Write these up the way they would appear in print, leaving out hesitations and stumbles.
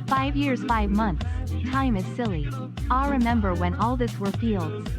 5 years, 5 months. Time is silly. I remember when all this were fields.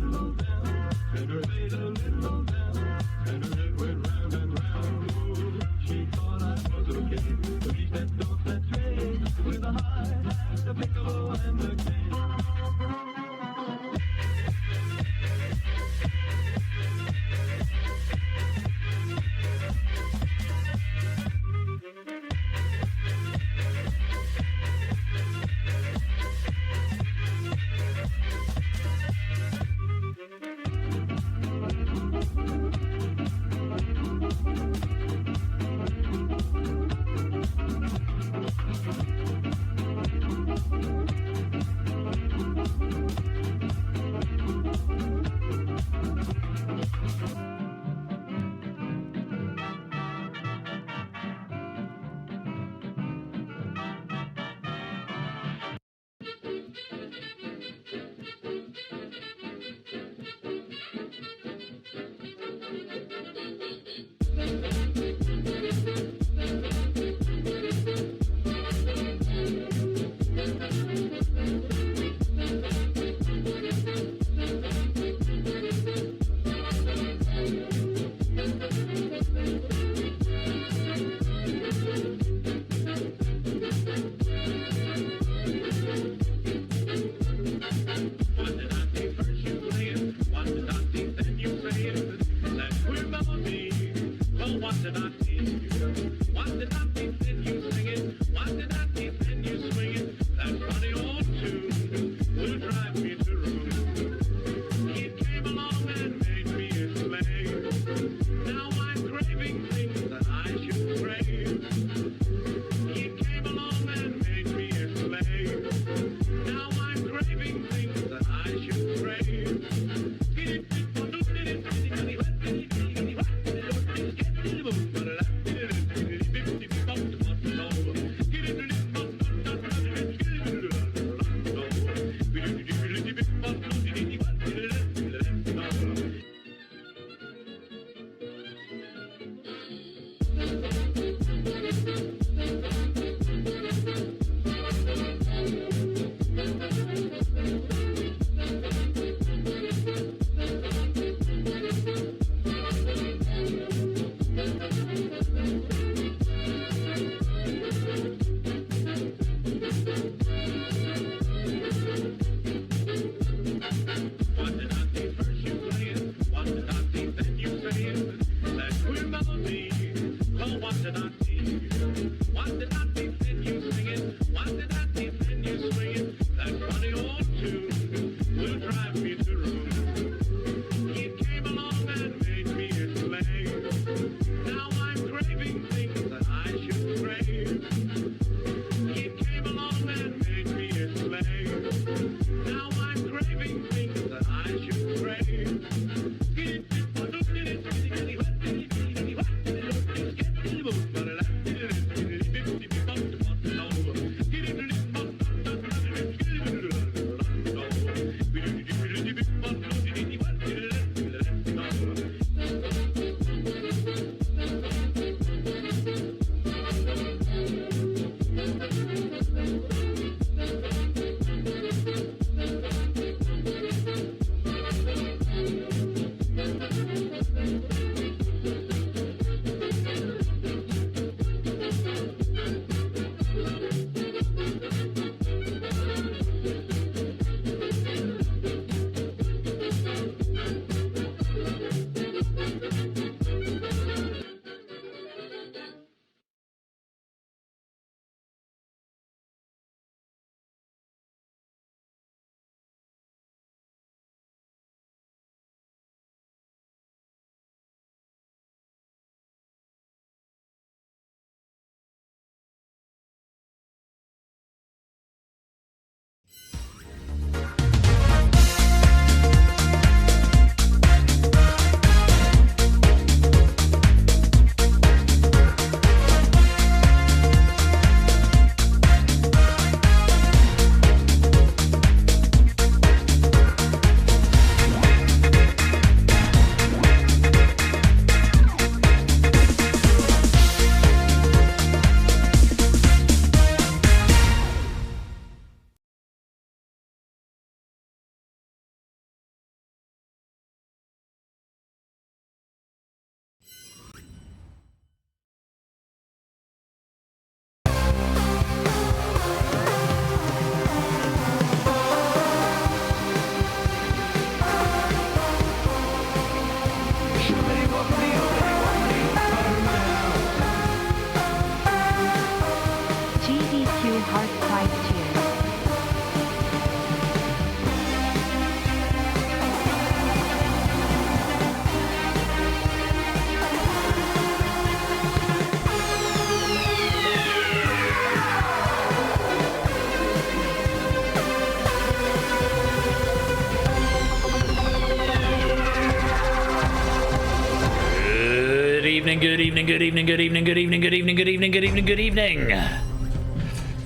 good evening, good evening, good evening, good evening, good evening, good evening.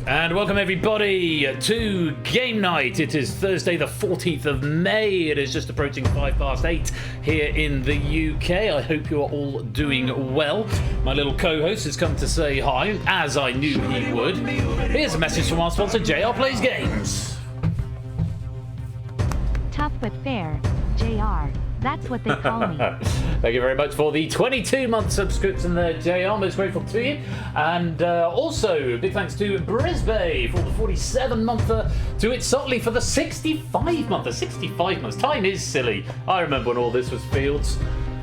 And welcome everybody to Game Night. It is Thursday the 14th of May. It is just approaching 8:05 here in the UK. I hope you are all doing well. My little co-host has come to say hi, as I knew he would. Here's a message from our sponsor, JR Plays Games. Tough but fair, JR. That's what they call me. Thank you very much for the 22-month subscription there, JR. Most grateful to you. And also, big thanks to Brisbane for the 47-monther, to it Sotley for the 65-monther. 65 months. Time is silly. I remember when all this was fields,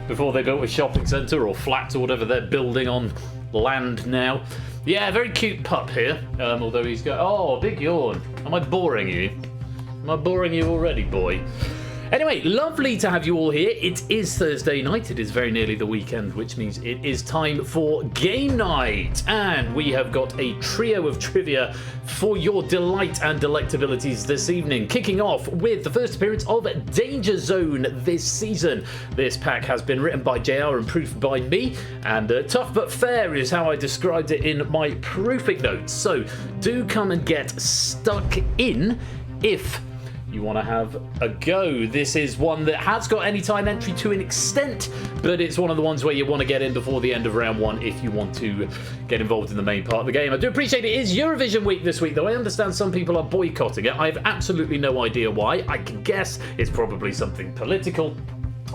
before they built a shopping centre or flats or whatever they're building on land now. Yeah, very cute pup here. Although he's got... Oh, big yawn. Am I boring you? Am I boring you already, boy? Anyway, lovely to have you all here. It is Thursday night. It is very nearly the weekend, which means it is time for Game Night. And we have got a trio of trivia for your delight and delectabilities this evening. Kicking off with the first appearance of DangerZone this season. This pack has been written by JR and proofed by me. And tough but fair is how I described it in my proofing notes. So do come and get stuck in if you want to have a go. This is one that has got anytime entry to an extent, but it's one of the ones where you want to get in before the end of round one if you want to get involved in the main part of the game. I do appreciate it is Eurovision week this week, though I understand some people are boycotting it. I have absolutely no idea why. I can guess it's probably something political.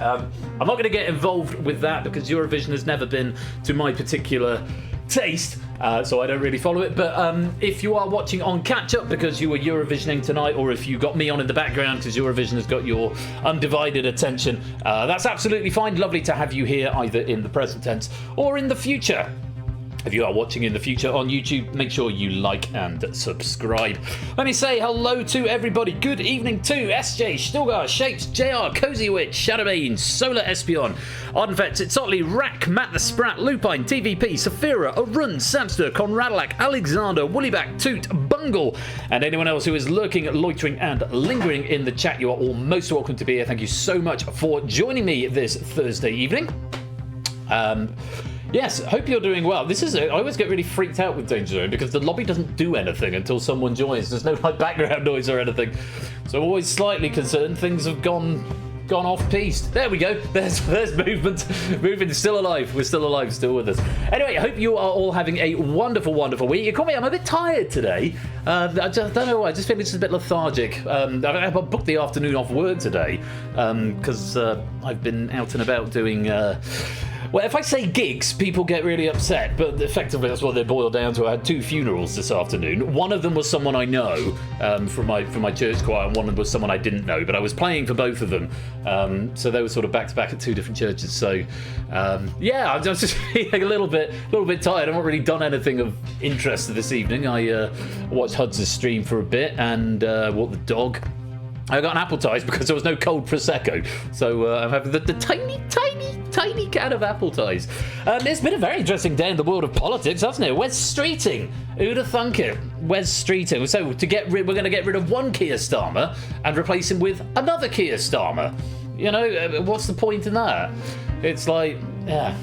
I'm not going to get involved with that because Eurovision has never been to my particular taste, so I don't really follow it. But if you are watching on catch-up because you were Eurovisioning tonight, or if you got me on in the background because Eurovision has got your undivided attention, that's absolutely fine. Lovely to have you here either in the present tense or in the future. If you are watching in the future on YouTube, make sure you like and subscribe. Let me say hello to everybody. Good evening to SJ, Stilgar, Shapes, JR, Cozy Witch, Shadowbane, Solar Espion, Ardenfetz, Itzotley, Rack, Matt the Sprat, Lupine, TVP, Saphira, Arun, Samster, Conradalak, Alexander, Woollyback, Toot, Bungle, and anyone else who is lurking, loitering, and lingering in the chat. You are all most welcome to be here. Thank you so much for joining me this Thursday evening. Yes, hope you're doing well. I always get really freaked out with DangerZone because the lobby doesn't do anything until someone joins. There's no like background noise or anything. So I'm always slightly concerned things have gone off-piste. There we go. There's movement. Movement is still alive. We're still alive, still with us. Anyway, I hope you are all having a wonderful, wonderful week. You call me, I'm a bit tired today. I just don't know why. I just feel it's just a bit lethargic. I booked the afternoon off work today because I've been out and about doing... Well, if I say gigs, people get really upset, but effectively that's what they boil down to. I had two funerals this afternoon. One of them was someone I know from my church choir, and one of them was someone I didn't know, but I was playing for both of them. So they were sort of back-to-back at two different churches. So, yeah, I'm just feeling a little bit tired. I've not really done anything of interest this evening. I watched Hud's stream for a bit and walked the dog. I got an appetizer because there was no cold Prosecco. So I'm having the tiny can of appetizer. It's been a very interesting day in the world of politics, hasn't it? Wes Streeting. Who'd have thunk it? Wes Streeting. So we're going to get rid of one Keir Starmer and replace him with another Keir Starmer. You know, what's the point in that? It's like, yeah.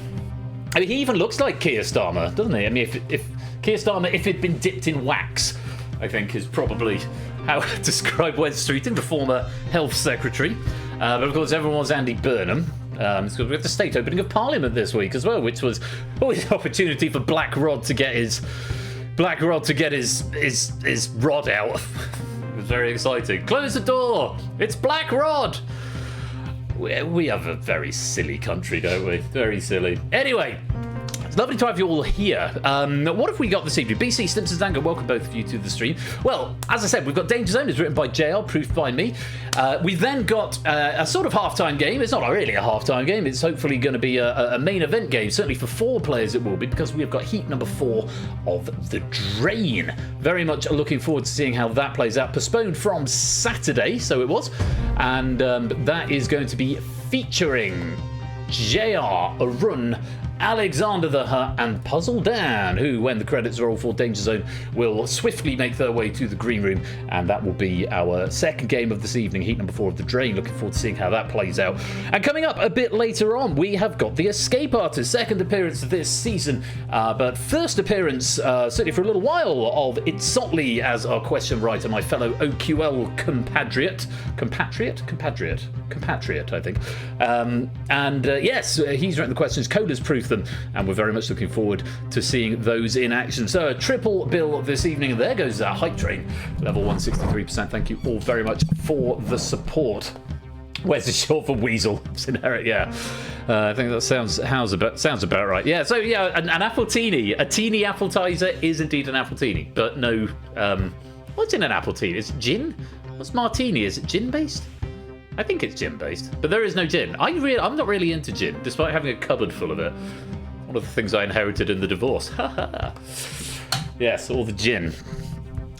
I mean, he even looks like Keir Starmer, doesn't he? I mean, if Keir Starmer, if he'd been dipped in wax, I think is probably how I describe Wes Streeting, the former Health Secretary. But of course, everyone wants Andy Burnham. Because we have the state opening of Parliament this week as well, which was always an opportunity for Black Rod to get his rod out. It was very exciting. Close the door. It's Black Rod. We have a very silly country, don't we? Very silly. Anyway. It's lovely to have you all here. What have we got this evening? BC, Stimson, Dango, welcome both of you to the stream. Well, as I said, we've got DangerZone. It's written by JR, proofed by me. We've then got a sort of half-time game. It's not really a half-time game. It's hopefully going to be a main event game. Certainly for 4 players it will be, because we've got heat number 4 of The Drain. Very much looking forward to seeing how that plays out. Postponed from Saturday, so it was. And that is going to be featuring JR, Arun, Alexander the Hut, and Puzzle Dan, who, when the credits roll for Danger Zone, will swiftly make their way to the green room, and that will be our second game of this evening, heat number 4 of the Drain. Looking forward to seeing how that plays out. And coming up a bit later on, we have got the Escape Artist, second appearance this season, but first appearance, certainly for a little while, of Itzotli as our question writer, my fellow OQL compatriot, I think. Yes, he's written the questions, Coda's proofed them, and we're very much looking forward to seeing those in action. So a triple bill this evening, and there goes our hype train, level 163%. Thank you all very much for the support. Where's the short for weasel? Yeah. I think that sounds about right. Yeah, so yeah, an appletini, a teeny appetizer is indeed an appletini, but no, what's in an appletini? Is it gin? What's martini? Is it gin based? I think it's gin based, but there is no gin. I'm not really into gin, despite having a cupboard full of it. One of the things I inherited in the divorce. Yes, all the gin.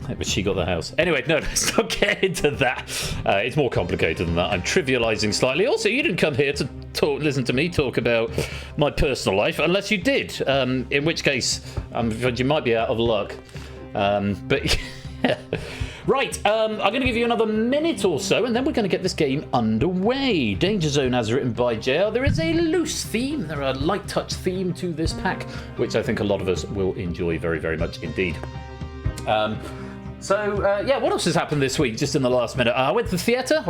But she got the house. Anyway, no, let's not get into that. It's more complicated than that. I'm trivializing slightly. Also, you didn't come here to listen to me talk about my personal life, unless you did. In which case, you might be out of luck. But yeah. Right, I'm going to give you another minute or so, and then we're going to get this game underway. Danger Zone, as written by JR. There is a loose theme. There are a light touch theme to this pack, which I think a lot of us will enjoy very, very much indeed. What else has happened this week, just in the last minute? I went to the theatre.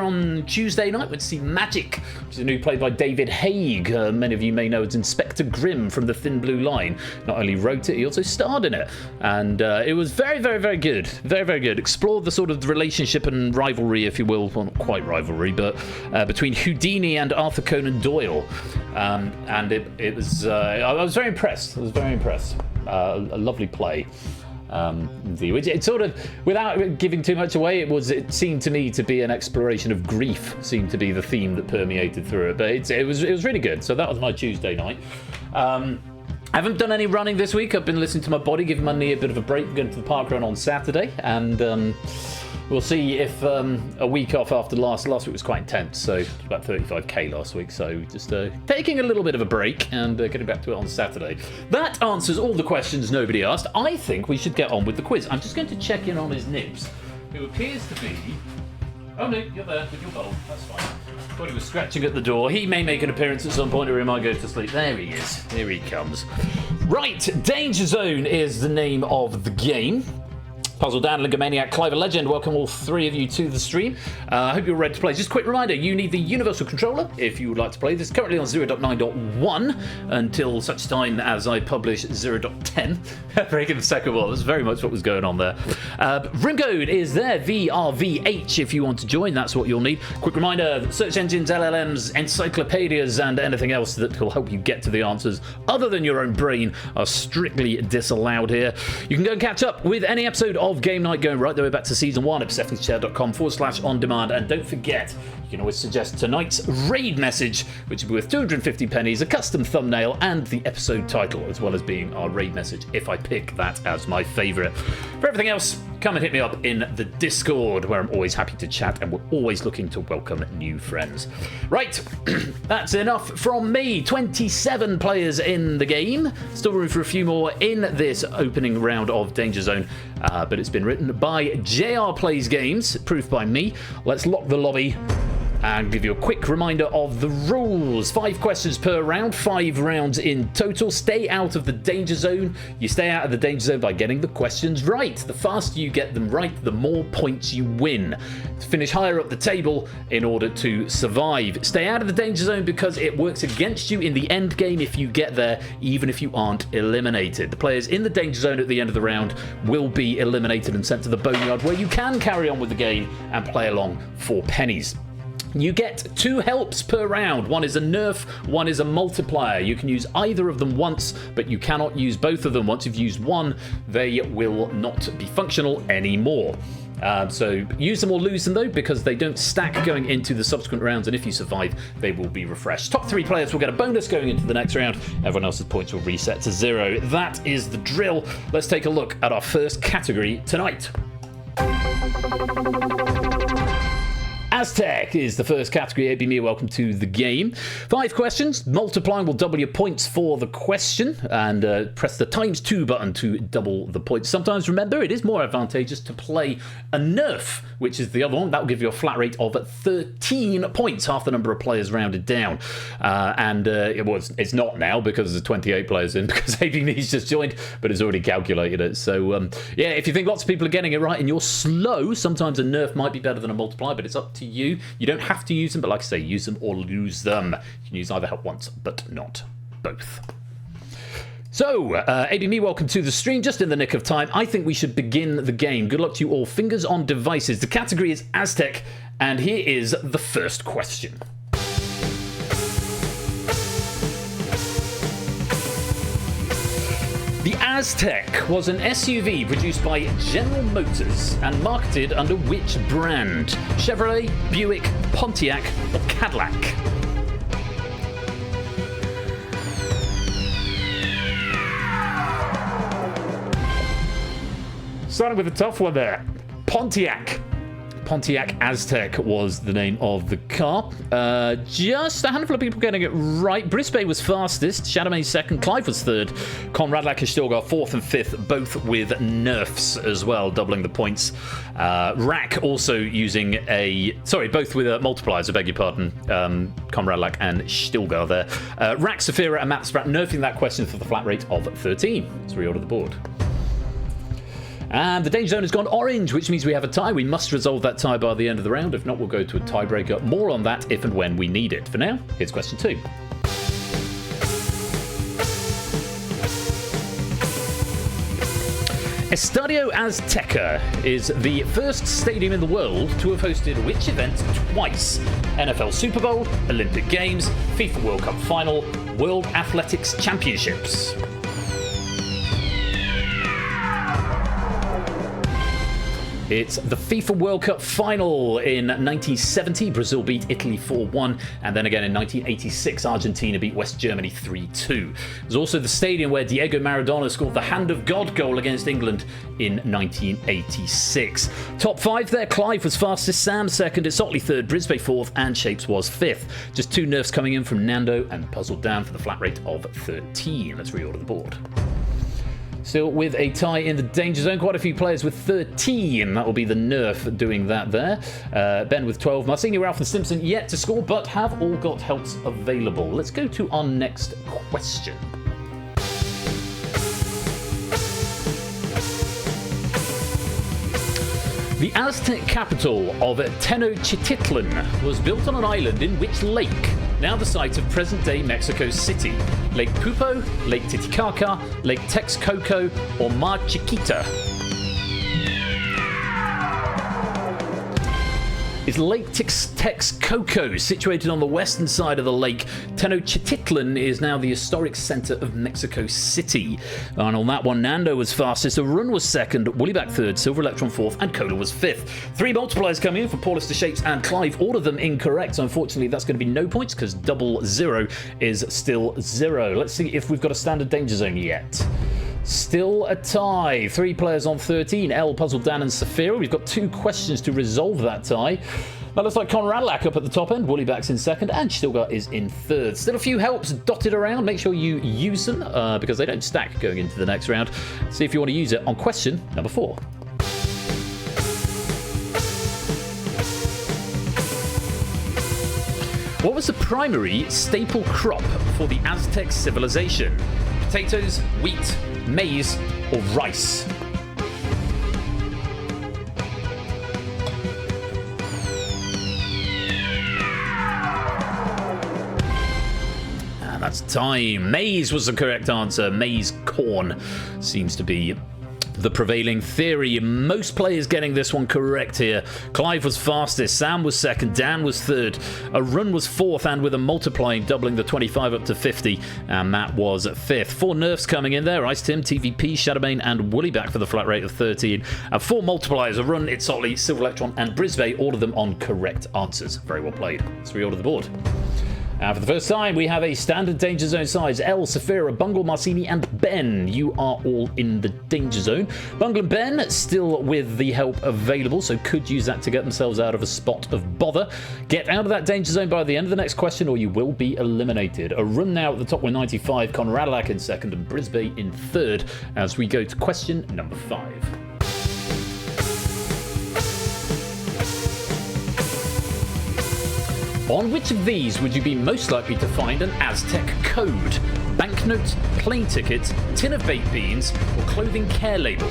On Tuesday night. Went to see Magic, which is a new play by David Haig. Many of you may know as Inspector Grimm from The Thin Blue Line. Not only wrote it, he also starred in it. And it was very, very, very good. Very, very good. Explored the sort of relationship and rivalry, if you will. Well, not quite rivalry, but between Houdini and Arthur Conan Doyle. And it was... I was very impressed. A lovely play. Which it sort of, without giving too much away, it seemed to me to be an exploration of grief, seemed to be the theme that permeated through it. But it was really good. So that was my Tuesday night. I haven't done any running this week. I've been listening to my body, giving my knee a bit of a break, going to the park run on Saturday, and we'll see if a week off after last week was quite intense, so it was about 35k last week, so just taking a little bit of a break and getting back to it on Saturday. That answers all the questions nobody asked. I think we should get on with the quiz. I'm just going to check in on his nibs, who appears to be... Oh no, you're there with your bowl, that's fine. Thought he was scratching at the door. He may make an appearance at some point or he might go to sleep. There he is, here he comes. Right, Danger Zone is the name of the game. Puzzle Dan, Lingomaniac, Clive, a Legend, welcome all three of you to the stream. I hope you're ready to play. Just a quick reminder, you need the Universal Controller if you would like to play. This is currently on 0.9.1 until such time as I publish 0.10. Breaking the second wall, that's very much what was going on there. Room code is there, VRVH, if you want to join, that's what you'll need. Quick reminder, search engines, LLMs, encyclopedias, and anything else that will help you get to the answers other than your own brain are strictly disallowed here. You can go and catch up with any episode of Game Night going right the way back to season 1 at stephanieschair.com/on-demand, and don't forget you can always suggest tonight's raid message, which will be worth 250 pennies, a custom thumbnail and the episode title, as well as being our raid message if I pick that as my favourite. For everything else, come and hit me up in the Discord, where I'm always happy to chat and we're always looking to welcome new friends. Right, that's enough from me. 27 players in the game, still room for a few more in this opening round of Danger Zone, but it's been written by JR Plays Games, proof by me. Let's lock the lobby and give you a quick reminder of the rules. 5 questions per round, 5 rounds in total. Stay out of the danger zone. You stay out of the danger zone by getting the questions right. The faster you get them right, the more points you win. Finish higher up the table in order to survive. Stay out of the danger zone because it works against you in the end game if you get there, even if you aren't eliminated. The players in the danger zone at the end of the round will be eliminated and sent to the boneyard, where you can carry on with the game and play along for pennies. You get 2 helps per round. One is a nerf, one is a multiplier. You can use either of them once, but you cannot use both of them. Once you've used one, they will not be functional anymore. So use them or lose them though, because they don't stack going into the subsequent rounds, and if you survive, they will be refreshed. Top 3 players will get a bonus going into the next round. Everyone else's points will reset to 0. That is the drill. Let's take a look at our first category tonight. Aztec is the first category. AB Me, welcome to the game. 5 questions. Multiplying will double your points for the question, and press the ×2 button to double the points. Sometimes, remember, it is more advantageous to play a nerf, which is the other one. That will give you a flat rate of 13 points, half the number of players rounded down. It's not now because there's 28 players in, because AB Me's just joined, but it's already calculated it. So, yeah, if you think lots of people are getting it right and you're slow, sometimes a nerf might be better than a multiplier, but it's up to you. You don't have to use them, but like I say, use them or lose them. You can use either help once, but not both. So, AB Me, welcome to the stream. Just in the nick of time, I think we should begin the game. Good luck to you all. Fingers on devices. The category is Aztec, and here is the first question. The Aztec was an SUV produced by General Motors and marketed under which brand? Chevrolet, Buick, Pontiac, or Cadillac? Starting with a tough one there. Pontiac. Pontiac Aztec was the name of the car. Just a handful of people getting it right. Brisbane was fastest, Chardonnay second, Clive was third, Conrad Lackestorgar fourth and fifth, both with nerfs as well, doubling the points. Rack also using both with multipliers, I beg your pardon. Conrad Lack and Stilgar there. Rack, Safira, and Matt Spratt nerfing that question for the flat rate of 13. Let's reorder the board. And the danger zone has gone orange, which means we have a tie. We must resolve that tie by the end of the round. If not, we'll go to a tiebreaker. More on that if and when we need it. For now, here's question 2. Estadio Azteca is the first stadium in the world to have hosted which event twice? NFL Super Bowl, Olympic Games, FIFA World Cup Final, World Athletics Championships. It's the FIFA World Cup final in 1970. Brazil beat Italy 4-1. And then again in 1986, Argentina beat West Germany 3-2. There's also the stadium where Diego Maradona scored the Hand of God goal against England in 1986. Top 5 there. Clive was fastest, Sam second, it's Otley third, Brisbane fourth, and Shapes was fifth. Just 2 nerfs coming in from Nando and Puzzle Dan for the flat rate of 13. Let's reorder the board. Still with a tie in the danger zone. Quite a few players with 13. That will be the nerf doing that there. Ben with 12. Marcini, Ralph and Simpson yet to score, but have all got helps available. Let's go to our next question. The Aztec capital of Tenochtitlan was built on an island in which lake? Now the site of present-day Mexico City. Lake Pupo, Lake Titicaca, Lake Texcoco, or Mar Chiquita? It's Lake Texcoco, situated on the western side of the lake. Tenochtitlan is now the historic center of Mexico City. And on that one, Nando was fastest, Arun was second, Woollyback third, Silver Electron fourth, and Cola was fifth. 3 multipliers coming in for Paulus to Shapes and Clive, all of them incorrect. So unfortunately, that's going to be no points because double 0 is still 0. Let's see if we've got a standard danger zone yet. Still a tie. 3 players on 13. L, Puzzle, Dan, and Safira. We've got 2 questions to resolve that tie. That looks like Conrad Lack up at the top end. Woollyback's in second, and Stilgar is in third. Still a few helps dotted around. Make sure you use them because they don't stack going into the next round. See if you want to use it on question number 4. What was the primary staple crop for the Aztec civilization? Potatoes, wheat, maize, or rice? And that's time. Maize was the correct answer. Maize corn seems to be the prevailing theory. Most players getting this one correct here. Clive was fastest, Sam was second, Dan was third, Arun was fourth, and with a multiplying doubling the 25 up to 50, and Matt was fifth. 4 nerfs coming in there. Ice Tim, TVP, Shadowbane, and Woollyback for the flat rate of 13. And 4 multipliers: Arun, Itzotley, Silver Electron, and Brisbane, all of them on correct answers. Very well played. Let's reorder the board. And for the first time, we have a standard Danger Zone size. El, Safira, Bungle, Marcini, and Ben. You are all in the Danger Zone. Bungle and Ben still with the help available, so could use that to get themselves out of a spot of bother. Get out of that Danger Zone by the end of the next question, or you will be eliminated. A run now at the top with 95, Conradalak in second, and Brisbane in third, as we go to question number 5. On which of these would you be most likely to find an Aztec code? Banknote, plane ticket, tin of baked beans, or clothing care label?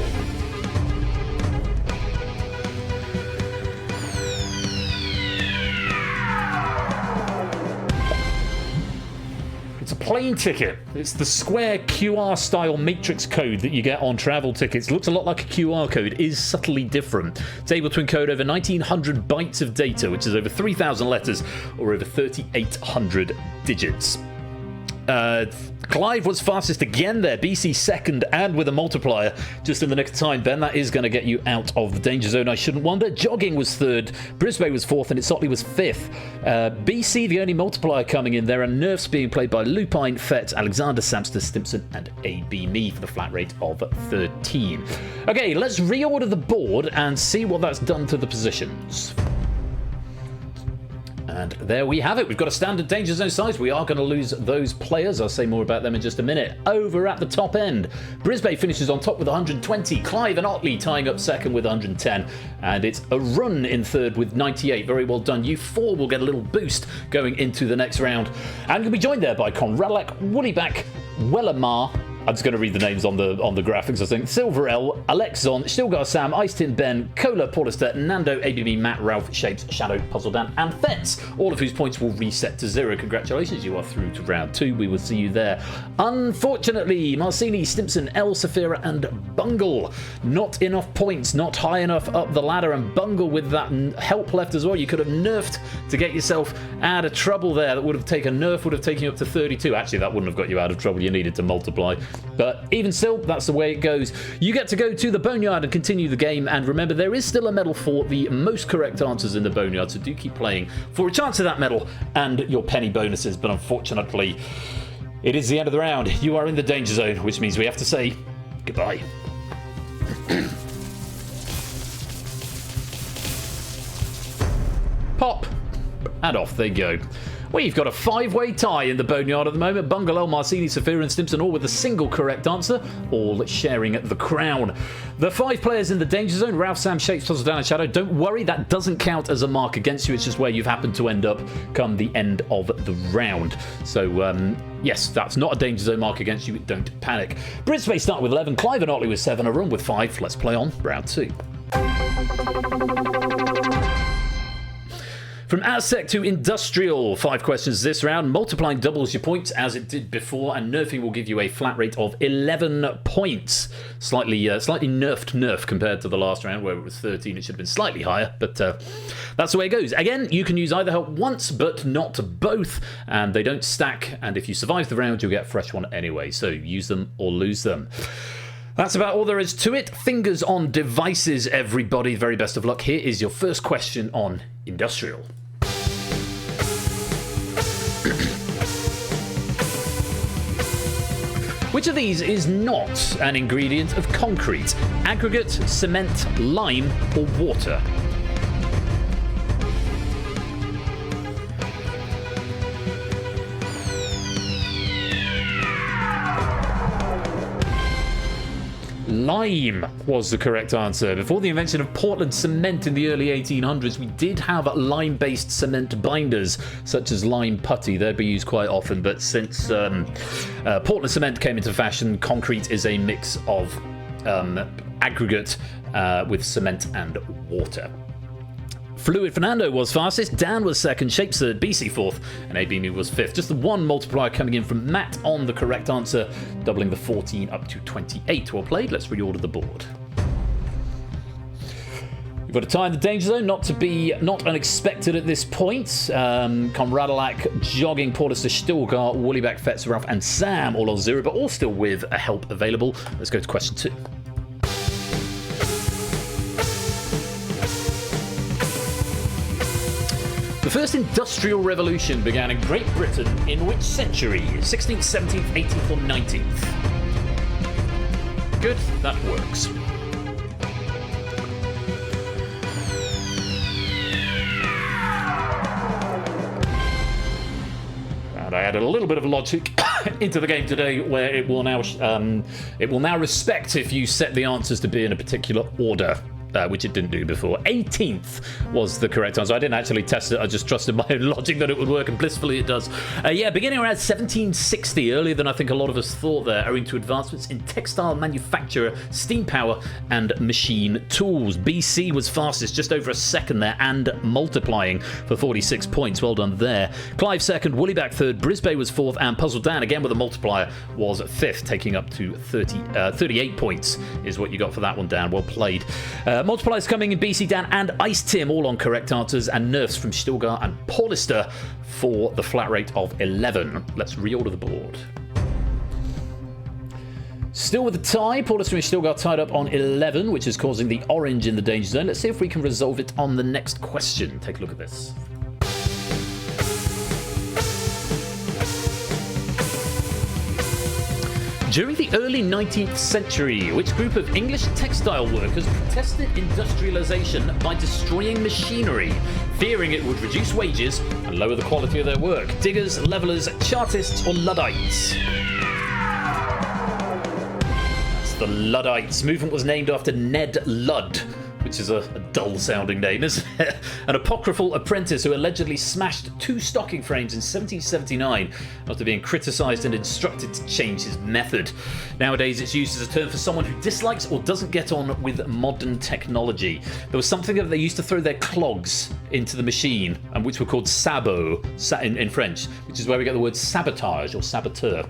It's a plane ticket. It's the square QR style matrix code that you get on travel tickets. Looks a lot like a QR code, is subtly different. It's able to encode over 1900 bytes of data, which is over 3000 letters or over 3800 digits. Clive was fastest again there, BC second, and with a multiplier just in the nick of time. Ben, that is going to get you out of the Danger Zone, I shouldn't wonder. Jogging was third, Brisbane was fourth, and Itsotley was fifth. BC, the only multiplier coming in there, and Nerfs being played by Lupine, Fett, Alexander, Samster, Stimpson, and AB Me for the flat rate of 13. Okay, let's reorder the board and see what that's done to the positions. And there we have it. We've got a standard Danger Zone size. We are going to lose those players. I'll say more about them in just a minute. Over at the top end, Brisbane finishes on top with 120. Clive and Otley tying up second with 110. And it's a run in third with 98. Very well done. You four will get a little boost going into the next round. And you'll be joined there by Conradalak, Woollyback, Wellamar. I'm just going to read the names on the graphics, I think. Silver L, Alexon, Stilgar Sam, Ice Tin Ben, Cola, Paulister, Nando, ABB, Matt, Ralph, Shapes, Shadow, Puzzle Dan, and Fets, all of whose points will reset to 0. Congratulations, you are through to round 2. We will see you there. Unfortunately, Marcini, Stimpson, L, Safira, and Bungle. Not enough points, not high enough up the ladder, and Bungle with that help left as well. You could have nerfed to get yourself out of trouble there. That would have taken nerf, would have taken you up to 32. Actually, that wouldn't have got you out of trouble. You needed to multiply. But even still, that's the way it goes. You get to go to the Boneyard and continue the game. And remember, there is still a medal for the most correct answers in the Boneyard. So do keep playing for a chance of that medal and your penny bonuses. But unfortunately, it is the end of the round. You are in the Danger Zone, which means we have to say goodbye. Pop. And off they go. We've got a 5-way tie in the Boneyard at the moment. Bungalow, Marcini, Safira, and Stimpson all with a single correct answer, all sharing the crown. The 5 players in the Danger Zone, Ralph, Sam, Shapes, Puzzle, Dan, and Shadow. Don't worry, that doesn't count as a mark against you. It's just where you've happened to end up come the end of the round. So, yes, that's not a Danger Zone mark against you. Don't panic. Brisbane start with 11, Clive and Otley with 7, a run with 5. Let's play on round 2. From Aztec to Industrial, 5 questions this round. Multiplying doubles your points as it did before, and nerfing will give you a flat rate of 11 points. Slightly nerfed nerf compared to the last round where it was 13. It should have been slightly higher, but that's the way it goes. Again, you can use either help once, but not both, and they don't stack, and if you survive the round, you'll get a fresh one anyway, so use them or lose them. That's about all there is to it. Fingers on devices, everybody. Very best of luck. Here is your first question on Industrial. Which of these is not an ingredient of concrete? Aggregate, cement, lime, or water? Lime was the correct answer. Before the invention of Portland cement in the early 1800s, we did have lime-based cement binders, such as lime putty. They'd be used quite often, but since Portland cement came into fashion, concrete is a mix of aggregate with cement and water. Fluid Fernando was fastest, Dan was second, Shapes third, BC fourth, and ABME was fifth. Just the one multiplier coming in from Matt on the correct answer, doubling the 14 up to 28. Well played, let's reorder the board. You've got a tie in the Danger Zone, not unexpected at this point. Conradalak, Jogging, Portister, Stilgar, Woollyback, Fetz, Ralph, and Sam all on 0, but all still with a help available. Let's go to question 2. The first industrial revolution began in Great Britain in which century? 16th, 17th, 18th, or 19th? Good, that works. And I added a little bit of logic into the game today, where it will now respect if you set the answers to be in a particular order. Which it didn't do before. 18th was the correct answer. I didn't actually test it. I just trusted my own logic that it would work, and blissfully it does. Beginning around 1760, earlier than I think a lot of us thought there, owing to advancements in textile manufacture, steam power, and machine tools. BC was fastest, just over a second there, and multiplying for 46 points. Well done there. Clive second, Woollyback third, Brisbane was fourth, and Puzzle Dan, again with a multiplier, was fifth, taking up to 38 points is what you got for that one, Dan. Well played. Multipliers coming in BC Dan and Ice Tim, all on correct answers, and nerfs from Stilgar and Paulister for the flat rate of 11. Let's reorder the board. Still with the tie, Paulister and Stilgar tied up on 11, which is causing the orange in the danger zone. Let's see if we can resolve it on the next question. Take a look at this. During the early 19th century, which group of English textile workers protested industrialisation by destroying machinery, fearing it would reduce wages and lower the quality of their work? Diggers, levellers, Chartists, or Luddites? That's the Luddites. Movement was named after Ned Ludd, which is a dull-sounding name, isn't it? An apocryphal apprentice who allegedly smashed 2 stocking frames in 1779 after being criticised and instructed to change his method. Nowadays, it's used as a term for someone who dislikes or doesn't get on with modern technology. There was something that they used to throw their clogs into the machine, and which were called sabot in French, which is where we get the word sabotage or saboteur,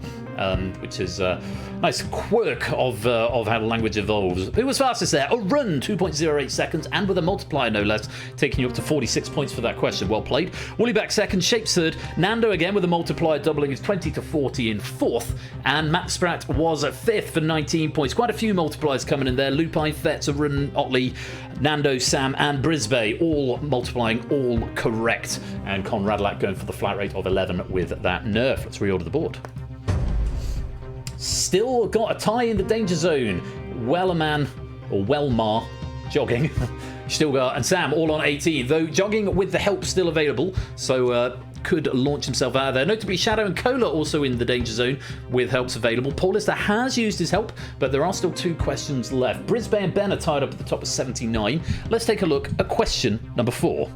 which is a nice quirk of how the language evolves. Who was fastest there? A run, 2.08 seconds, and with a multiplier no less, taking you up to 46 points for that question. Well played. Woollyback second, Shapes third, Nando again with a multiplier doubling his 20 to 40 in fourth, and Matt Spratt was fifth for 19 points. Quite a few multipliers coming in there. Lupine, Fetz, Arun, Otley, Nando, Sam, and Brisbane all multiplying, all correct, and Conrad Lack going for the flat rate of 11 with that nerf. Let's reorder the board. Still got a tie in the danger zone. Wellerman, or Wellmar, jogging. Stilgar and Sam all on 18, though jogging with the help still available, so could launch himself out of there. Notably, Shadow and Cola also in the danger zone with helps available. Paulister has used his help, but there are still 2 questions left. Brisbane and Ben are tied up at the top of 79. Let's take a look at question number 4.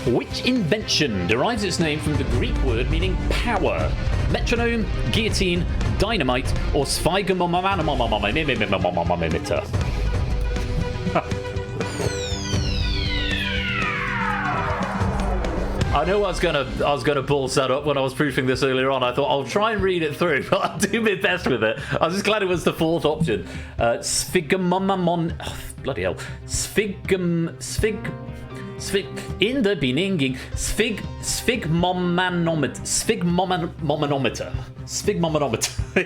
Which invention derives its name from the Greek word meaning power? Metronome, guillotine, dynamite, or sphygmomanometer? I know I was gonna pull that up when I was proofing this earlier on. I thought I'll try and read it through, but I'll do my best with it. I was just glad it was the 4th option. Bloody hell. In the beginning, sphygmomanometer.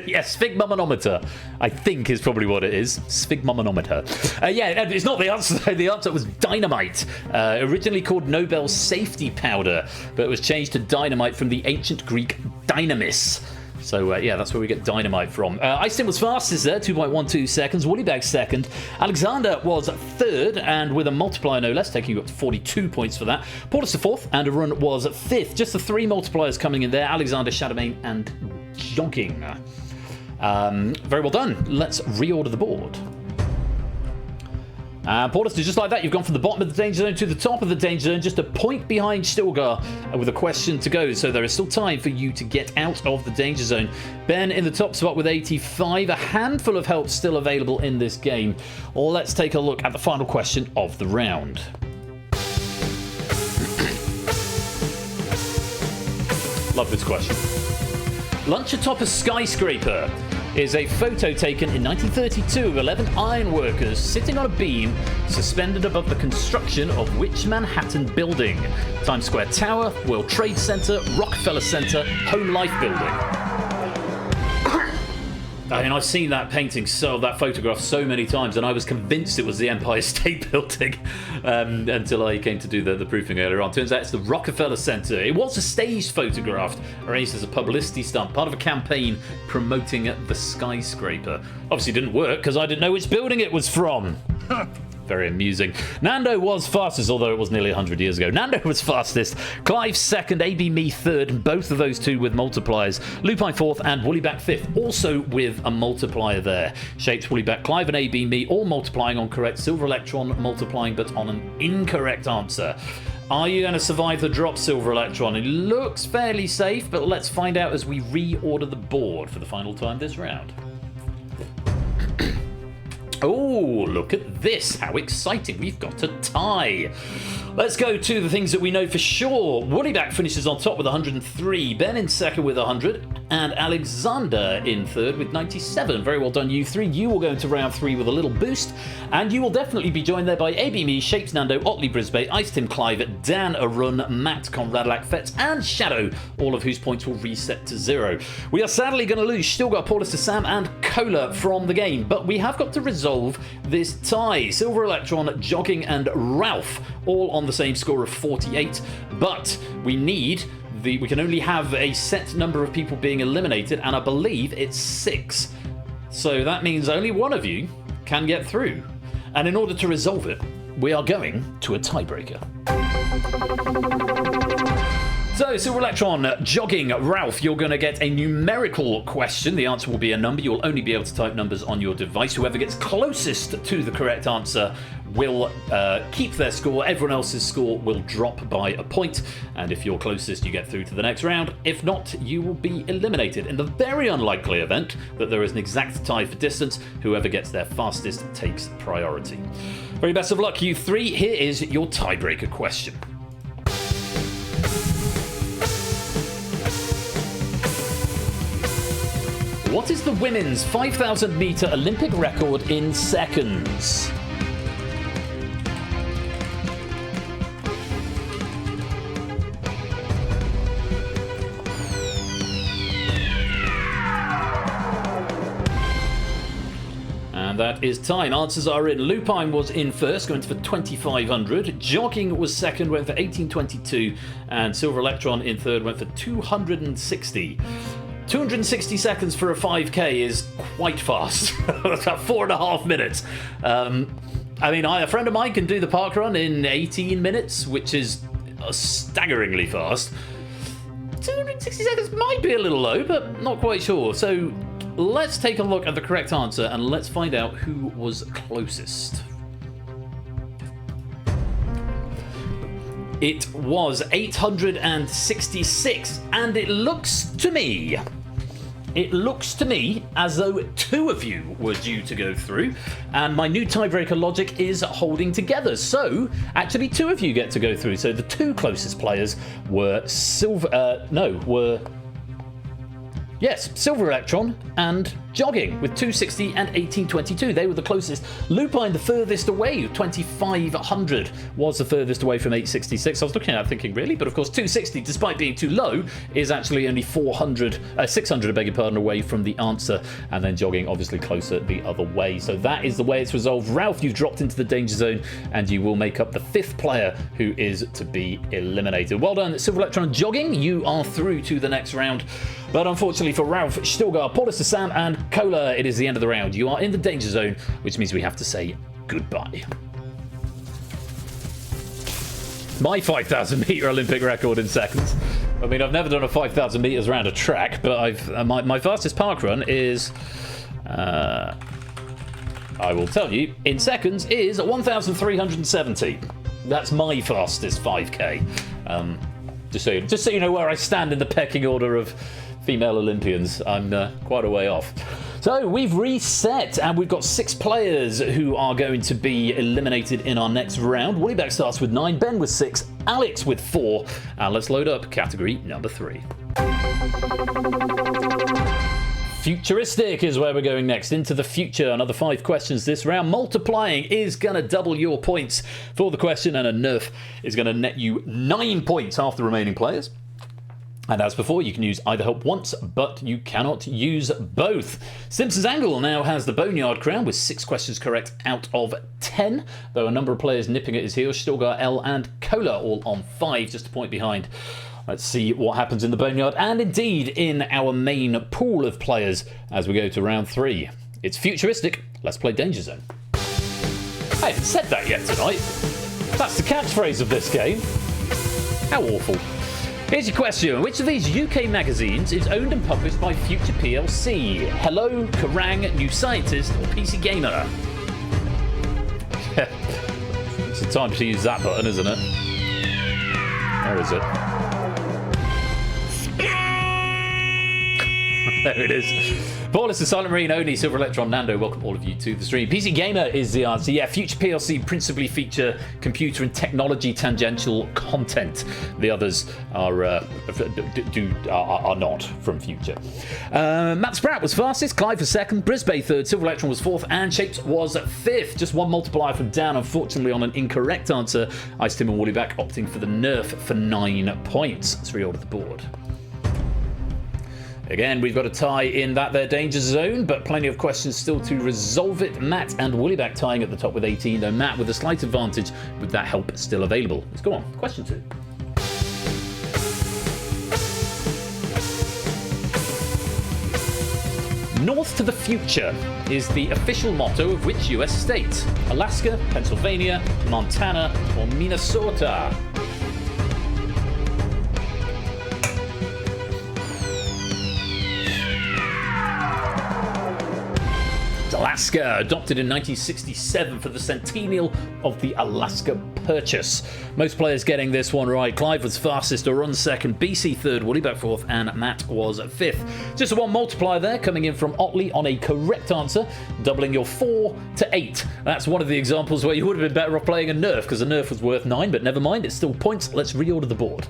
Yes, sphygmomanometer, I think is probably what it is. Sphygmomanometer. It's not the answer. The answer was dynamite. Originally called Nobel safety powder, but it was changed to dynamite from the ancient Greek dynamis. So, that's where we get dynamite from. Iceton was fastest there, 2.12 seconds. Woollyback second. Alexander was third, and with a multiplier no less, taking you up to 42 points for that. Paulister fourth, and Arun was fifth. Just the 3 multipliers coming in there. Alexander, Shadowmane, and Jogging. Very well done. Let's reorder the board. Paulister, just like that, you've gone from the bottom of the danger zone to the top of the danger zone, just a point behind Stilgar with a question to go, so there is still time for you to get out of the danger zone. Ben in the top spot with 85, a handful of help still available in this game. Let's take a look at the final question of the round. Love this question. Lunch atop a skyscraper is a photo taken in 1932 of 11 iron workers sitting on a beam suspended above the construction of which Manhattan building? Times Square Tower, World Trade Center, Rockefeller Center, Home Life Building. I mean, I've seen that painting, that photograph so many times, and I was convinced it was the Empire State Building until I came to do the proofing earlier on. Turns out it's the Rockefeller Center. It was a staged photograph arranged as a publicity stunt, part of a campaign promoting the skyscraper. Obviously didn't work because I didn't know which building it was from. Very amusing. Nando was fastest, although it was nearly 100 years ago. Nando was fastest, Clive second, AB Me third, and both of those two with multipliers. Lupine fourth and Woollyback fifth, also with a multiplier there. Shapes, Woollyback, Clive and AB Me all multiplying on correct. Silver Electron multiplying but on an incorrect answer. Are you going to survive the drop, Silver Electron? It looks fairly safe, but let's find out as we reorder the board for the final time this round. Oh, look at this. How exciting. We've got a tie. Let's go to the things that we know for sure. Woollyback finishes on top with 103. Ben in second with 100. And Alexander in third with 97. Very well done, you three. You will go into round three with a little boost. And you will definitely be joined there by AB Me, Shapes Nando, Otley Brisbane, Ice Tim Clive, Dan Arun, Matt Conradlak Fetz, and Shadow, all of whose points will reset to 0. We are sadly going to lose Still got Paulus to Sam and Cola from the game, but we have got to resolve this tie. Silver Electron, Jogging, and Ralph all on the same score of 48, but we can only have a set number of people being eliminated, and I believe it's 6. So that means only one of you can get through. And in order to resolve it, we are going to a tiebreaker. So, Silver Electron, Jogging, Ralph, you're going to get a numerical question. The answer will be a number. You'll only be able to type numbers on your device. Whoever gets closest to the correct answer will keep their score. Everyone else's score will drop by a point. And if you're closest, you get through to the next round. If not, you will be eliminated. In the very unlikely event that there is an exact tie for distance, whoever gets there fastest takes priority. Very best of luck, you three. Here is your tiebreaker question. What is the women's 5,000 metre Olympic record in seconds? And that is time. Answers are in. Lupine was in first, going for 2,500. Jogging was second, went for 1,822. And Silver Electron in third, went for 260. 260 seconds for a 5k is quite fast. That's about 4.5 minutes. I mean, a friend of mine can do the park run in 18 minutes, which is staggeringly fast. 260 seconds might be a little low, but not quite sure. So let's take a look at the correct answer and let's find out who was closest. It was 866, and it looks to me as though 2 of you were due to go through, and my new tiebreaker logic is holding together. So actually 2 of you get to go through. So the 2 closest players were Silver Electron and Jogging with 260 and 1822. They were the closest. Lupine the furthest away, 2,500 was the furthest away from 866. I was looking at it thinking, really? But of course 260, despite being too low, is actually only 600, I beg your pardon, away from the answer. And then Jogging obviously closer the other way. So that is the way it's resolved. Ralph, you've dropped into the danger zone and you will make up the 5th player who is to be eliminated. Well done, Silver Electron. Jogging, you are through to the next round. But unfortunately for Ralph, Stilgar, Paulus to Sam, and Cola, it is the end of the round. You are in the danger zone, which means we have to say goodbye. My 5,000 metre Olympic record in seconds. I mean, I've never done a 5,000 metres around a track, but my fastest park run is, I will tell you, in seconds is 1,370. That's my fastest 5k. Just so you know where I stand in the pecking order of female Olympians. I'm quite a way off. So we've reset and we've got 6 players who are going to be eliminated in our next round. Woollyback starts with 9, Ben with 6, Alex with 4, and let's load up category number 3. Futuristic is where we're going next. Into the future. Another 5 questions this round. Multiplying is going to double your points for the question, and a nerf is going to net you 9 points half the remaining players. And as before, you can use either help once, but you cannot use both. Simpsons Angle now has the Boneyard crown with 6 questions correct out of 10, though a number of players nipping at his heels. Stilgar, L and Cola all on 5, just a point behind. Let's see what happens in the Boneyard and indeed in our main pool of players as we go to round 3. It's futuristic. Let's play Danger Zone. I haven't said that yet tonight. That's the catchphrase of this game. How awful. Here's your question. Which of these UK magazines is owned and published by Future PLC? Hello, Kerrang, New Scientist, or PC Gamer? It's the time to use that button, isn't it? Where is it? There it is. Paulus, the Silent Marine, Oni, Silver Electron, Nando, welcome all of you to the stream. PC Gamer is the answer. Yeah, Future PLC principally feature computer and technology tangential content. The others are not from Future. Matt Spratt was fastest, Clive was second, Brisbane third, Silver Electron was fourth, and Shapes was fifth. Just one multiplier from Dan, unfortunately, on an incorrect answer. Ice Tim and Woollyback opting for the nerf for 9 points. Let's reorder the board. Again, we've got a tie in that there Danger Zone, but plenty of questions still to resolve it. Matt and Woollyback tying at the top with 18, though Matt with a slight advantage with that help still available. Let's go on. Question 2. North to the future is the official motto of which US state? Alaska, Pennsylvania, Montana, or Minnesota? Alaska, adopted in 1967 for the centennial of the Alaska Purchase. Most players getting this one right. Clive was fastest, a run second, BC third, Woollyback fourth, and Matt was fifth. Just a one multiplier there, coming in from Otley on a correct answer, doubling your 4 to 8. That's one of the examples where you would have been better off playing a nerf, because a nerf was worth 9, but never mind, it's still points. Let's reorder the board.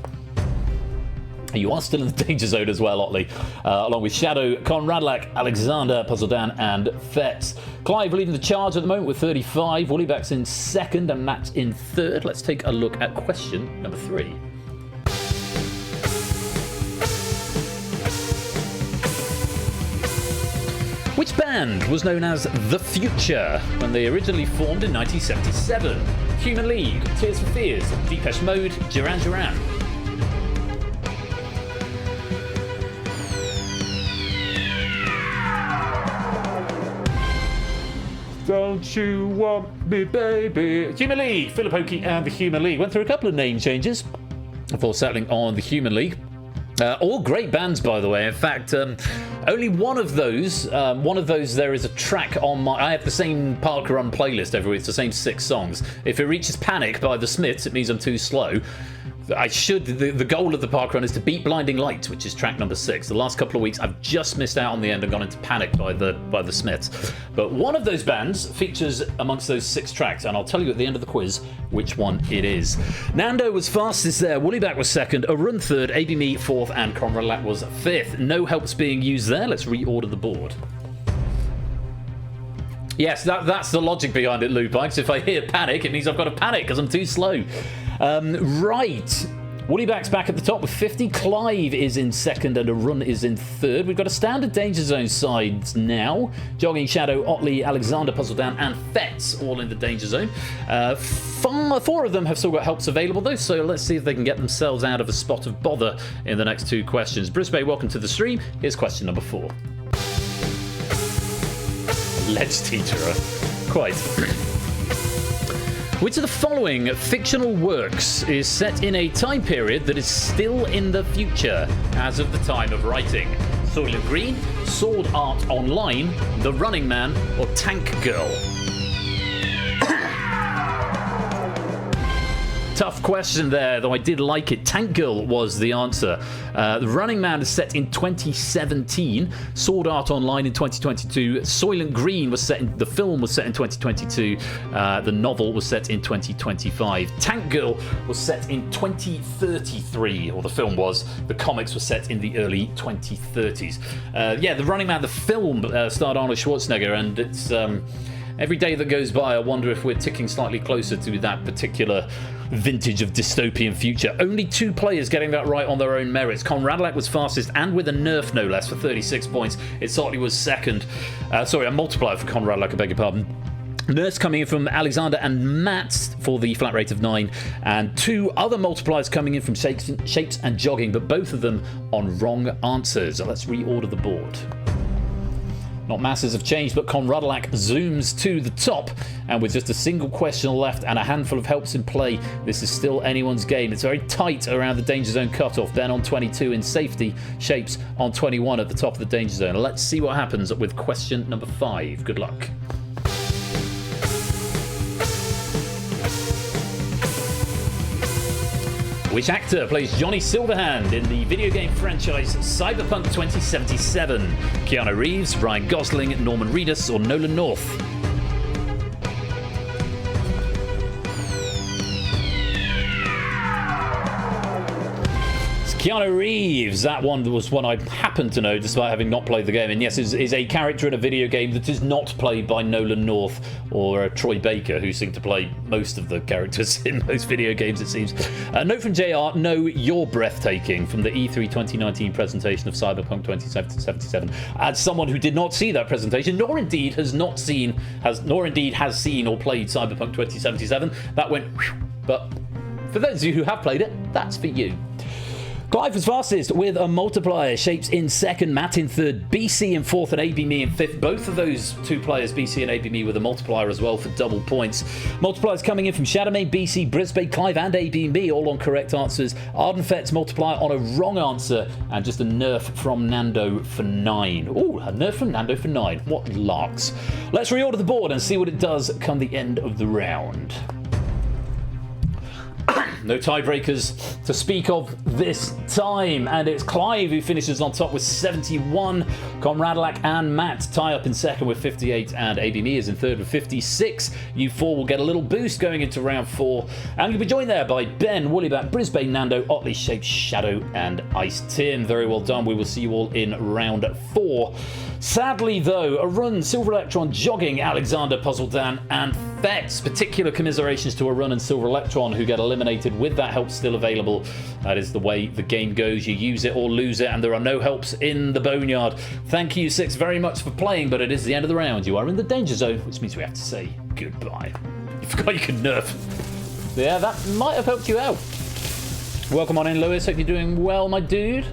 You are still in the Danger Zone as well, Otley, along with Shadow, Conradlak, Alexander, Puzzledan, and Fetz. Clive leading the charge at the moment with 35. Woollyback's in second and Matt's in third. Let's take a look at question number 3. Which band was known as The Future when they originally formed in 1977? Human League, Tears for Fears, Depeche Mode, Duran Duran. Don't you want me, baby? Human League, Philip Oakey and the Human League. Went through a couple of name changes before settling on the Human League. All great bands, by the way. In fact, only one of those, there is a track on my... I have the same Parker Run playlist every week. It's the same 6 songs. If it reaches Panic by the Smiths, it means I'm too slow. The goal of the park run is to beat Blinding Lights, which is track number 6. The last couple of weeks, I've just missed out on the end and gone into Panic by the Smiths. But one of those bands features amongst those 6 tracks, and I'll tell you at the end of the quiz which one it is. Nando was fastest there, Woollyback was second, Arun third, AB Me fourth, and Conradlak was fifth. No helps being used there. Let's reorder the board. Yes, that's the logic behind it, Lou Pikes. If I hear Panic, it means I've got to panic because I'm too slow. Right. Woollyback's back at the top with 50. Clive is in second and Arun is in third. We've got a standard Danger Zone sides now. Jogging, Shadow, Otley, Alexander, Puzzledan, and Fetz all in the Danger Zone. 4 of them have still got helps available though, so let's see if they can get themselves out of a spot of bother in the next 2 questions. Brisbane, welcome to the stream. Here's question number 4. Let's teacher her. Quite. Which of the following fictional works is set in a time period that is still in the future as of the time of writing? Soylent Green, Sword Art Online, The Running Man, or Tank Girl? Tough question there, though I did like it. Tank Girl was the answer. The Running Man is set in 2017. Sword Art Online in 2022. Soylent Green was set in... The film was set in 2022. The novel was set in 2025. Tank Girl was set in 2033, or the film was. The comics were set in the early 2030s. Yeah, The Running Man, the film, starred Arnold Schwarzenegger, and it's... every day that goes by, I wonder if we're ticking slightly closer to that particular vintage of dystopian future. Only 2 players getting that right on their own merits. Conradalak was fastest, and with a nerf no less, for 36 points. It certainly was second. Sorry, a multiplier for Conradalak, I beg your pardon. Nurse coming in from Alexander and Matt for the flat rate of 9, and 2 other multipliers coming in from Shapes and Jogging, but both of them on wrong answers. So let's reorder the board. Not masses have changed, but Conradalak zooms to the top, and with just a single question left and a handful of helps in play, this is still anyone's game. It's very tight around the danger zone cutoff. Ben on 22 in safety, Shapes on 21 at the top of the danger zone. Let's see what happens with question number 5. Good luck. Which actor plays Johnny Silverhand in the video game franchise Cyberpunk 2077? Keanu Reeves, Ryan Gosling, Norman Reedus, or Nolan North? Keanu Reeves, that one was one I happened to know despite having not played the game. And yes, is a character in a video game that is not played by Nolan North or Troy Baker, who seem to play most of the characters in most video games, it seems. Note from JR, no, you're breathtaking, from the E3 2019 presentation of Cyberpunk 2077. As someone who did not see that presentation, nor indeed has seen or played Cyberpunk 2077, that went whew, but for those of you who have played it, that's for you. Clive was fastest with a multiplier. Shapes in second, Matt in third, BC in fourth, and ABMe in fifth. Both of those 2 players, BC and ABMe, with a multiplier as well for double points. Multipliers coming in from Shadowmay, BC, Brisbane, Clive, and ABMe, all on correct answers. Ardenfett's multiplier on a wrong answer, and just a nerf from Nando for 9. Ooh, a nerf from Nando for 9. What larks. Let's reorder the board and see what it does come the end of the round. No tiebreakers to speak of this time, and it's Clive who finishes on top with 71. Conradalak and Matt tie up in second with 58, and ABMe is in third with 56. You 4 will get a little boost going into round 4, and you'll be joined there by Ben, Woollybat, Brisbane, Nando, Otley, Shapes, Shadow, and Ice Tim. Very well done. We will see you all in round 4. Sadly, though, Arun, Silver Electron, Jogging, Alexander, Puzzle Dan, and Fets. Particular commiserations to Arun and Silver Electron, who get eliminated with that help still available. That is the way the game goes. You use it or lose it, and there are no helps in the Boneyard. Thank you, 6, very much for playing, but it is the end of the round. You are in the danger zone, which means we have to say goodbye. You forgot you could nerf. Yeah, that might have helped you out. Welcome on in, Lewis. Hope you're doing well, my dude.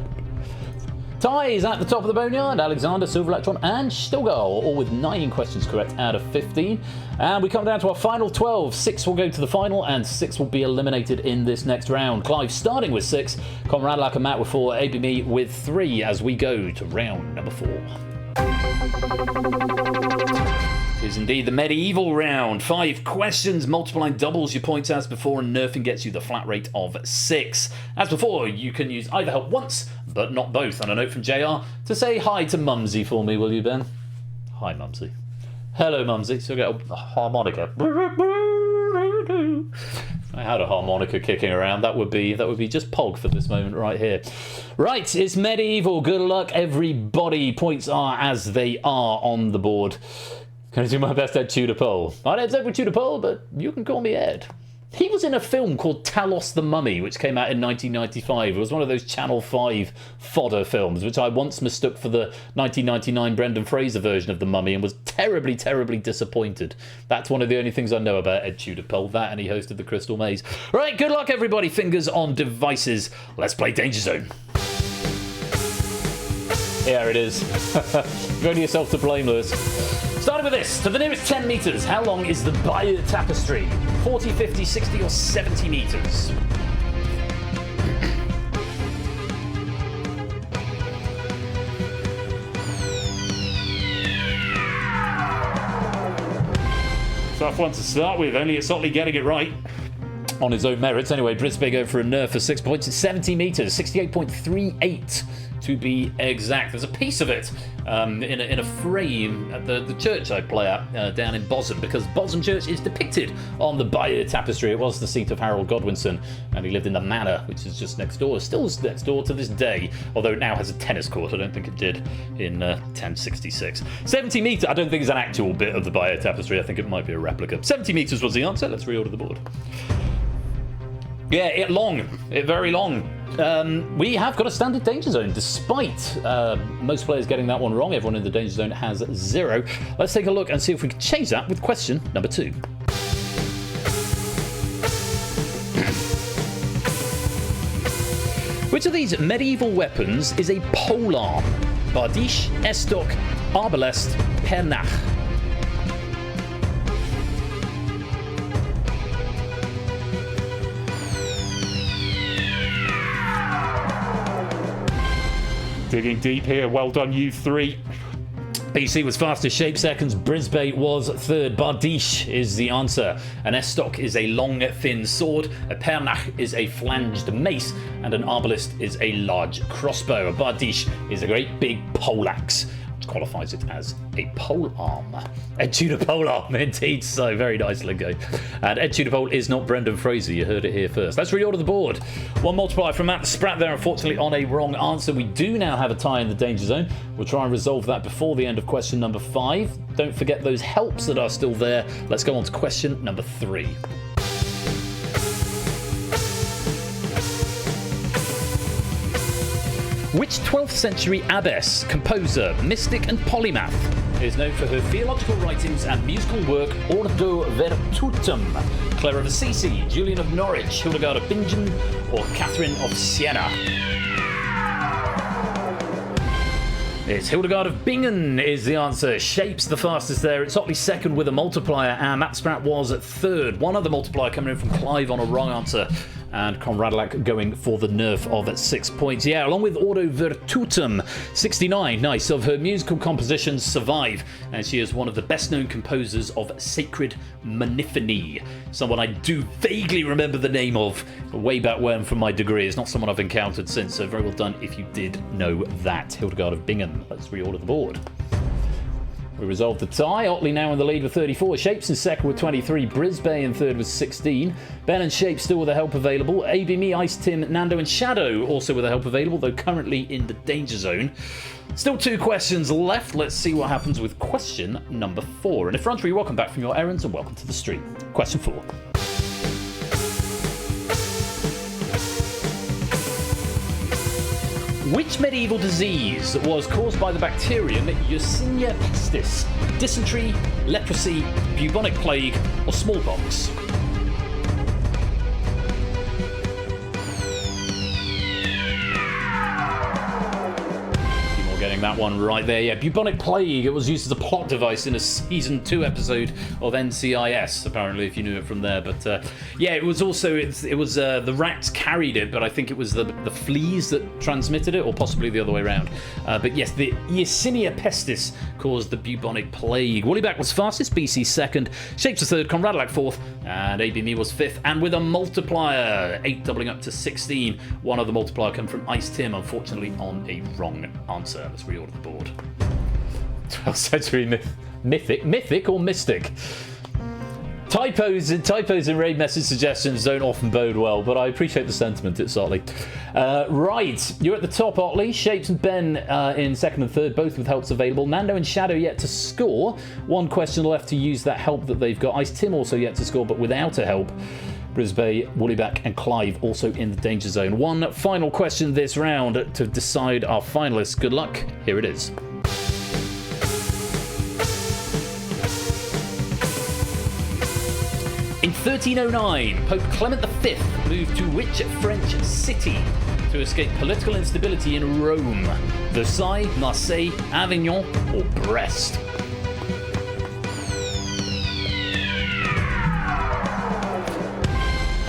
Ties at the top of the Boneyard, Alexander, Silver Electron, and Stilgar, all with 9 questions correct out of 15. And we come down to our final 12. 6 will go to the final, and 6 will be eliminated in this next round. Clive starting with 6, Conradalak and Matt with 4, ABMe with 3, as we go to round number 4. It is indeed the medieval round. 5 questions, multiplying doubles your points as before, and nerfing gets you the flat rate of 6. As before, you can use either help once, but not both. And a note from JR to say hi to Mumsy for me, will you, Ben? Hi, Mumsy. Hello, Mumsy. So get a harmonica. I had a harmonica kicking around. That would be just Pog for this moment right here. Right, it's medieval. Good luck, everybody. Points are as they are on the board. Can I do my best Ed Tudor Pole? I don't say Tudor Pole, but you can call me Ed. He was in a film called Talos the Mummy, which came out in 1995. It was one of those Channel 5 fodder films, which I once mistook for the 1999 Brendan Fraser version of The Mummy and was terribly, terribly disappointed. That's one of the only things I know about Ed Tudor Pole, that, and he hosted The Crystal Maze. Right, good luck, everybody. Fingers on devices. Let's play Danger Zone. Here it is. You've only yourself to blame, Lewis. Starting with this, to the nearest 10 metres, how long is the Bayeux Tapestry? 40, 50, 60 or 70 metres? Tough one to start with, only it's Otley getting it right. On his own merits. Anyway, Brisbane go for a nerf for 6 points. It's 70 metres, 68.38 to be exact. There's a piece of it in a frame at the church I play at down in Bosham, because Bosham Church is depicted on the Bayeux Tapestry. It was the seat of Harold Godwinson, and he lived in the manor, which is just next door. Still next door to this day, although it now has a tennis court. I don't think it did in 1066. 70 metres, I don't think it's an actual bit of the Bayeux Tapestry. I think it might be a replica. 70 metres was the answer. Let's reorder the board. Very long. We have got a standard danger zone, despite most players getting that one wrong. Everyone in the danger zone has 0. Let's take a look and see if we can change that with question number 2. Which of these medieval weapons is a polearm? Bardiche, estoc, arbalest, pernach. Digging deep here. Well done, you 3. BC was fastest, Shape seconds, Brisbane was third. Bardiche is the answer. An estoc is a long, thin sword, a pernach is a flanged mace, and an arbalest is a large crossbow. A bardiche is a great big poleaxe, which qualifies it as a polearm. Ed Tudor polearm, indeed, so very nice lingo. And Ed Tudor pole is not Brendan Fraser, you heard it here first. Let's reorder the board. One multiplier from Matt Spratt there, unfortunately on a wrong answer. We do now have a tie in the danger zone. We'll try and resolve that before the end of question number 5. Don't forget those helps that are still there. Let's go on to question number 3. Which 12th century abbess, composer, mystic and polymath is known for her theological writings and musical work Ordo Virtutum? Clare of Assisi, Julian of Norwich, Hildegard of Bingen or Catherine of Siena? It's Hildegard of Bingen is the answer. Shape's the fastest there. It's Otley second with a multiplier, and Matt Spratt was at third. One other multiplier coming in from Clive on a wrong answer. And Conradlak going for the nerf of 6 points. Yeah, along with Ordo Virtutum, 69, nice, of her musical compositions survive. And she is one of the best-known composers of Sacred Monophony. Someone I do vaguely remember the name of way back when from my degree. It's not someone I've encountered since, so very well done if you did know that. Hildegard of Bingen. Let's reorder the board. We resolved the tie. Otley now in the lead with 34. Shapes in second with 23. Brisbane in third with 16. Ben and Shape still with the help available. AB Me, Ice Tim, Nando and Shadow also with the help available, though currently in the danger zone. Still 2 questions left. Let's see what happens with question number 4. And if front, welcome back from your errands and welcome to the stream. Question 4. Which medieval disease was caused by the bacterium Yersinia pestis? Dysentery, leprosy, bubonic plague, or smallpox? Getting that one right there. Yeah, bubonic plague. It was used as a plot device in a season 2 episode of NCIS, apparently, if you knew it from there. But yeah, it was also the rats carried it, but I think it was the fleas that transmitted it, or possibly the other way around. But yes, the Yersinia pestis caused the bubonic plague. Woollyback was fastest, BC second, Shapes was third, Conradlak fourth, and AB Me was fifth. And with a multiplier, 8 doubling up to 16. One other multiplier come from Ice Tim, unfortunately on a wrong answer. Let's reorder the board. 12th century mythic or mystic? Typos in raid message suggestions don't often bode well, but I appreciate the sentiment. It's Otley. Right, you're at the top, Otley. Shapes and Ben in second and third, both with helps available. Nando and Shadow yet to score. One question left to use that help that they've got. Ice Tim also yet to score, but without a help. Brisbane, Woollyback and Clive also in the danger zone. One final question this round to decide our finalists. Good luck. Here it is. In 1309, Pope Clement V moved to which French city to escape political instability in Rome? Versailles, Marseille, Avignon or Brest?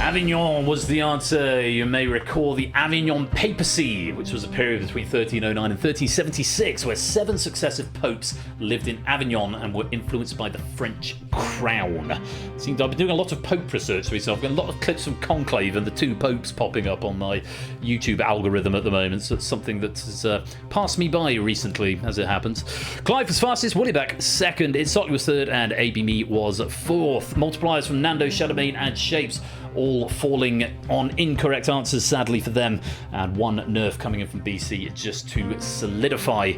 Avignon was the answer. You may recall the Avignon Papacy, which was a period between 1309 and 1376, where 7 successive popes lived in Avignon and were influenced by the French crown. I've been doing a lot of pope research recently. I've got a lot of clips from Conclave and the 2 popes popping up on my YouTube algorithm at the moment, so it's something that has passed me by recently, as it happens. Clive was fastest, Woollyback second, Sotley was third, and AB Me was fourth. Multipliers from Nando, Shadowbane and Shapes all falling on incorrect answers, sadly for them, and one nerf coming in from BC just to solidify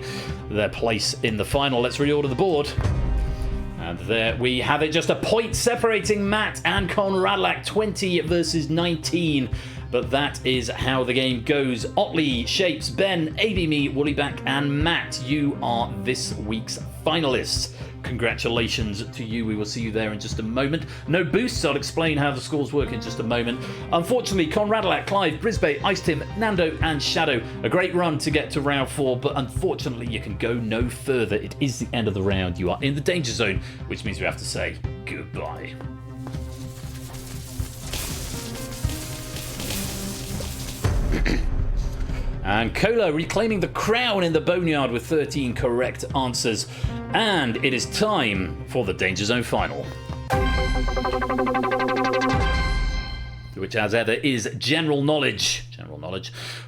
their place in the final. Let's reorder the board And there we have it, just a point separating Matt and Conradlac, 20 versus 19. But that is how the game goes. Otley, Shapes, Ben, ABME, Woollyback, and Matt, you are this week's finalists. Congratulations to you. We will see you there in just a moment. No boosts. I'll explain how the scores work in just a moment. Unfortunately, Conradlac, Clive, Brisbane, Ice Tim, Nando, and Shadow. A great run to get to round 4, but unfortunately, you can go no further. It is the end of the round. You are in the danger zone, which means we have to say goodbye. And Cola reclaiming the crown in the boneyard with 13 correct answers. And it is time for the Danger Zone final, which as ever is general knowledge.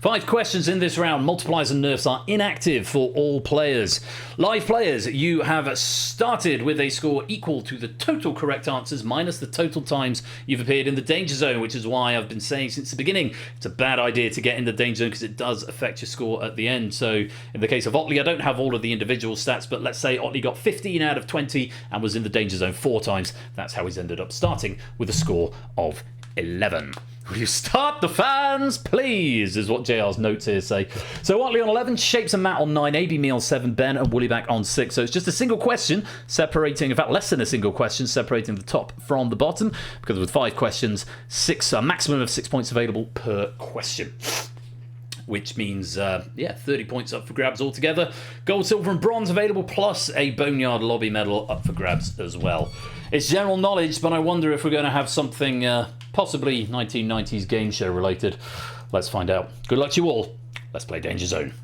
5 questions in this round. Multipliers and nerfs are inactive for all players. Live players, you have started with a score equal to the total correct answers minus the total times you've appeared in the danger zone, which is why I've been saying since the beginning it's a bad idea to get in the danger zone because it does affect your score at the end. So in the case of Otley, I don't have all of the individual stats, but let's say Otley got 15 out of 20 and was in the danger zone 4 times. That's how he's ended up starting with a score of 11. Will you start the fans, please, is what JR's notes here say. So Otley on 11, Shapes and Matt on 9, AB on 7, Ben and Woollyback on 6. So it's just a single question separating, in fact less than a single question separating the top from the bottom, because with 5 questions, a maximum of 6 points available per question. Which means, 30 points up for grabs altogether. Gold, silver and bronze available, plus a Boneyard Lobby medal up for grabs as well. It's general knowledge, but I wonder if we're going to have something possibly 1990s game show related. Let's find out. Good luck to you all. Let's play Danger Zone.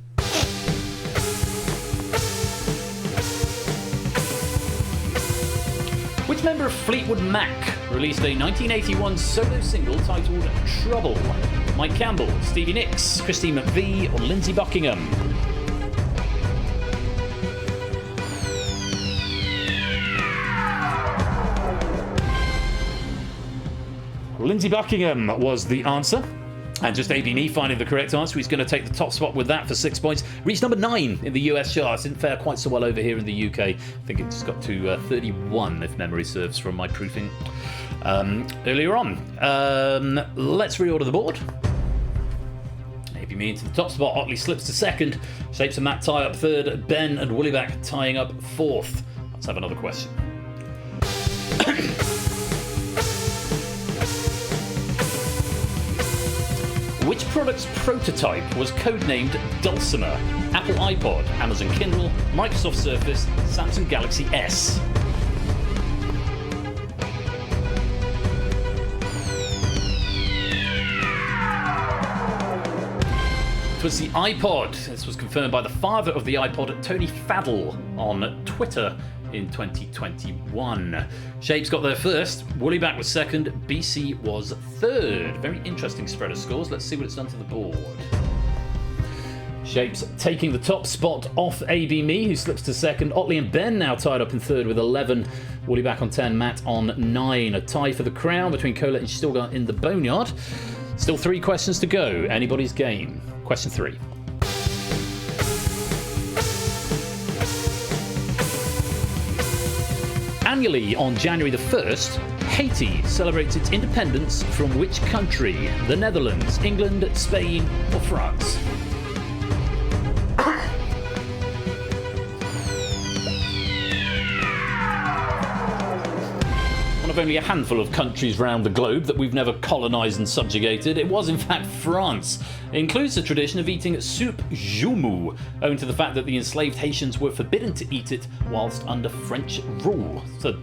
Which member of Fleetwood Mac released a 1981 solo single titled Trouble? Mike Campbell, Stevie Nicks, Christine McVie, or Lindsey Buckingham? Lindsey Buckingham was the answer. And just AB&E finding the correct answer. He's going to take the top spot with that for 6 points. Reached number 9 in the US charts. Didn't fare quite so well over here in the UK. I think it just got to 31, if memory serves, from my proofing earlier on. Let's reorder the board. AB&E into the top spot. Otley slips to 2nd. Shapes and Matt tie up 3rd. Ben and Woollyback tying up 4th. Let's have another question. Which product's prototype was codenamed Dulcimer? Apple iPod, Amazon Kindle, Microsoft Surface, Samsung Galaxy S. It was the iPod. This was confirmed by the father of the iPod, Tony Faddle, on Twitter in 2021. Shapes got there first, Woollyback was 2nd, BC was 3rd. Very interesting spread of scores. Let's see what it's done to the board. Shapes taking the top spot off AB&E, who slips to 2nd. Otley and Ben now tied up in 3rd with 11. Woollyback on 10, Matt on 9. A tie for the crown between Colette and Stilgar in the boneyard. Still 3 questions to go. Anybody's game. Question 3. Annually on January the 1st, Haiti celebrates its independence from which country? The Netherlands, England, Spain, or France? One of only a handful of countries round the globe that we've never colonised and subjugated. It was in fact France. It includes the tradition of eating soup joumou, owing to the fact that the enslaved Haitians were forbidden to eat it whilst under French rule. So,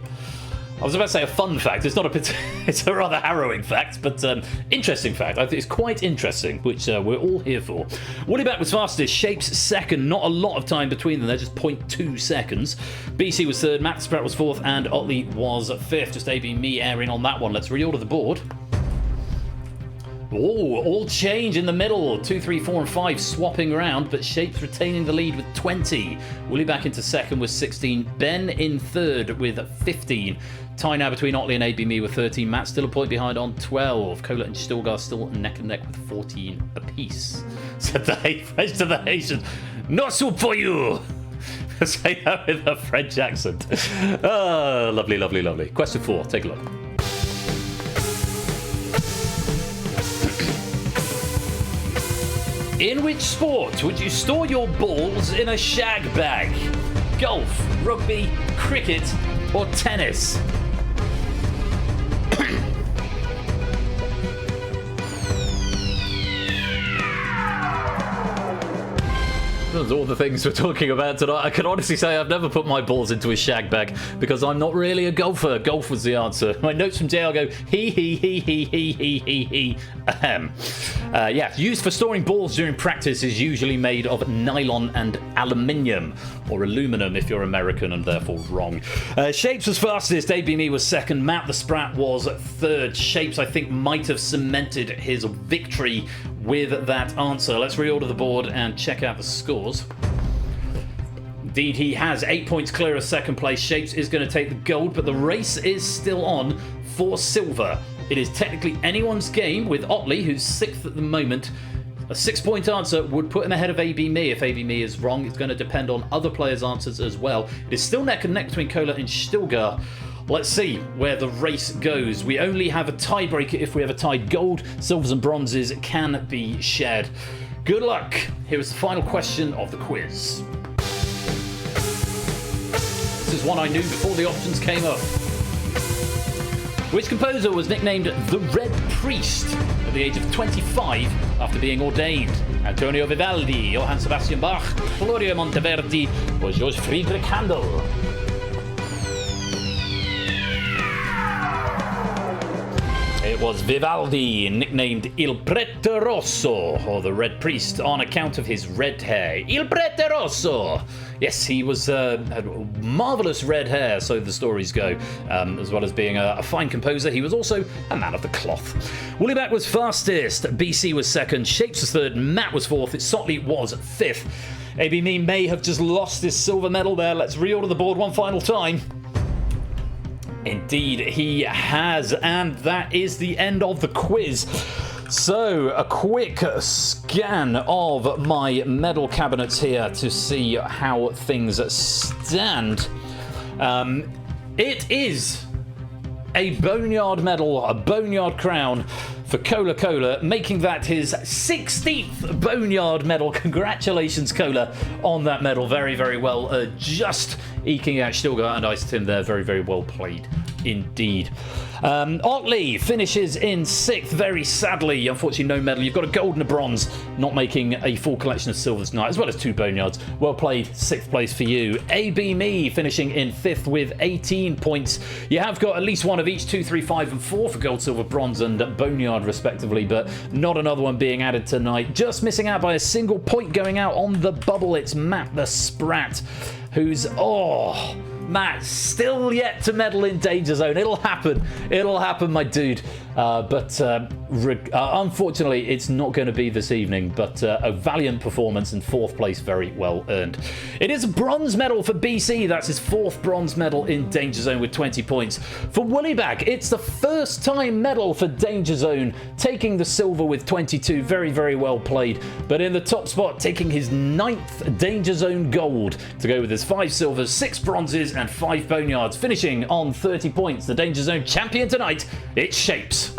I was about to say a fun fact. It's not it's a rather harrowing fact, but interesting fact. I think it's quite interesting, which we're all here for. Woollyback was fastest, Shapes 2nd. Not a lot of time between them. They're just 0.2 seconds. BC was 3rd, Matt Spratt was 4th, and Otley was 5th. Just AB&E airing on that one. Let's reorder the board. Oh, all change in the middle. 2, 3, 4, and 5 swapping around, but Shapes retaining the lead with 20. Woollyback into 2nd with 16. Ben in 3rd with 15. Tie now between Otley and AB&E with 13. Matt still a point behind on 12. Colette and Stilgar still neck and neck with 14 apiece. Said the Haitians, no soup for you. Say that with a French accent. Oh, lovely, lovely, lovely. Question 4. Take a look. In which sport would you store your balls in a shag bag? Golf, rugby, cricket, or tennis? All the things we're talking about tonight. I can honestly say I've never put my balls into a shag bag because I'm not really a golfer. Golf was the answer. My notes from JR go he. Ahem. Yeah, used for storing balls during practice is usually made of nylon and aluminium, or aluminum if you're American and therefore wrong. Shapes was fastest, ABME was second, Matt the Sprat was third. Shapes, I think, might have cemented his victory with that answer. Let's reorder the board and check out the scores. Indeed, he has 8 points clear of second place. Shapes is going to take the gold, but the race is still on for silver. It is technically anyone's game, with Otley, who's 6th at the moment. A 6-point answer would put him ahead of ABME. If ABME is wrong, it's going to depend on other players' answers as well. It is still neck and neck between Kola and Stilgar. Let's see where the race goes. We only have a tiebreaker if we have a tied. Gold, silvers and bronzes can be shared. Good luck. Here is the final question of the quiz. This is one I knew before the options came up. Which composer was nicknamed the Red Priest at the age of 25 after being ordained? Antonio Vivaldi, Johann Sebastian Bach, Florio Monteverdi, or George Friedrich Handel? It was Vivaldi, nicknamed Il Prete Rosso, or the Red Priest, on account of his red hair. Il Prete Rosso! Yes, he had marvellous red hair, so the stories go. As well as being a fine composer, he was also a man of the cloth. Woollyback was fastest, BC was second, Shapes was third, Matt was fourth, Sotley was fifth. ABME may have just lost his silver medal there. Let's reorder the board one final time. Indeed, he has, and that is the end of the quiz. So, a quick scan of my medal cabinets here to see how things stand. It is a Boneyard medal, a Boneyard crown for Cola, making that his 16th Boneyard medal. Congratulations, Cola, on that medal. Very, very well. Just eking out Stilgar and Ice Tim there. Very, very well played indeed. Otley finishes in 6th, very sadly. Unfortunately, no medal. You've got a gold and a bronze, not making a full collection of silvers tonight, as well as 2 Boneyards. Well played, 6th place for you. ABME finishing in 5th with 18 points. You have got at least one of each, 2, 3, 5, and 4 for gold, silver, bronze, and Boneyard, respectively, but not another one being added tonight. Just missing out by a single point going out on the bubble. It's Matt the Sprat, who's, Matt, still yet to medal in Danger Zone. It'll happen. It'll happen, my dude. But unfortunately, it's not going to be this evening. But a valiant performance and 4th place, very well earned. It is a bronze medal for BC. That's his 4th bronze medal in Danger Zone with 20 points. For Woollyback, it's the first time medal for Danger Zone, taking the silver with 22. Very, very well played. But in the top spot, taking his 9th Danger Zone gold to go with his 5 silvers, 6 bronzes, and 5 Boneyards, finishing on 30 points. The Danger Zone champion tonight, it's Shapes.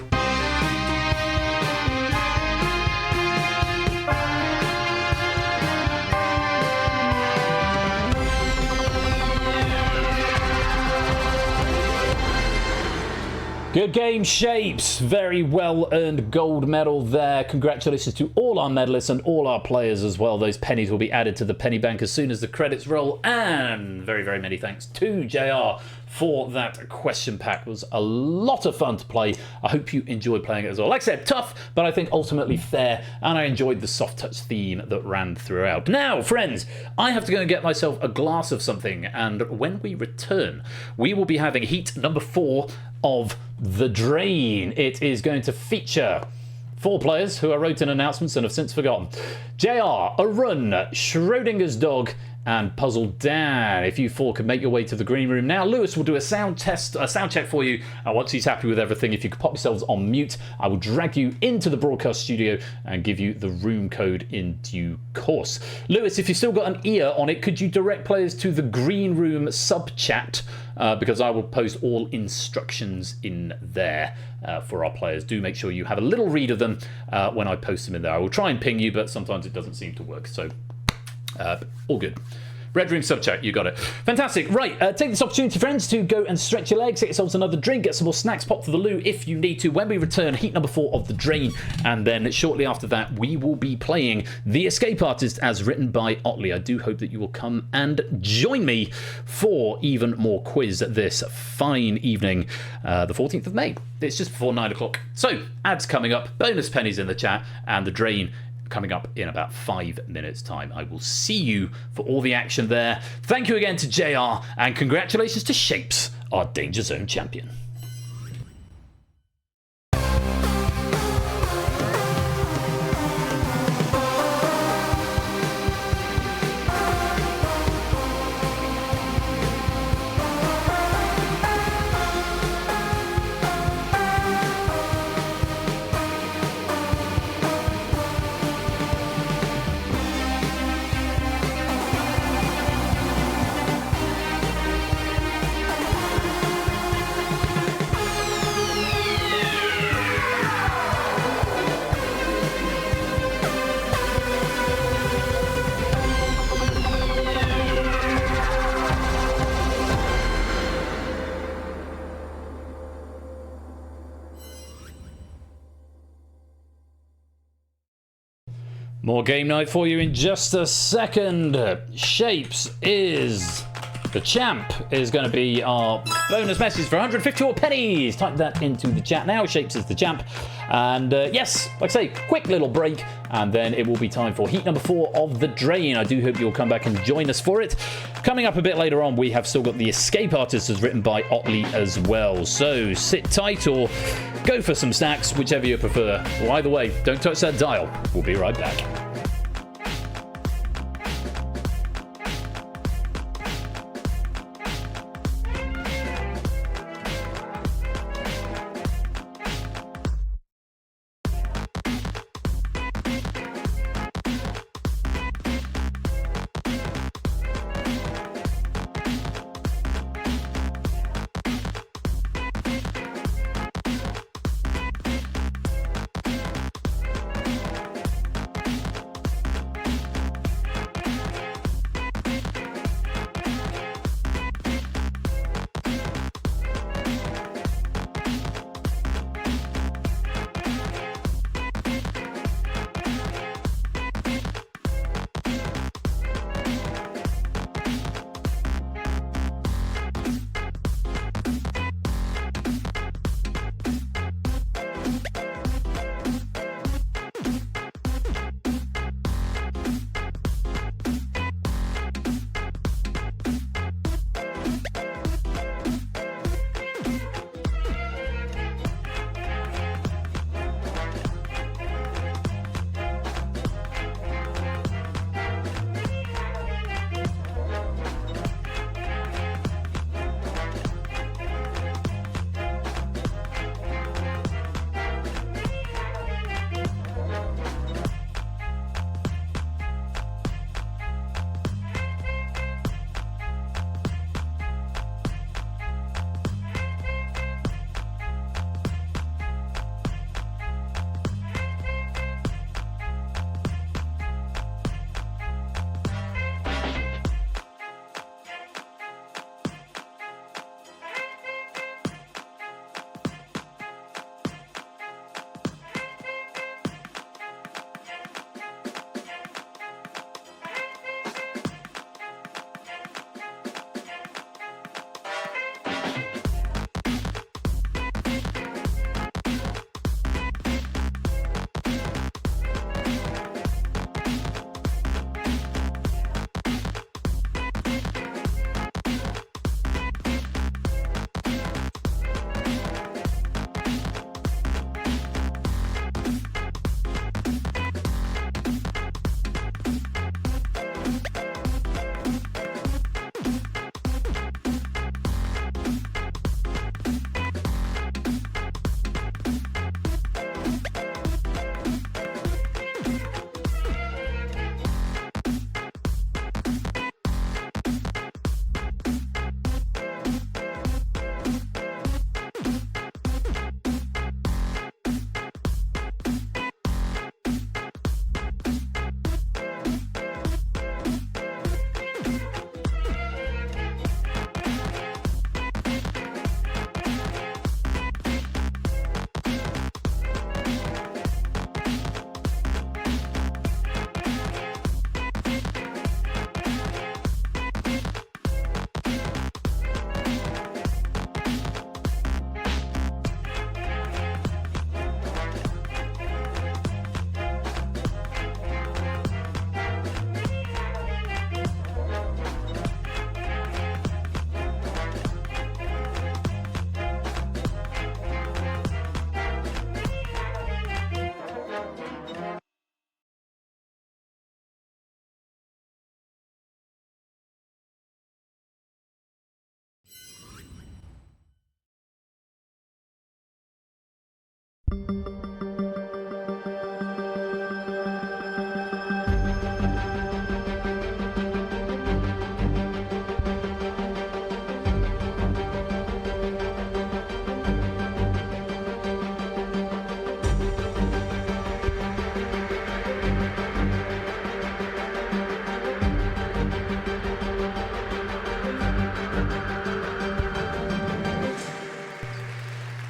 Good game, Shapes. Very well earned gold medal there. Congratulations to all our medalists and all our players as well. Those pennies will be added to the penny bank as soon as the credits roll. And very, very many thanks to JR for that question pack. It was a lot of fun to play. I hope you enjoyed playing it as well. Like I said, tough, but I think ultimately fair, and I enjoyed the soft touch theme that ran throughout. Now, friends, I have to go and get myself a glass of something, and when we return, we will be having heat number 4 of The Drain. It is going to feature 4 players who I wrote in announcements and have since forgotten. JR, Arun, Schrodinger's dog, and Puzzle Dan. If you four can make your way to the green room now, Lewis will do a sound check for you. And once he's happy with everything, if you could pop yourselves on mute, I will drag you into the broadcast studio and give you the room code in due course. Lewis, if you've still got an ear on it, could you direct players to the green room sub chat? Because I will post all instructions in there for our players. Do make sure you have a little read of them when I post them in there. I will try and ping you, but sometimes it doesn't seem to work. So all good. Red Room sub chat, you got it. Fantastic. Right, take this opportunity, friends, to go and stretch your legs, get yourselves another drink, get some more snacks, pop to the loo if you need to. When we return, heat number 4 of The Drain, and then shortly after that, we will be playing The Escape Artist as written by Otley. I do hope that you will come and join me for even more quiz this fine evening, the 14th of May. It's just before 9 o'clock. So, ads coming up, bonus pennies in the chat, and The Drain coming up in about 5 minutes' time. I will see you for all the action there. Thank you again to JR, and congratulations to Shapes, our Danger Zone champion. More game night for you in just a second. Shapes is the champ, is going to be our bonus message for 154 pennies. Type that into the chat now. Shapes is the champ. And yes, like I say, quick little break, and then it will be time for heat number 4 of The Drain. I do hope you'll come back and join us for it. Coming up a bit later on, we have still got The Escape Artist as written by Otley as well. So sit tight or go for some snacks, whichever you prefer. Well, either way, don't touch that dial. We'll be right back.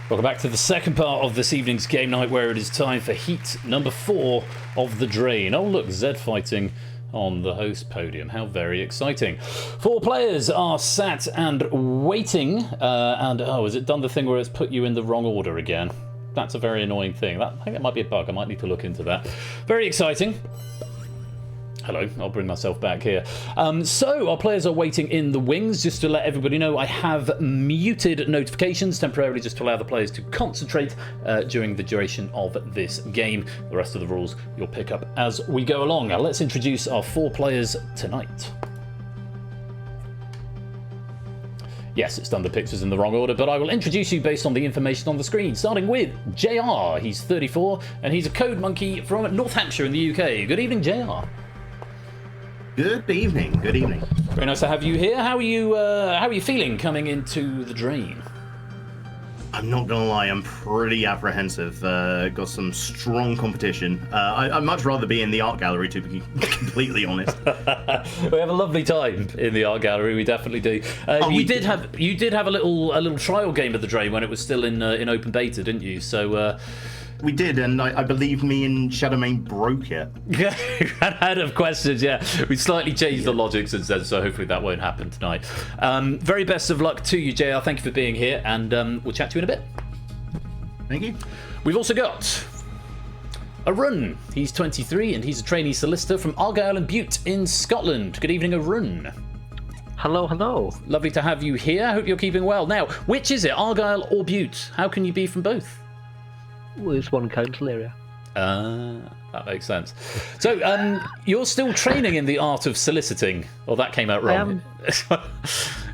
Welcome back to the second part of this evening's game night, where it is time for heat number 4 of the Drain. Oh look, Zed fighting on the host podium. How very exciting. 4 players are sat and waiting, and oh, has it done the thing where it's put you in the wrong order again? That's a very annoying thing. I think it might be a bug. I might need to look into that. Very exciting. Hello, I'll bring myself back here. So our players are waiting in the wings. Just to let everybody know, I have muted notifications temporarily just to allow the players to concentrate during the duration of this game. The rest of the rules you'll pick up as we go along. Now let's introduce our 4 players tonight. Yes, it's done the pictures in the wrong order, but I will introduce you based on the information on the screen, starting with JR. He's 34, and he's a code monkey from North Hampshire in the UK. Good evening, JR. Good evening. Good evening. Very nice to have you here. How are you feeling coming into the Drain? I'm not gonna lie, I'm pretty apprehensive. Got some strong competition. I'd much rather be in the art gallery, to be completely honest. We have a lovely time in the art gallery. We definitely do. You did have a little trial game of the Drain when it was still in open beta, didn't you? So. We did, and I believe me and Shadowmane broke it. Yeah, out of questions, yeah. We slightly changed the logic since then, so hopefully that won't happen tonight. Very best of luck to you, JR. Thank you for being here, and we'll chat to you in a bit. Thank you. We've also got Arun. He's 23, and he's a trainee solicitor from Argyll and Bute in Scotland. Good evening, Arun. Hello, hello. Lovely to have you here. I hope you're keeping well. Now, which is it, Argyll or Bute? How can you be from both? Well, it's one council area. That makes sense. So, you're still training in the art of soliciting, or that came out wrong.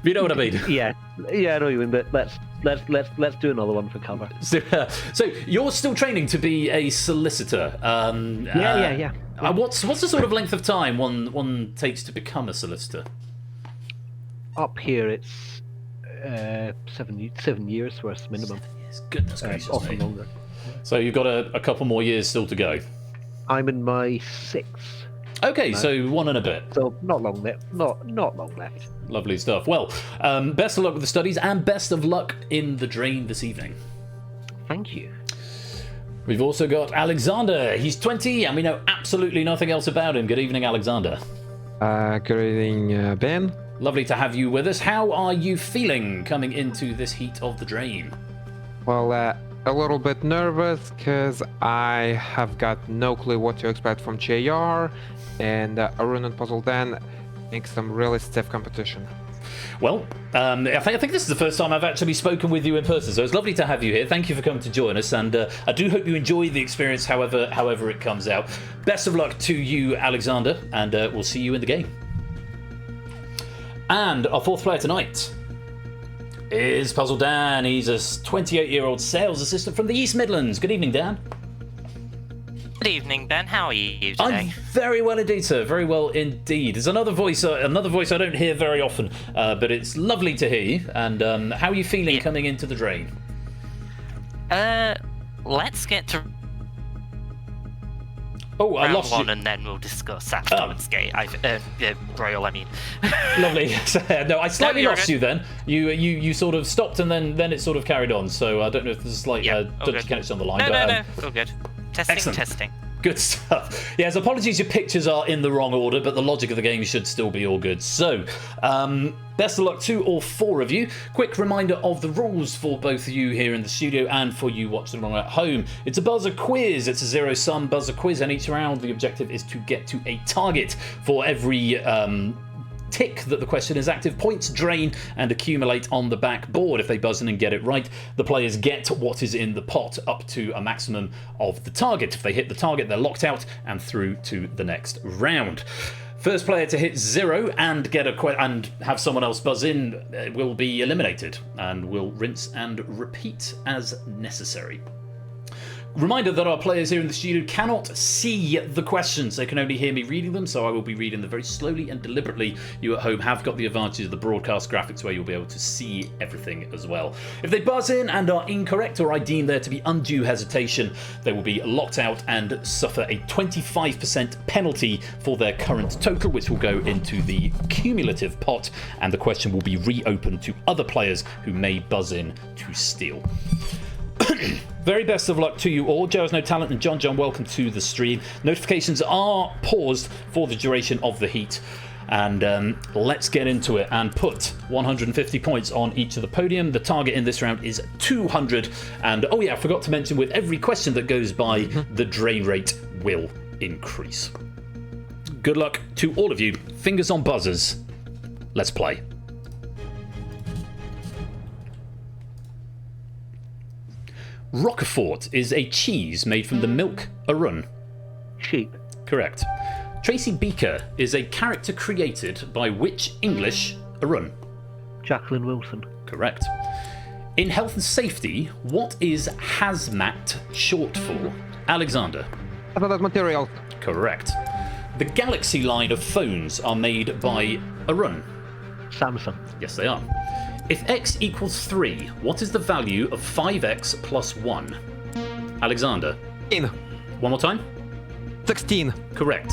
You know what I mean? Yeah, I know what you mean. But let's do another one for cover. So you're still training to be a solicitor. Yeah. What's the sort of length of time one takes to become a solicitor? Up here, it's 7 years worth minimum. 7 years. Goodness gracious me. Often longer. So you've got a couple more years still to go. I'm in my 6th. Okay, No. so 1 and a bit. So not long left. Not long left. Lovely stuff. Well, best of luck with the studies, and best of luck in the Drain this evening. Thank you. We've also got Alexander. He's 20, and we know absolutely nothing else about him. Good evening, Alexander. Good evening, Ben. Lovely to have you with us. How are you feeling coming into this heat of the Drain? Well, a little bit nervous because I have got no clue what to expect from JR, and Arun and Puzzle Dan make some really stiff competition. Well, I think this is the first time I've actually spoken with you in person, so it's lovely to have you here. Thank you for coming to join us, and I do hope you enjoy the experience however it comes out. Best of luck to you, Alexander, and we'll see you in the game. And our 4th player tonight is Puzzle Dan. He's a 28-year-old sales assistant from the East Midlands. Good evening, Dan. Good evening, Ben. How are you today? I'm very well indeed, sir. Very well indeed. There's another voice I don't hear very often, but it's lovely to hear you. And how are you feeling coming into the Drain? Let's get to I round lost 1 you. and then we'll discuss afterwards. Royal, I mean. Lovely. No, I slightly you're lost good. you then. You sort of stopped and then it sort of carried on. So I don't know if there's a slight dodgy connection on the line. No, all good. Excellent. Testing. Good stuff. Yes, apologies your pictures are in the wrong order, but the logic of the game should still be all good. So, best of luck to all 4 of you. Quick reminder of the rules for both of you here in the studio and for you watching along at home. It's a buzzer quiz. It's a zero-sum buzzer quiz, and each round the objective is to get to a target. For every tick that the question is active, points drain and accumulate on the back board. If they buzz in and get it right, the players get what is in the pot up to a maximum of the target. If they hit the target, they're locked out and through to the next round. First player to hit 0 and get and have someone else buzz in will be eliminated, and will rinse and repeat as necessary. Reminder that our players here in the studio cannot see the questions. They can only hear me reading them, so I will be reading them very slowly and deliberately. You at home have got the advantage of the broadcast graphics where you'll be able to see everything as well. If they buzz in and are incorrect, or I deem there to be undue hesitation, they will be locked out and suffer a 25% penalty for their current total, which will go into the cumulative pot, and the question will be reopened to other players who may buzz in to steal. very best of luck to you all. Joe has no talent, and John, welcome to the stream. Notifications are paused for the duration of the heat. And let's get into it and put 150 points on each of the podium. The target in this round is 200. And oh yeah, I forgot to mention, with every question that goes by, the drain rate will increase. Good luck to all of you. Fingers on buzzers. Let's play. Roquefort is a cheese made from the milk arun. Sheep. Correct. Tracy Beaker is a character created by which English arun? Jacqueline Wilson. Correct. In health and safety, what is hazmat short for? Alexander. Hazardous material. Correct. The Galaxy line of phones are made by arun. Samsung. Yes, they are. If x equals 3, what is the value of 5x plus 1? Alexander. 16. One more time. 16. Correct.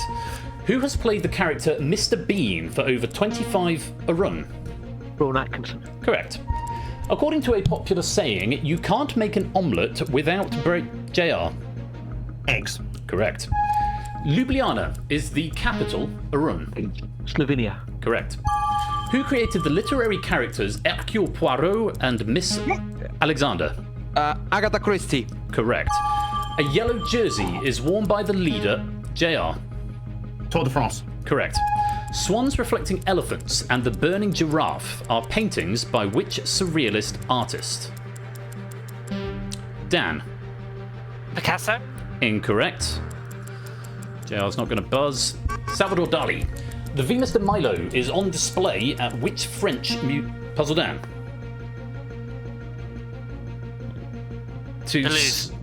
Who has played the character Mr. Bean for over 25 arun? Ron Atkinson. Correct. According to a popular saying, you can't make an omelette without JR. Eggs. Correct. Ljubljana is the capital arun. Slovenia. Correct. Who created the literary characters Hercule Poirot and Miss Alexander? Agatha Christie. Correct. A yellow jersey is worn by the leader JR. Tour de France. Correct. Swans reflecting elephants and the burning giraffe are paintings by which surrealist artist? Dan. Picasso. Incorrect. JR's not going to buzz. Salvador Dali. The Venus de Milo is on display at which French puzzle Dan? Toulouse.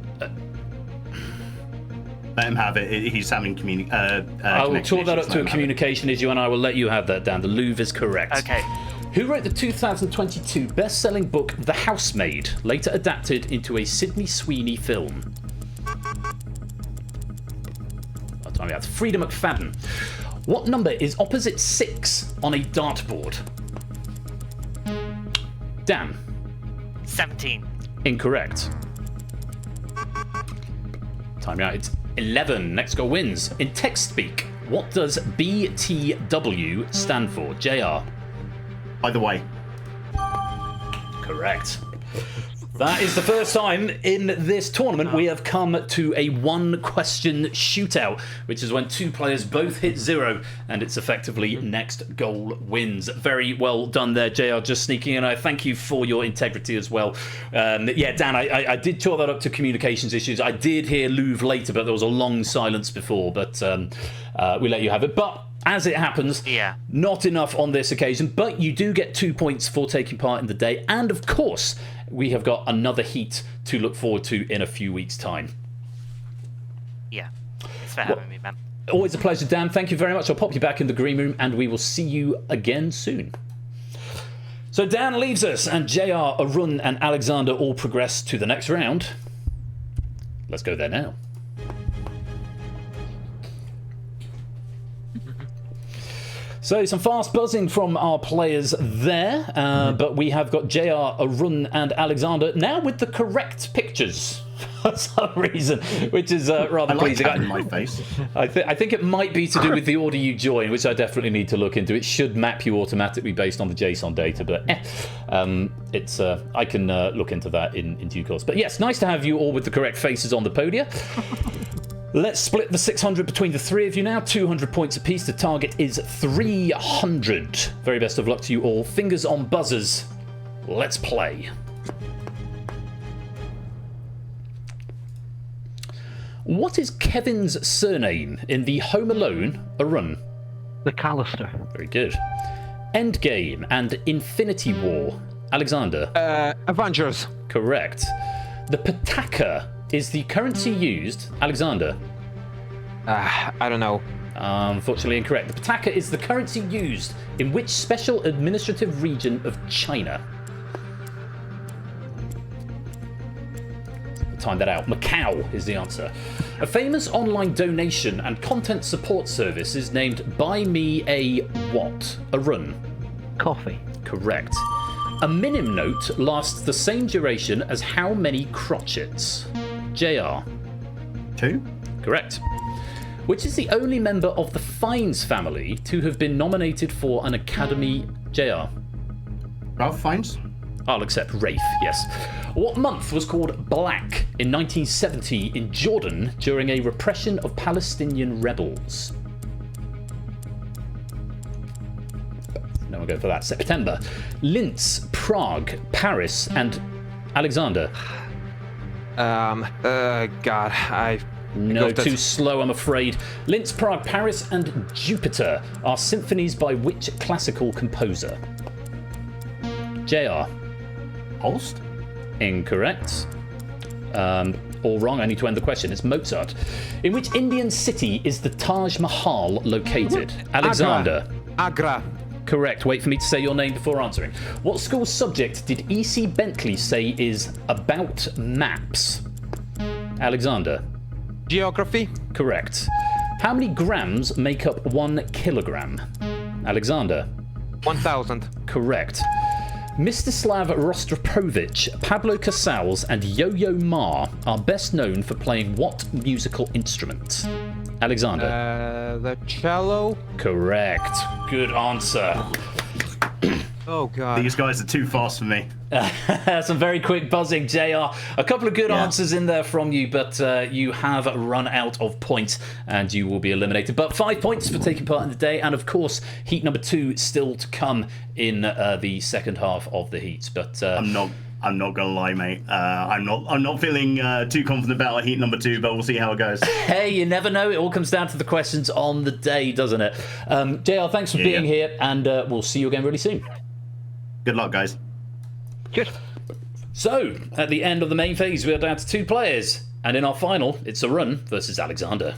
Let him have it. He's having I will chalk that up to a communication issue, and I will let you have that, Dan. The Louvre is correct. Okay. Who wrote the 2022 best-selling book The Housemaid, later adapted into a Sydney Sweeney film? I'll time you out. Frida McFadden. What number is opposite 6 on a dartboard? Dan. 17. Incorrect. Time out. It's 11. Next go wins. In text speak, what does BTW stand for? JR. By the way. Correct. That is the first time in this tournament we have come to a one-question shootout, which is when two players both hit 0, and it's effectively next goal wins. Very well done there, JR, just sneaking in. I thank you for your integrity as well. Yeah, Dan, I did chalk that up to communications issues. I did hear Louvre later, but there was a long silence before, but we let you have it. But as it happens, not enough on this occasion, but you do get 2 points for taking part in the day, and of course, we have got another heat to look forward to in a few weeks' time. Yeah. Thanks for having me, man. Always a pleasure, Dan. Thank you very much. I'll pop you back in the green room, and we will see you again soon. So Dan leaves us, and JR, Arun, and Alexander all progress to the next round. Let's go there now. So some fast buzzing from our players there, but we have got JR, Arun, and Alexander now with the correct pictures for some reason, which is rather pleasing. I like in my face. I think it might be to do with the order you join, which I definitely need to look into. It should map you automatically based on the JSON data, but it's I can look into that in due course. But yes, nice to have you all with the correct faces on the podium. Let's split the 600 between the three of you now. 200 points apiece. The target is 300. Very best of luck to you all. Fingers on buzzers. Let's play. What is Kevin's surname in the Home Alone Arun? McAllister. Very good. Endgame and Infinity War. Alexander. Avengers. Correct. The Pataka is the currency used. Alexander. I don't know. Unfortunately incorrect. The Pataka is the currency used in which special administrative region of China? I'll time that out. Macau is the answer. A famous online donation and content support service is named Buy Me a what? Arun. Coffee. Correct. A minim note lasts the same duration as how many crotchets? JR. 2? Correct. Which is the only member of the Fiennes family to have been nominated for an Academy? JR. Ralph Fiennes? I'll accept Rafe, yes. What month was called Black in 1970 in Jordan during a repression of Palestinian rebels? No one go for that. September. Linz, Prague, Paris, and Alexander. God, No, too slow, I'm afraid. Linz, Prague, Paris, and Jupiter are symphonies by which classical composer? JR. Holst? Incorrect. All wrong. I need to end the question. It's Mozart. In which Indian city is the Taj Mahal located? Alexander. Agra. Correct. Wait for me to say your name before answering. What school subject did E.C. Bentley say is about maps? Alexander. Geography. Correct. How many grams make up 1 kilogram? Alexander. 1,000. Correct. Mstislav Rostropovich, Pablo Casals, and Yo-Yo Ma are best known for playing what musical instrument? Alexander. The cello. Correct. Good answer. Oh, God. These guys are too fast for me. Some very quick buzzing, JR. A couple of good answers in there from you, but you have run out of points and you will be eliminated. But 5 points for taking part in the day, and of course, heat number 2 still to come in the second half of the heats. But I'm not gonna lie, mate. I'm not feeling too confident about heat number 2, but we'll see how it goes. Hey, you never know. It all comes down to the questions on the day, doesn't it? JR, thanks for being here, and we'll see you again really soon. Good luck, guys. Cheers. So, at the end of the main phase, we are down to 2 players. And in our final, it's Arun versus Alexander.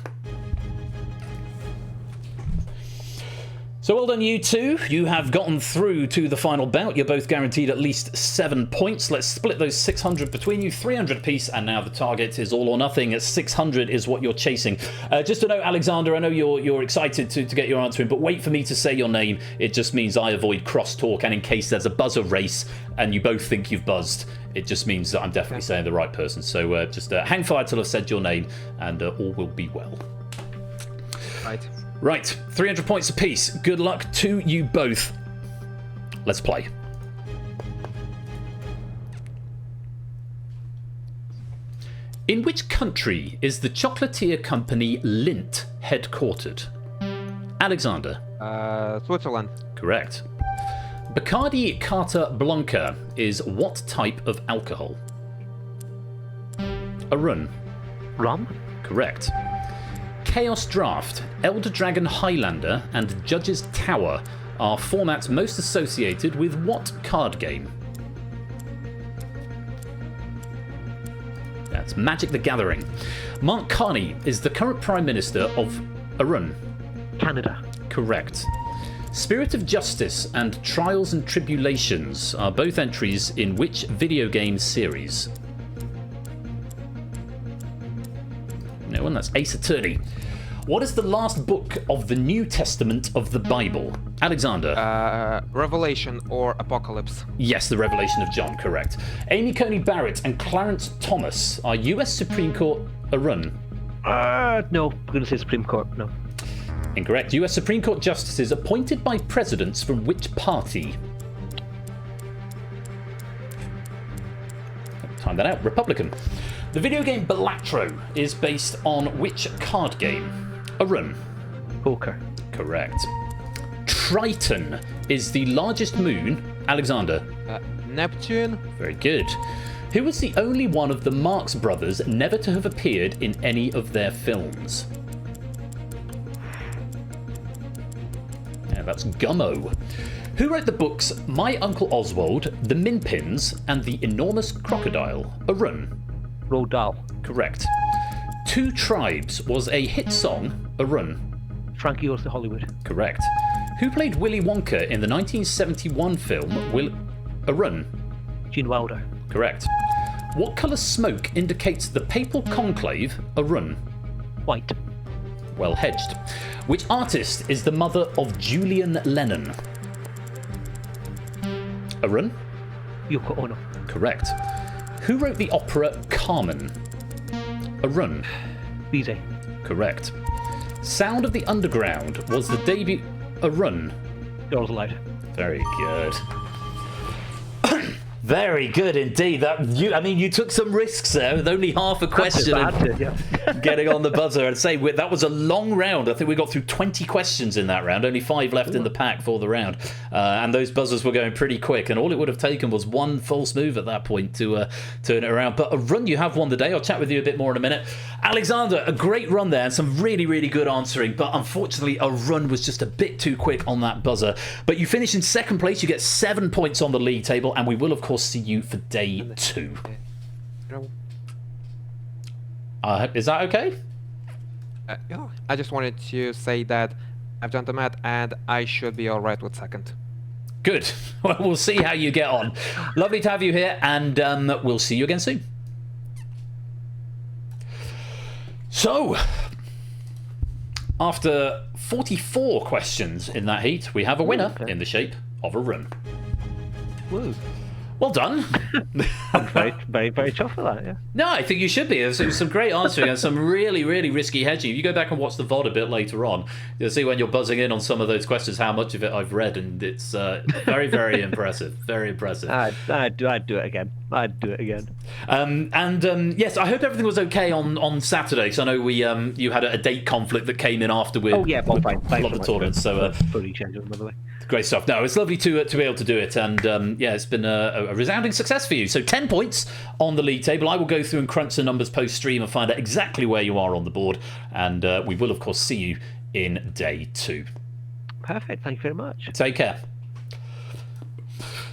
So well done, you two. You have gotten through to the final bout. You're both guaranteed at least 7 points. Let's split those 600 between you, 300 apiece, and now the target is all or nothing. At 600 is what you're chasing. Just to know, Alexander, I know you're excited to get your answer in, but wait for me to say your name. It just means I avoid crosstalk, and in case there's a buzzer race and you both think you've buzzed, it just means that I'm definitely saying the right person. So just hang fire till I've said your name, and all will be well. Right, 300 points apiece. Good luck to you both. Let's play. In which country is the chocolatier company Lindt headquartered? Alexander. Switzerland. Correct. Bacardi Carta Blanca is what type of alcohol? Arun. Rum. Correct. Chaos Draft, Elder Dragon Highlander, and Judge's Tower are formats most associated with what card game? That's Magic the Gathering. Mark Carney is the current Prime Minister of Arun. Canada. Correct. Spirit of Justice and Trials and Tribulations are both entries in which video game series? No one, that's Ace Attorney. What is the last book of the New Testament of the Bible? Alexander. Revelation or Apocalypse. Yes, the Revelation of John, correct. Amy Coney Barrett and Clarence Thomas are US Supreme Court Arun. No, I'm going to say Supreme Court, no. Incorrect. US Supreme Court justices appointed by presidents from which party? Time that out. Republican. The video game Balatro is based on which card game? Arun. Poker. Correct. Triton is the largest moon. Alexander. Neptune. Very good. Who was the only one of the Marx Brothers never to have appeared in any of their films? Yeah, that's Gummo. Who wrote the books My Uncle Oswald, The Minpins, and The Enormous Crocodile? Arun. Roald Dahl. Correct. Two Tribes was a hit song. Arun. Frankie Goes to Hollywood. Correct. Who played Willy Wonka in the 1971 film Arun? Gene Wilder. Correct. What colour smoke indicates the papal conclave? Arun. White. Well hedged. Which artist is the mother of Julian Lennon? Arun. Yoko Ono. Correct. Who wrote the opera Carmen? A Run. Bizet. Correct. Sound of the Underground was the debut... A Run. Girls Aloud. Very good. Very good indeed. You took some risks there with only half a question and getting on the buzzer. And say that was a long round. I think we got through 20 questions in that round. Only 5 left in the pack for the round, and those buzzers were going pretty quick. And all it would have taken was one false move at that point to turn it around. But A Run, you have won the day. I'll chat with you a bit more in a minute. Alexander, a great run there and some really, really good answering. But unfortunately, A Run was just a bit too quick on that buzzer. But you finish in second place. You get 7 points on the league table, and we will of course see you for day 2. Is that okay? Yeah, I just wanted to say that I've done the math and I should be alright with second. Good. Well, we'll see how you get on. Lovely to have you here, and we'll see you again soon. So, after 44 questions in that heat, we have a winner in the shape of A Run. Woo. Well done. I'm very, very, very chuffed for that, yeah. No, I think you should be. It was some great answering and some really, really risky hedging. If you go back and watch the VOD a bit later on, you'll see when you're buzzing in on some of those questions how much of it I've read, and it's very, very impressive. Very impressive. I'd do it again. I'd do it again. Yes, I hope everything was okay on Saturday. So I know you had a date conflict that came in after with Oh yeah, well, fine. a lot of the tournaments. So fully changed it, by the way. great stuff. No, it's lovely to be able to do it, and yeah, it's been a resounding success for you. So 10 points on the league table. I will go through and crunch the numbers post stream and find out exactly where you are on the board, and we will of course see you in day 2. Perfect. Thank you very much. Take care.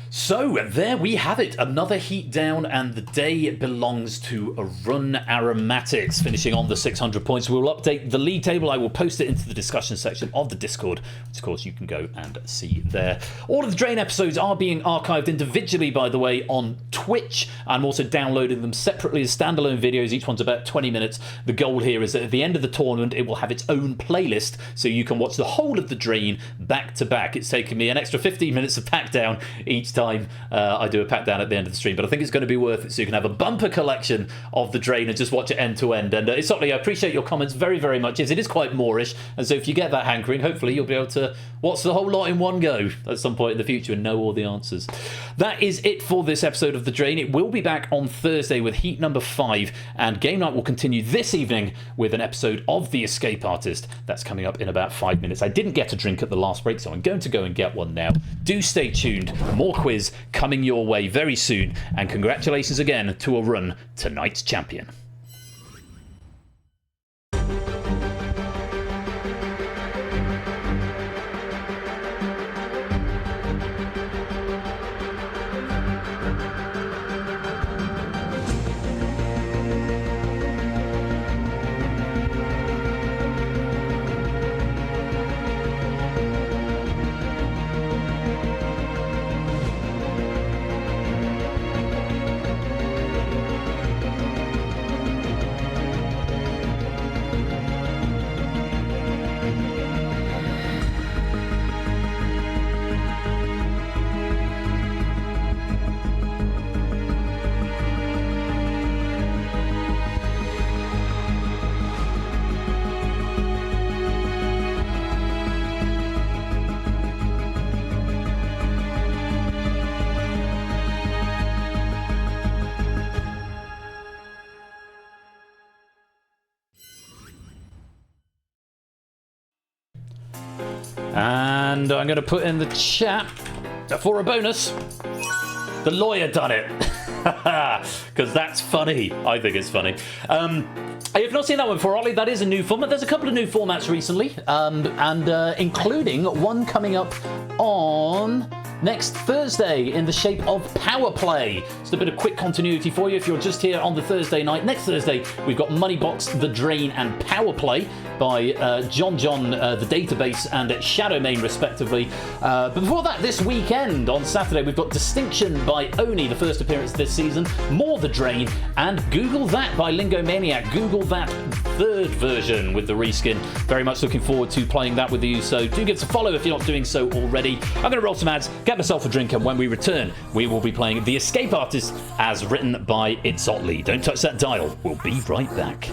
So there we have it, another heat down, and the day belongs to A Run Aromatics, finishing on the 600 points. We'll update the league table. I will post it into the discussion section of the Discord, which of course you can go and see there. All of the Drain episodes are being archived individually, by the way, on Twitch. I'm also downloading them separately as standalone videos. Each one's about 20 minutes. The goal here is that at the end of the tournament, it will have its own playlist, so you can watch the whole of the Drain back to back. It's taken me an extra 15 minutes of pack down each time I do a pack down at the end of the stream, but I think it's going to be worth it, so you can have a bumper collection of the Drain and just watch it end to end. And it's something I appreciate your comments very, very much. Yes, it is quite Moorish, and so if you get that hankering, hopefully you'll be able to watch the whole lot in one go at some point in the future and know all the answers. That is it for this episode of the Drain. It will be back on Thursday with heat number 5, and game night will continue this evening with an episode of The Escape Artist. That's coming up in about 5 minutes. I didn't get a drink at the last break, so I'm going to go and get one now. Do stay tuned. More quiz coming your way very soon, and congratulations again to A Run, tonight's champion. And I'm going to put in the chat for a bonus. The lawyer done it. Because that's funny. I think it's funny. If not seen that one before, Ollie, that is a new format. There's a couple of new formats recently, including one coming up on next Thursday in the shape of Power Play. Just a bit of quick continuity for you if you're just here on the Thursday night. Next Thursday, we've got Money Box, The Drain, and Power Play by John, the Database, and Shadowmane, respectively. But before that, this weekend on Saturday, we've got Distinction by Oni, the first appearance this season, more The Drain, and Google That by Lingomaniac. Google That third version with the reskin. Very much looking forward to playing that with you, so do give us a follow if you're not doing so already. I'm going to roll some ads, get myself a drink, and when we return, we will be playing The Escape Artist as written by Itzotli. Don't touch that dial. We'll be right back.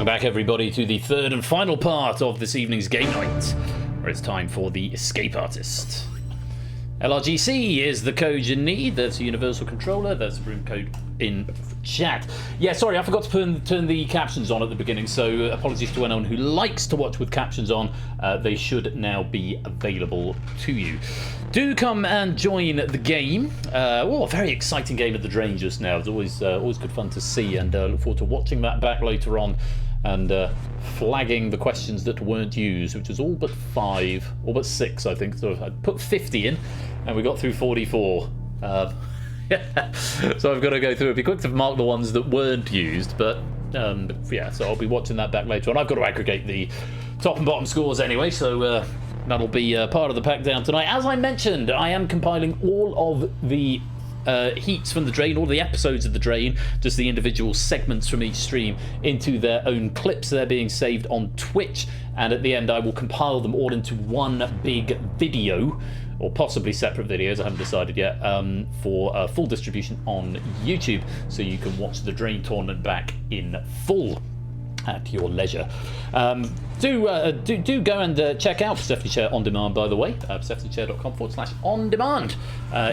Welcome back, everybody, to the third and final part of this evening's game night, where it's time for the Escape Artist. LRGC is the code you need. That's a universal controller. That's the room code in chat. Yeah, sorry, I forgot to turn the captions on at the beginning, so apologies to anyone who likes to watch with captions on. They should now be available to you. Do come and join the game. A very exciting game at the Drain just now. It's always good fun to see, and look forward to watching that back later on and flagging the questions that weren't used, which was all but 5, all but 6, I think. So I put 50 in, and we got through 44. So I've got to go through it. Be quick to mark the ones that weren't used, but yeah, so I'll be watching that back later on. I've got to aggregate the top and bottom scores anyway, so that'll be part of the pack down tonight. As I mentioned, I am compiling all of the heats from the Drain, all the episodes of the Drain, just the individual segments from each stream, into their own clips. They're being saved on Twitch, and at the end I will compile them all into one big video, or possibly separate videos, I haven't decided yet, for full distribution on YouTube, so you can watch the Drain tournament back in full at your leisure. Do go and check out Stephanie Chair On Demand, by the way, stephaniechair.com/on-demand,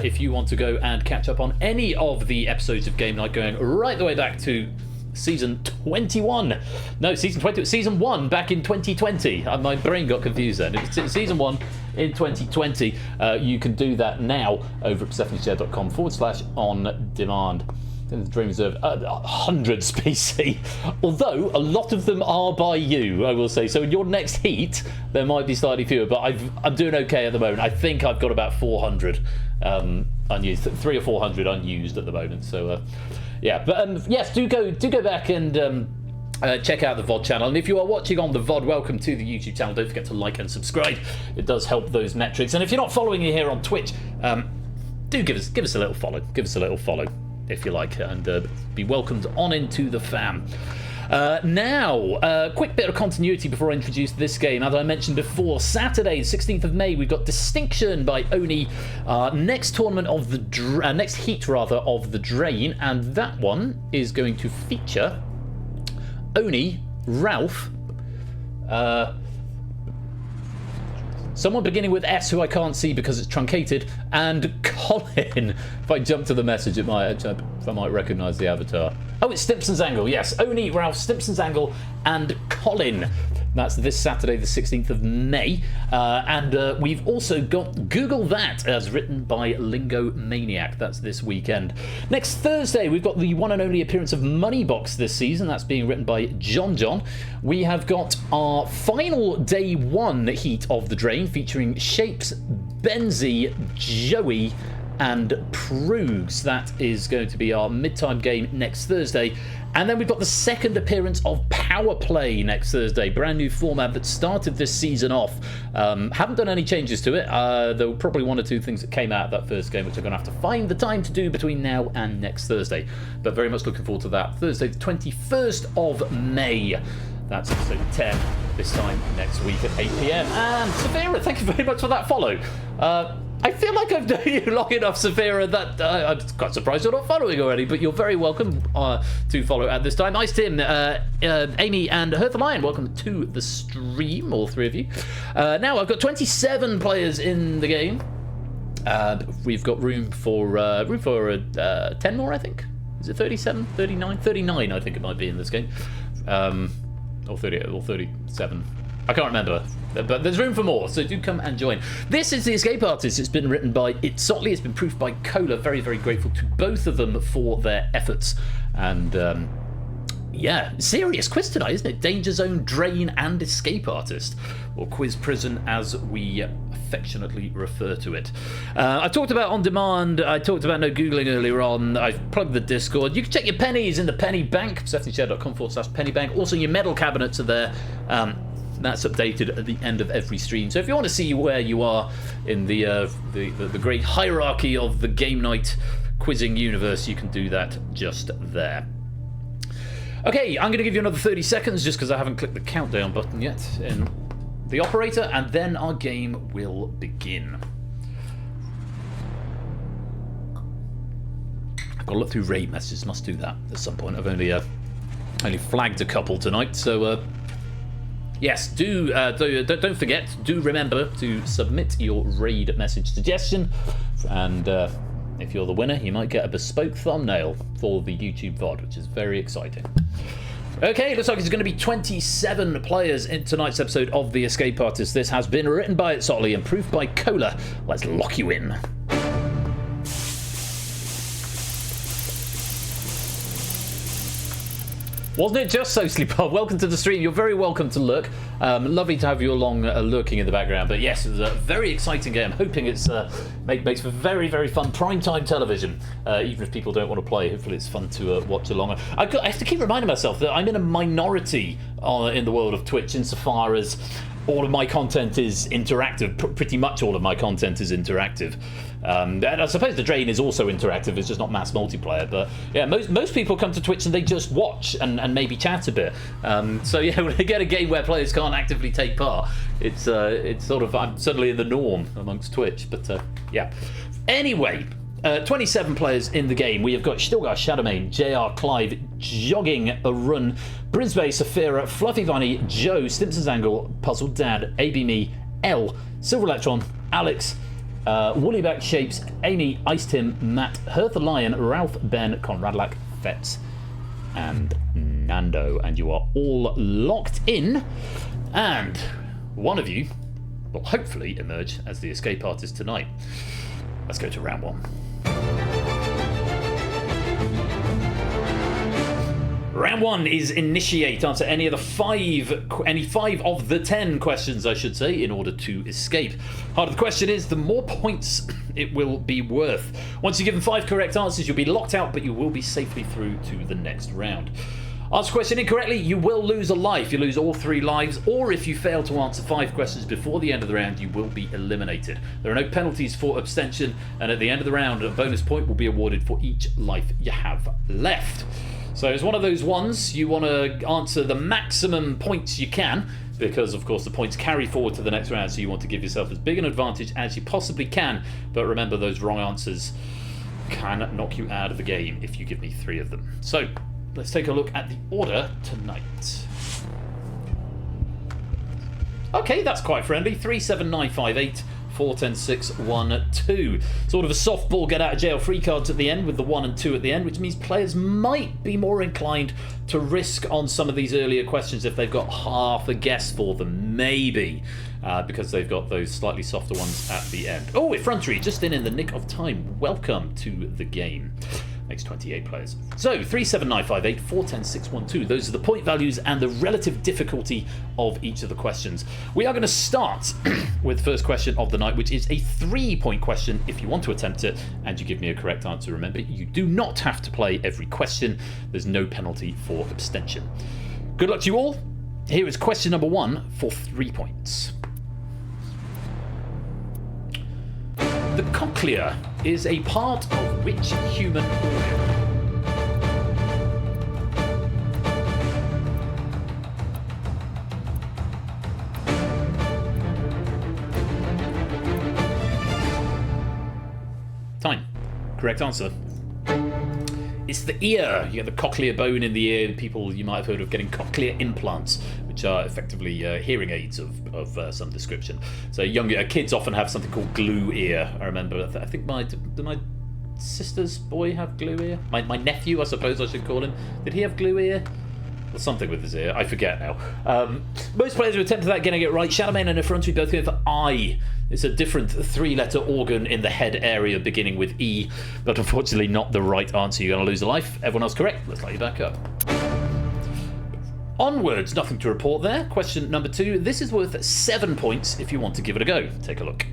if you want to go and catch up on any of the episodes of Game Night, going right the way back to season 21. No, season 20, season 1 back in 2020. My brain got confused then. It's season 1 in 2020. You can do that now over at stephaniechair.com/on-demand. The Dream Reserve, hundreds PC, although a lot of them are by you, I will say. So in your next heat, there might be slightly fewer, but I'm doing okay at the moment. I think I've got about 400 unused, 300 or 400 unused at the moment. So yeah, but yes, do go back and check out the VOD channel. And if you are watching on the VOD, welcome to the YouTube channel. Don't forget to like and subscribe. It does help those metrics. And if you're not following me here on Twitch, do give us a little follow. Give us a little follow, if you like, and be welcomed on into the fam. Now, quick bit of continuity before I introduce this game. As I mentioned before, Saturday, 16th of May, we've got Distinction by Oni, next tournament of the next heat rather of the Drain, and that one is going to feature Oni, Ralph, someone beginning with S who I can't see because it's truncated, and Colin. If I jump to the message, I might recognise the avatar. Oh, it's Stimpson's Angle, yes. Oni, Ralph, Stimpson's Angle, and Colin. That's this Saturday, the 16th of May. And we've also got Google That, as written by Lingo Maniac. That's this weekend. Next Thursday, we've got the one and only appearance of Moneybox this season. That's being written by John. We have got our final day 1 heat of the Drain, featuring Shapes, Benzie, Joey, and Proogs. That is going to be our mid-time game next Thursday. And then we've got the second appearance of Power Play next Thursday. Brand new format that started this season off. Haven't done any changes to it. There were probably 1 or 2 things that came out of that first game, which I'm going to have to find the time to do between now and next Thursday. But very much looking forward to that. Thursday, the 21st of May. That's episode 10, this time next week at 8 PM. And Severa, thank you very much for that follow. I feel like I've known you long enough, Severa, that I'm quite surprised you're not following already, but you're very welcome to follow at this time. Ice Tim, Amy, and Hertha Lion, welcome to the stream, all 3 of you. Now, I've got 27 players in the game. We've got room for 10 more, I think. Is it 37, 39? 39, I think it might be in this game. Or 30, or 37. I can't remember, but there's room for more, so do come and join. This is The Escape Artist. It's been written by Sotley. It's been proofed by Cola. Very, very grateful to both of them for their efforts. And yeah, serious quiz tonight, isn't it? Danger Zone, Drain, and Escape Artist, or Quiz Prison as we affectionately refer to it. I talked about On Demand. I talked about no Googling earlier on. I've plugged the Discord. You can check your pennies in the penny bank, stephaniechair.com/pennybank. Also, your medal cabinets are there. That's updated at the end of every stream. So if you want to see where you are in the great hierarchy of the Game Night quizzing universe, you can do that just there. Okay, I'm going to give you another 30 seconds just because I haven't clicked the countdown button yet in the operator, and then our game will begin. I've got to look through raid messages, must do that at some point. I've only Only flagged a couple tonight, so yes, don't forget, do remember to submit your raid message suggestion, and if you're the winner, you might get a bespoke thumbnail for the YouTube VOD, which is very exciting. Okay, looks like it's going to be 27 players in tonight's episode of The Escape Artist. This has been written by Sotley and proofed by Cola. Let's lock you in. Wasn't it just so, Sleepod? Welcome to the stream. You're very welcome to lurk. Lovely to have you along lurking in the background. But yes, it's a very exciting game. I'm hoping it's makes for very, very fun primetime television. Even if people don't want to play, hopefully it's fun to watch along. I have to keep reminding myself that I'm in a minority in the world of Twitch insofar as all of my content is interactive. Pretty much all of my content is interactive. And I suppose the Drain is also interactive, it's just not mass multiplayer. But yeah, most people come to Twitch and they just watch and maybe chat a bit. So yeah, when I get a game where players can't actively take part, it's sort of, I'm suddenly in the norm amongst Twitch. But yeah. Anyway, 27 players in the game. We have still got Shadowmane, JR, Clive, Jogging, a Run, Brisbane, Saphira, Fluffy Bunny, Joe, Stimpson's Angle, Puzzled Dad, AB Me, L, Silver Electron, Alex, Woollyback Shapes, Amy, Ice Tim, Matt, Herth the Lion, Ralph, Ben, Conradlac, Fetz, and Nando. And you are all locked in. And one of you will hopefully emerge as the escape artist tonight. Let's go to round one. Round one is initiate. Answer any of the five of the 10 questions, I should say, in order to escape. Harder the question is, the more points it will be worth. Once you're given 5 correct answers, you'll be locked out, but you will be safely through to the next round. Answer question incorrectly, you will lose a life. You lose all 3 lives, or if you fail to answer 5 questions before the end of the round, you will be eliminated. There are no penalties for abstention, and at the end of the round, a bonus point will be awarded for each life you have left. So it's one of those ones, you want to answer the maximum points you can, because of course the points carry forward to the next round, so you want to give yourself as big an advantage as you possibly can. But remember, those wrong answers can knock you out of the game if you give me 3 of them. So let's take a look at the order tonight. Okay, that's quite friendly. 37958, 410612. Sort of a softball get out of jail free cards at the end with the 1 and 2 at the end, which means players might be more inclined to risk on some of these earlier questions if they've got half a guess for them, maybe. Because they've got those slightly softer ones at the end. Oh, Effrontery, just in the nick of time. Welcome to the game. Makes 28 players. So, 37958, 410612. Those are the point values and the relative difficulty of each of the questions. We are going to start with the first question of the night, which is a 3-point question if you want to attempt it, and you give me a correct answer. Remember, you do not have to play every question. There's no penalty for abstention. Good luck to you all. Here is question number 1 for 3 points. The cochlea is a part of which human organ? Time. Correct answer. It's the ear. You get the cochlear bone in the ear. People, you might have heard of getting cochlear implants, which are effectively hearing aids of some description. So younger kids often have something called glue ear. I remember, I think did my sister's boy have glue ear? My nephew, I suppose I should call him. Did he have glue ear? Or something with his ear. I forget now. Most players who attempted that getting it right. Shadowmane and Effrontery both go for eye. It's a different 3-letter organ in the head area beginning with E, but unfortunately not the right answer. You're going to lose a life. Everyone else correct. Let's light you back up. Onwards, nothing to report there. Question number 2. This is worth 7 points if you want to give it a go. Take a look.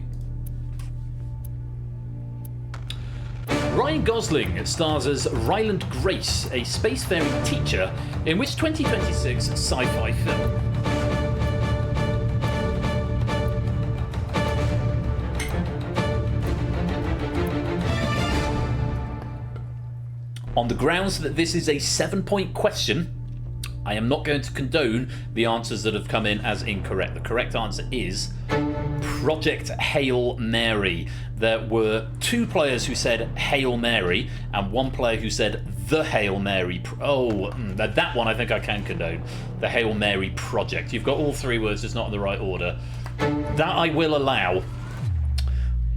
Ryan Gosling stars as Ryland Grace, a spacefaring teacher, in which 2026 sci-fi film? On the grounds that this is a 7-point question, I am not going to condone the answers that have come in as incorrect. The correct answer is Project Hail Mary. There were 2 players who said Hail Mary and 1 player who said the Hail Mary. That one I think I can condone. The Hail Mary Project. You've got all 3 words, just not in the right order. That I will allow.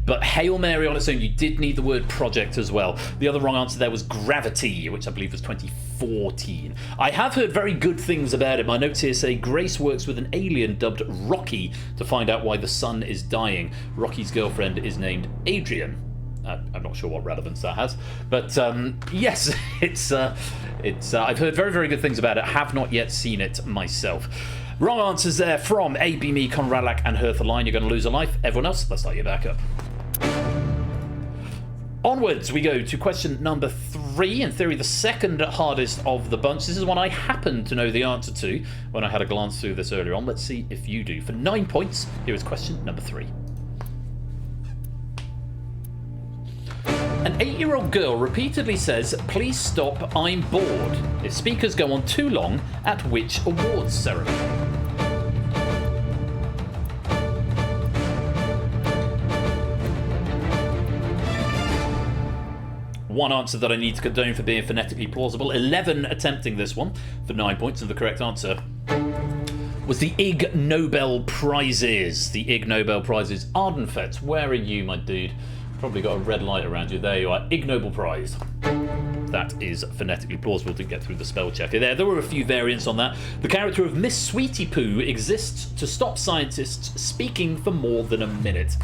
But Hail Mary on its own, you did need the word project as well. The other wrong answer there was Gravity, which I believe was 2014. I have heard very good things about it. My notes here say Grace works with an alien dubbed Rocky to find out why the sun is dying. Rocky's girlfriend is named Adrian. I'm not sure what relevance that has, but yes, it's. I've heard very, very good things about it. Have not yet seen it myself. Wrong answers there from A.B. Me, Conralak, and Hertha Line. You're going to lose a life. Everyone else, let's start you back up. Onwards we go to question number 3, in theory the second hardest of the bunch. This is one I happened to know the answer to when I had a glance through this earlier on. Let's see if you do. For 9 points, here is question number 3. An 8-year-old girl repeatedly says, "Please stop, I'm bored," if speakers go on too long at which awards ceremony? One answer that I need to condone for being phonetically plausible. 11 attempting this one for 9 points, and the correct answer was the Ig Nobel Prizes. The Ig Nobel Prizes. Ardenfett, where are you, my dude? Probably got a red light around you. There you are. Ig Nobel Prize. That is phonetically plausible to get through the spell checker. There were a few variants on that. The character of Miss Sweetie Poo exists to stop scientists speaking for more than a minute.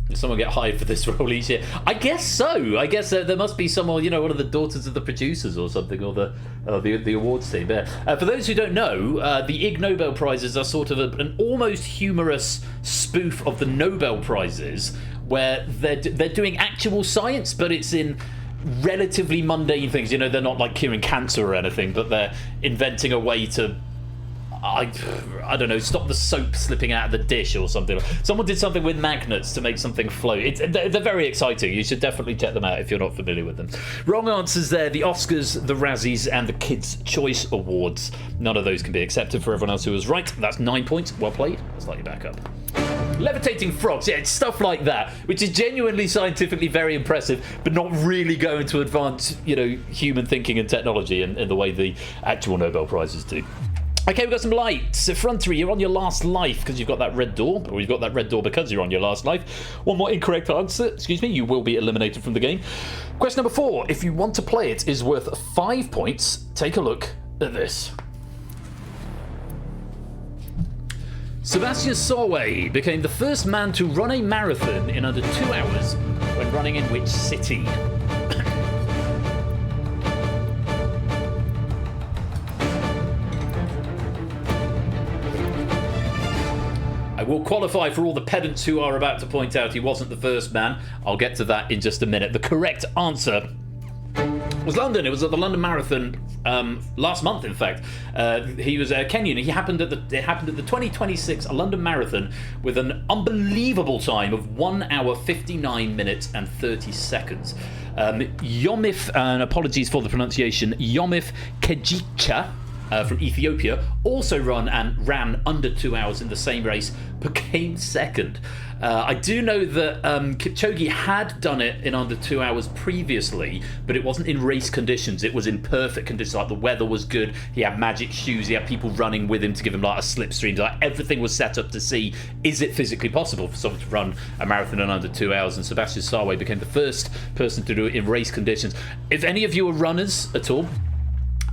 Does someone get hired for this role each year? I guess so. I guess there must be someone, one of the daughters of the producers or something, or the awards team. For those who don't know, the Ig Nobel Prizes are sort of an almost humorous spoof of the Nobel Prizes, where they're doing actual science, but it's in relatively mundane things. They're not like curing cancer or anything, but they're inventing a way to, I don't know, stop the soap slipping out of the dish or something. Someone did something with magnets to make something float. They're very exciting. You should definitely check them out if you're not familiar with them. Wrong answers there: the Oscars, the Razzies, and the Kids' Choice Awards. None of those can be accepted for everyone else who was right. That's 9 points. Well played. Let's light you back up. Levitating frogs, yeah, it's stuff like that, which is genuinely scientifically very impressive, but not really going to advance, human thinking and technology in the way the actual Nobel Prizes do. Okay, we've got some lights. Effrontery, you're on your last life because you've got that red door, or you've got that red door because you're on your last life. One more incorrect answer, you will be eliminated from the game. Question number 4, if you want to play it, is worth 5 points. Take a look at this. Sebastian Solway became the first man to run a marathon in under 2 hours when running in which city? I will qualify for all the pedants who are about to point out he wasn't the first man. I'll get to that in just a minute. The correct answer was London. It was at the London Marathon last month, in fact. He was Kenyan. It happened at the 2026 London Marathon with an unbelievable time of 1 hour, 59 minutes and 30 seconds. Yomif, and apologies for the pronunciation, Yomif Kejicha from Ethiopia also ran under 2 hours in the same race, but came second. I do know that Kipchoge had done it in under 2 hours previously, but it wasn't in race conditions. It was in perfect conditions. Like, the weather was good. He had magic shoes. He had people running with him to give him like a slipstream. Like, everything was set up to see, is it physically possible for someone to run a marathon in under 2 hours? And Sebastian Solway became the first person to do it in race conditions. If any of you are runners at all,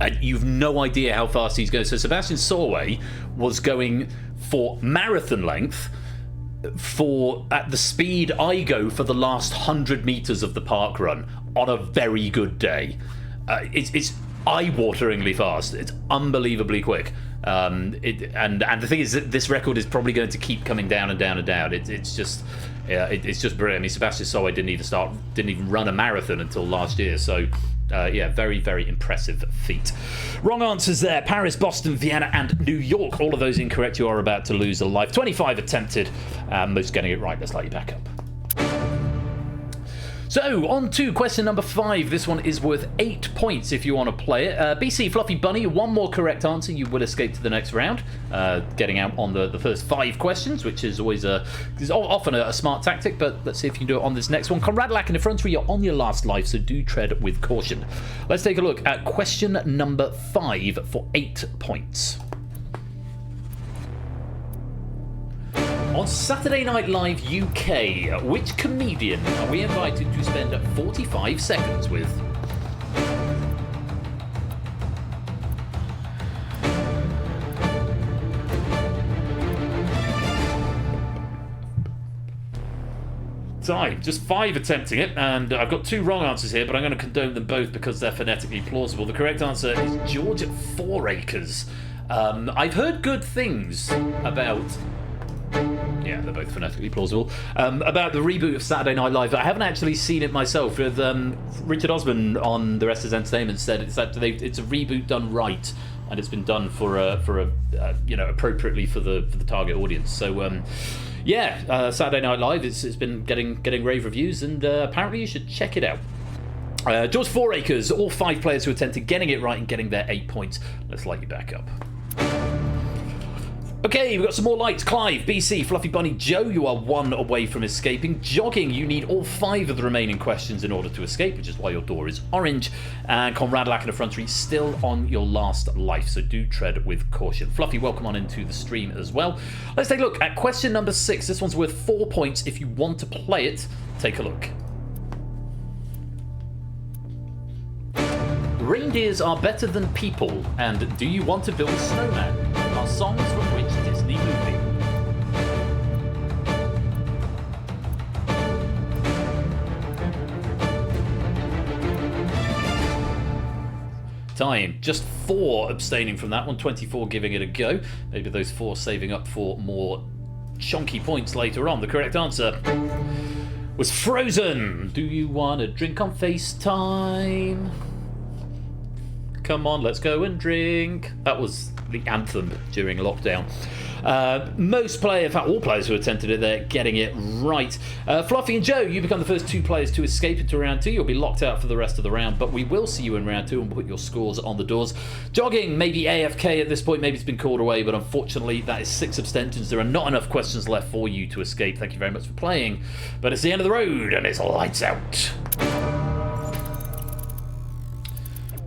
and you've no idea how fast he's going. So Sebastian Solway was going for marathon length at the speed I go for the last 100 meters of the park run on a very good day. It's eye-wateringly fast. It's unbelievably quick. And the thing is that this record is probably going to keep coming down and down and down. It's just brilliant. I mean, Sebastian Solway didn't even run a marathon until last year. So. Very, very impressive feat. Wrong answers there. Paris, Boston, Vienna, and New York. All of those incorrect. You are about to lose a life. 25 attempted. Most getting it right. Let's light you back up. So, on to question number 5. This one is worth 8 points if you want to play it. BC, Fluffy Bunny, one more correct answer, you will escape to the next round. Getting out on the first 5 questions, which is always often a smart tactic, but let's see if you can do it on this next one. Conrad Lack in the front three, you're on your last life, so do tread with caution. Let's take a look at question number 5 for 8 points. On Saturday Night Live UK, which comedian are we invited to spend 45 seconds with? Time. Just 5 attempting it, and I've got 2 wrong answers here, but I'm going to condone them both because they're phonetically plausible. The correct answer is George Fouracres. I've heard good things about... Yeah, they're both phonetically plausible. About the reboot of Saturday Night Live. I haven't actually seen it myself. With Richard Osman on The Rest Is Entertainment said it's a reboot done right, and it's been done for appropriately for the target audience. So Saturday Night Live it's been getting rave reviews, and apparently you should check it out. George Fouracres, all 5 players who attempted getting it right and getting their 8 points. Let's light you back up. Okay, we've got some more lights. Clive, BC, Fluffy Bunny, Joe, you are 1 away from escaping. Jogging, you need all 5 of the remaining questions in order to escape, which is why your door is orange. And Conrad Lack in the front three, still on your last life, so do tread with caution. Fluffy, welcome on into the stream as well. Let's take a look at question number 6. This one's worth 4 points. If you want to play it, take a look. Reindeers are better than people, and do you want to build a snowman? Are songs from which Disney movie? Time. Just 4 abstaining from that one, 24 giving it a go. Maybe those 4 saving up for more chunky points later on. The correct answer was Frozen. Do you want a drink on FaceTime? Come on, let's go and drink. That was the anthem during lockdown. Most players, in fact all players who attempted it, they're getting it right. Fluffy and Joe, you become the first 2 players to escape into round 2. You'll be locked out for the rest of the round, but we will see you in round 2 and put your scores on the doors. Jogging, maybe AFK at this point, maybe it's been called away, but unfortunately that is 6 abstentions. There are not enough questions left for you to escape. Thank you very much for playing, but it's the end of the road and it's lights out.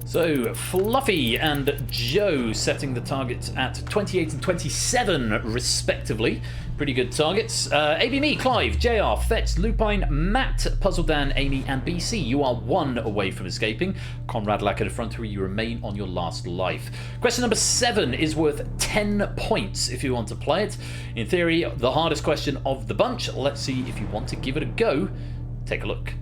So, Fluffy and Joe setting the targets at 28 and 27 respectively. Pretty good targets. ABME, Clive, JR, Fetz, Lupine, Matt, Puzzle Dan, Amy, and BC. You are 1 away from escaping. Conrad Lack at the front three, you remain on your last life. Question number 7 is worth 10 points if you want to play it. In theory, the hardest question of the bunch. Let's see if you want to give it a go. Take a look.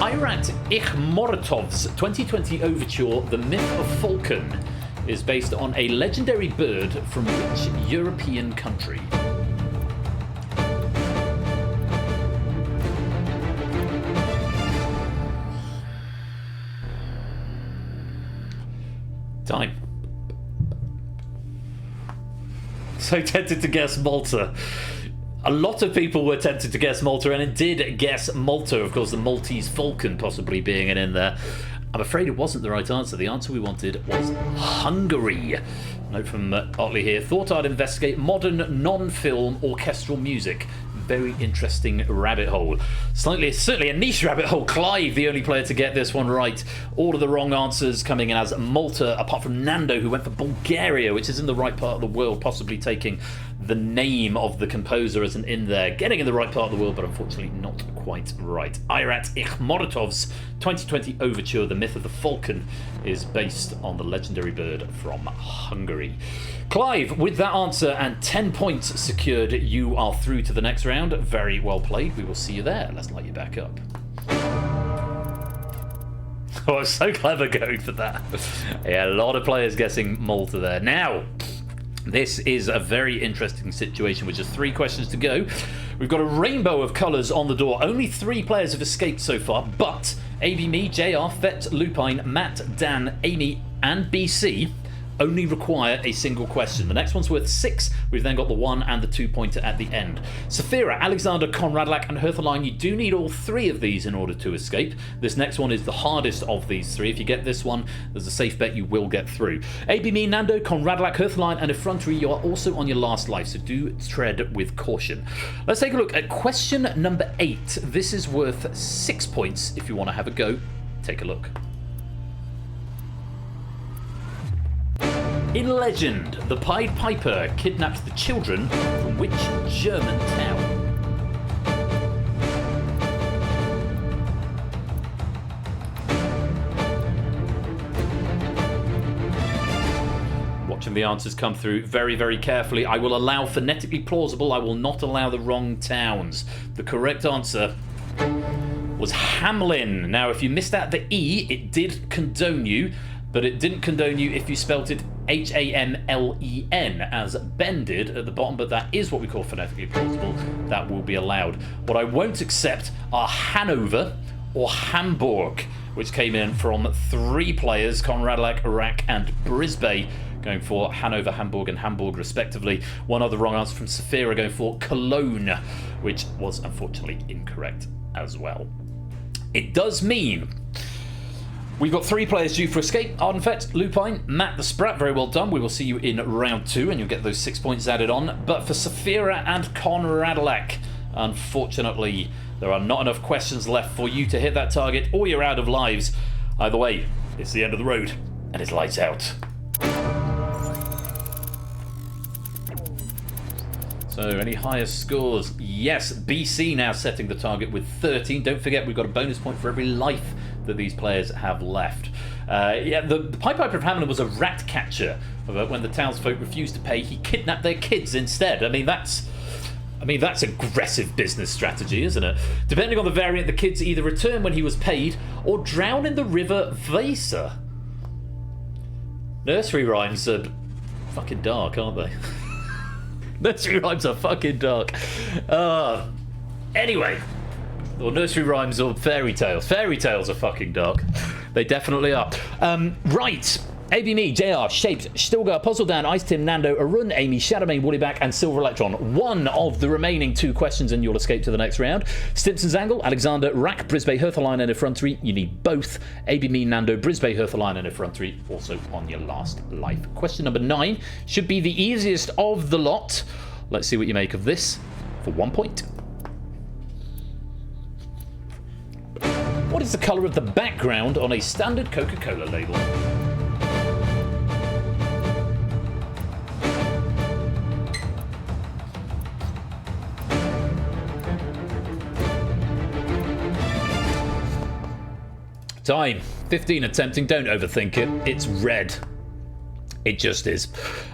Irat Ikhmorotov's 2020 overture, The Myth of Falcon, is based on a legendary bird from which European country? Time. So tempted to guess Malta. A lot of people were tempted to guess Malta, and it did guess Malta. Of course, the Maltese falcon possibly being in there. I'm afraid it wasn't the right answer. The answer we wanted was Hungary. Note from Otley here. Thought I'd investigate modern non-film orchestral music. Very interesting rabbit hole. Certainly a niche rabbit hole. Clive, the only player to get this one right. All of the wrong answers coming in as Malta, apart from Nando, who went for Bulgaria, which is in the right part of the world, possibly taking the name of the composer as an in there. Getting in the right part of the world, but unfortunately not quite right. Irat Ikhmorotov's 2020 overture, The Myth of the Falcon, is based on the legendary bird from Hungary. Clive, with that answer and 10 points secured, you are through to the next round. Very well played. We will see you there. Let's light you back up. Oh, I was so clever going for that. Yeah, a lot of players guessing Malta there. Now, this is a very interesting situation with just 3 questions to go. We've got a rainbow of colours on the door. Only 3 players have escaped so far, but AB, me, JR, Fet, Lupine, Matt, Dan, Amy, and BC only require a single question. The next one's worth 6. We've then got the 1 and the 2-pointer at the end. Saphira, Alexander, Conradlak, and Herthaline, you do need all 3 of these in order to escape. This next one is the hardest of these 3. If you get this one, there's a safe bet you will get through. AB, me, Nando, Conradlak, Herthaline, and Effrontery, you are also on your last life, so do tread with caution. Let's take a look at question number 8. This is worth 6 points. If you want to have a go, take a look. In legend, the Pied Piper kidnapped the children from which German town? Watching the answers come through very, very carefully. I will allow phonetically plausible. I will not allow the wrong towns. The correct answer was Hamlin. Now, if you missed out the E, it did condone you, but it didn't condone you if you spelt it Hamlen, as Ben did at the bottom, but that is what we call phonetically plausible. That will be allowed. What I won't accept are Hanover or Hamburg, which came in from 3 players, Conradlak, Iraq, and Brisbane, going for Hanover, Hamburg, and Hamburg, respectively. One other wrong answer from Saphira, going for Cologne, which was unfortunately incorrect as well. It does mean we've got 3 players due for escape. Ardenfett, Lupine, Matt the Sprat, very well done. We will see you in round 2 and you'll get those 6 points added on. But for Saphira and Conradlak, unfortunately, there are not enough questions left for you to hit that target, or you're out of lives. Either way, it's the end of the road and it's lights out. So, any higher scores? Yes, BC now setting the target with 13. Don't forget, we've got a bonus point for every life that these players have left. Yeah, the Pied Piper of Hamlin was a rat catcher. When the townsfolk refused to pay, he kidnapped their kids instead. I mean, that's aggressive business strategy, isn't it? Depending on the variant, the kids either return when he was paid or drown in the river Weser. Nursery rhymes are fucking dark, aren't they? Nursery rhymes are fucking dark. Anyway, or nursery rhymes or fairy tales. Fairy tales are fucking dark. They definitely are. Right. AB Me, JR, Shapes, Stilgar, Puzzledan, Ice Tim, Nando, Arun, Amy, Shadowmane, Woollyback, and Silver Electron. One of the remaining 2 questions and you'll escape to the next round. Stimson's Angle, Alexander, Rack, Brisbane, Herthaline, and Effrontery. You need both. AB Me, Nando, Brisbane, Herthaline, and Effrontery. Also on your last life. Question number 9 should be the easiest of the lot. Let's see what you make of this for 1 point. What is the colour of the background on a standard Coca-Cola label? Time. 15 attempting. Don't overthink it. It's red. It just is.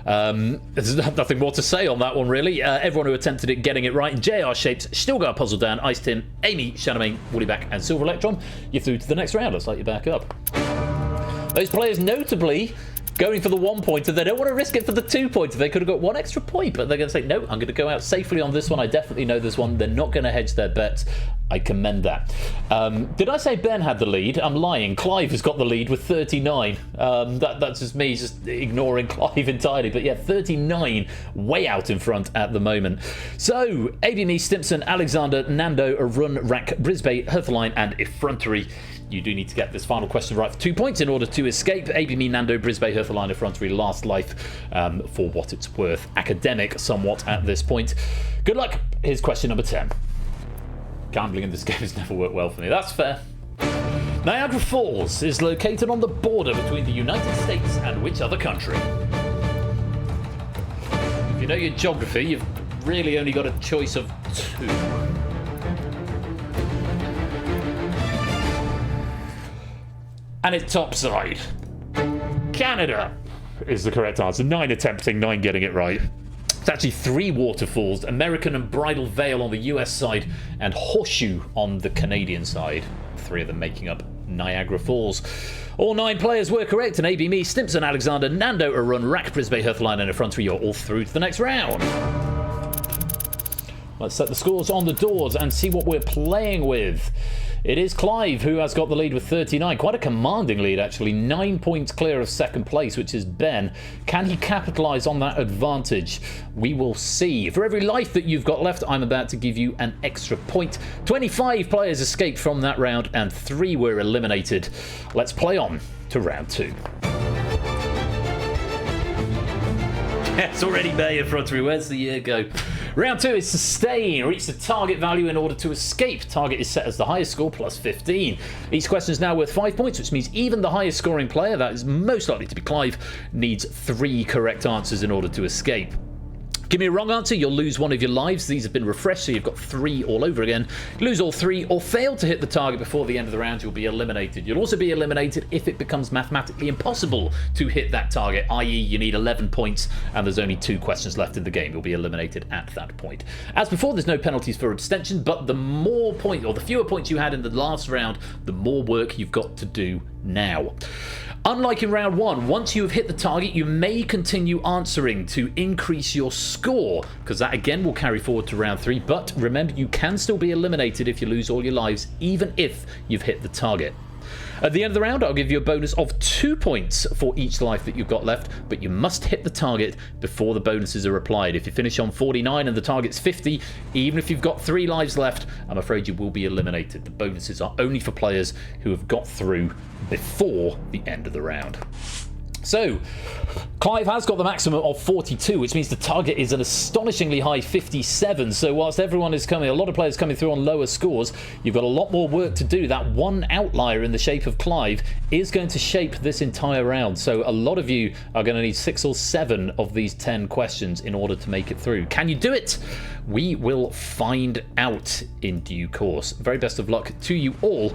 There's nothing more to say on that one, really. Everyone who attempted it getting it right. JR Shapes, Stilgar, Puzzledan, Ice Tim, Amy, Shadowmane, Woollyback, and Silver Electron. You're through to the next round. Let's light you back up. Those players notably going for the 1-pointer. They don't want to risk it for the 2-pointer. They could have got 1 extra point, but they're going to say, no, I'm going to go out safely on this one. I definitely know this one. They're not going to hedge their bets. I commend that. Did I say Ben had the lead? I'm lying. Clive has got the lead with 39. That's just me just ignoring Clive entirely. But yeah, 39 way out in front at the moment. So, ABME, Stimson, Alexander, Nando, Arun, Rack, Brisbane, Herthaline, and Effrontery. You do need to get this final question right for 2 points in order to escape. ABME, Nando, Brisbane, Herthaline, Effrontery, last life for what it's worth. Academic somewhat at this point. Good luck. Here's question number 10. Gambling in this game has never worked well for me. That's fair. Niagara Falls is located on the border between the United States and which other country? If you know your geography, you've really only got a choice of 2. And it's topside. Canada is the correct answer. 9 attempting, 9 getting it right. It's actually 3 waterfalls, American and Bridal Veil on the US side and Horseshoe on the Canadian side. 3 of them making up Niagara Falls. All 9 players were correct, and ABME, Stimson, Alexander, Nando, Arun, Rack, Brisbane, Herthaline, and Effrontery, you're all through to the next round. Let's set the scores on the doors and see what we're playing with. It is Clive who has got the lead with 39. Quite a commanding lead, actually. 9 points clear of second place, which is Ben. Can he capitalise on that advantage? We will see. For every life that you've got left, I'm about to give you an extra point. 25 players escaped from that round, and 3 were eliminated. Let's play on to round 2. It's already Bay in front of me. Where's the year go? Round 2 is sustain. Reach the target value in order to escape. Target is set as the highest score plus 15. Each question is now worth 5 points, which means even the highest scoring player, that is most likely to be Clive, needs 3 correct answers in order to escape. Give me a wrong answer, you'll lose 1 of your lives. These have been refreshed, so you've got 3 all over again. Lose all 3 or fail to hit the target before the end of the round, you'll be eliminated. You'll also be eliminated if it becomes mathematically impossible to hit that target, i.e. you need 11 points and there's only 2 questions left in the game. You'll be eliminated at that point. As before, there's no penalties for abstention, but the more points, or the fewer points you had in the last round, the more work you've got to do now. Unlike in round 1, once you have hit the target, you may continue answering to increase your score, because that again will carry forward to round 3. But remember, you can still be eliminated if you lose all your lives, even if you've hit the target. At the end of the round, I'll give you a bonus of 2 points for each life that you've got left, but you must hit the target before the bonuses are applied. If you finish on 49 and the target's 50, even if you've got 3 lives left, I'm afraid you will be eliminated. The bonuses are only for players who have got through before the end of the round. So, Clive has got the maximum of 42, which means the target is an astonishingly high 57. So whilst everyone is coming, a lot of players coming through on lower scores, you've got a lot more work to do. That one outlier in the shape of Clive is going to shape this entire round. So a lot of you are going to need 6 or 7 of these 10 questions in order to make it through. Can you do it? We will find out in due course. Very best of luck to you all.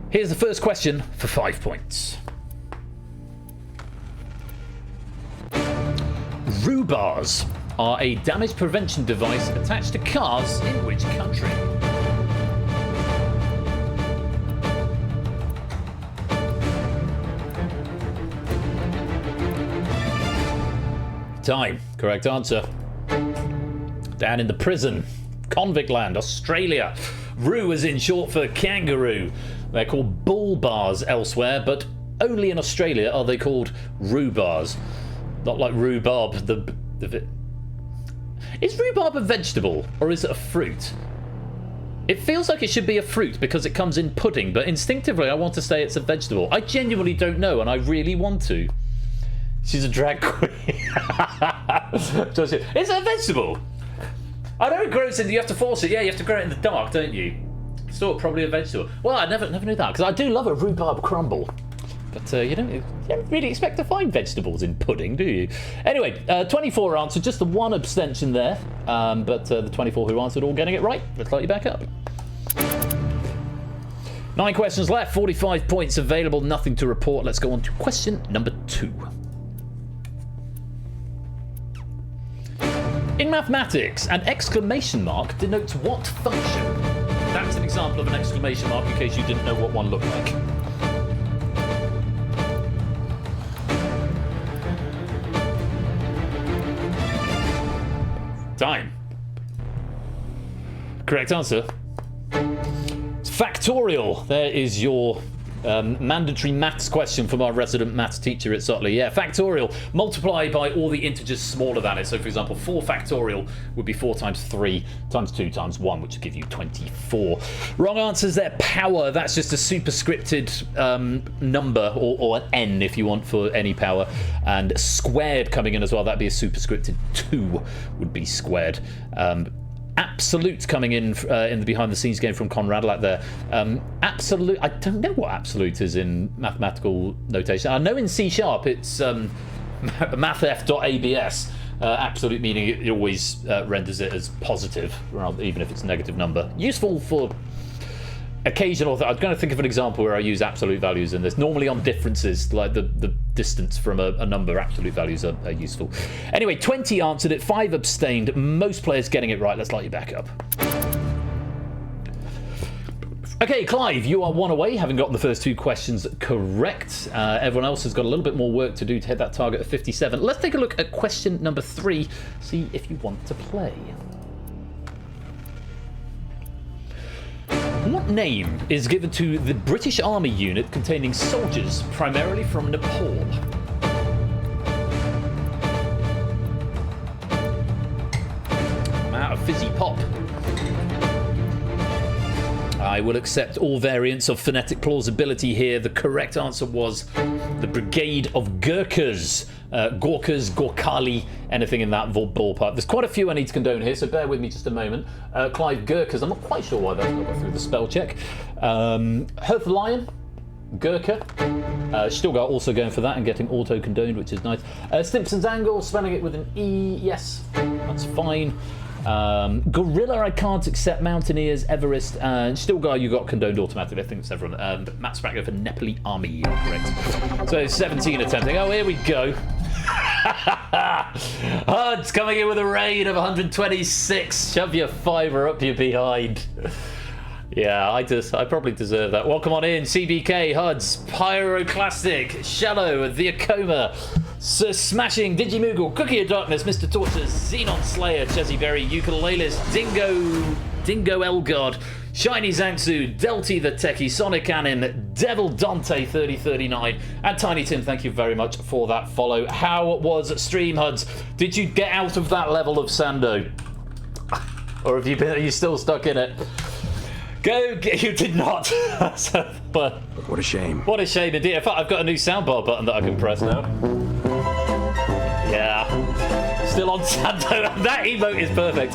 Here's the first question for 5 points. Rubars are a damage prevention device attached to cars in which country? Time. Correct answer. Down in the prison. Convict land, Australia. Roo is in short for kangaroo. They're called bull bars elsewhere, but only in Australia are they called rhubars. Not like rhubarb, Is rhubarb a vegetable, or is it a fruit? It feels like it should be a fruit because it comes in pudding, but instinctively I want to say it's a vegetable. I genuinely don't know, and I really want to. She's a drag queen. Is it a vegetable? I know it grows in, you have to force it. Yeah, you have to grow it in the dark, don't you? So probably a vegetable. Well, I never knew that, because I do love a rhubarb crumble. But you don't really expect to find vegetables in pudding, do you? Anyway, 24 answered, just the 1 abstention there. But the 24 who answered all getting it right. Let's light you back up. 9 questions left, 45 points available, nothing to report. Let's go on to question number 2. In mathematics, an exclamation mark denotes what function? That's an example of an exclamation mark in case you didn't know what one looked like. Time. Correct answer. It's factorial. There is your mandatory maths question from our resident maths teacher at Sotley. Yeah, factorial. Multiply by all the integers smaller than it. So, for example, 4 factorial would be 4 times 3 times 2 times 1, which would give you 24. Wrong answers there. Power. That's just a superscripted number, or an n if you want for any power. And squared coming in as well. That'd be a superscripted 2 would be squared. Absolute coming in the behind the scenes game from Conrad like there. Absolute, I don't know what absolute is in mathematical notation. I know in C# it's mathf.abs. Absolute meaning it always renders it as positive, even if it's a negative number. Useful for occasional. I'm going to think of an example where I use absolute values in this. Normally on differences, like the distance from a number, absolute values are useful. Anyway, 20 answered it, 5 abstained. Most players getting it right. Let's light you back up. Okay, Clive, you are 1 away, having gotten the first 2 questions correct. Everyone else has got a little bit more work to do to hit that target of 57. Let's take a look at question number 3, see if you want to play. What name is given to the British Army unit containing soldiers primarily from Nepal? I'm out of fizzy pop. I will accept all variants of phonetic plausibility here. The correct answer was the Brigade of Gurkhas. Gorkhas, Gorkhali, anything in that ballpark. There's quite a few I need to condone here, so bear with me just a moment. Clive Gurkhas, I'm not quite sure why that's not got through the spell check. Hearth Lion, Gurkha. Stilgar also going for that and getting auto condoned, which is nice. Stimpson's Angle, spelling it with an E, yes, that's fine. Gorilla, I can't accept. Mountaineers, Everest, and Stilgar, you got condoned automatically. I think it's everyone. Matt Spracker for Nepali Army, you are correct. So 17 attempting. Oh, here we go. Hud's coming in with a raid of 126. Shove your fiver up your behind. Yeah, I probably deserve that. Welcome on in, CBK, Huds, Pyroclastic, Shallow, The Akoma, Smashing, Digimoogle, Cookie of Darkness, Mr. Torches, Xenon Slayer, Chessie Berry, Ukulelis, Dingo Elgod, Shiny Zangsu, Delty the Techie, Sonic Cannon, Devil Dante 3039, and Tiny Tim, thank you very much for that follow. How was stream, Huds? Did you get out of that level of Sando? Or are you still stuck in it? You did not. But what a shame. What a shame indeed. In fact, I've got a new soundbar button that I can press now. Yeah. Still on Sando. That emote is perfect.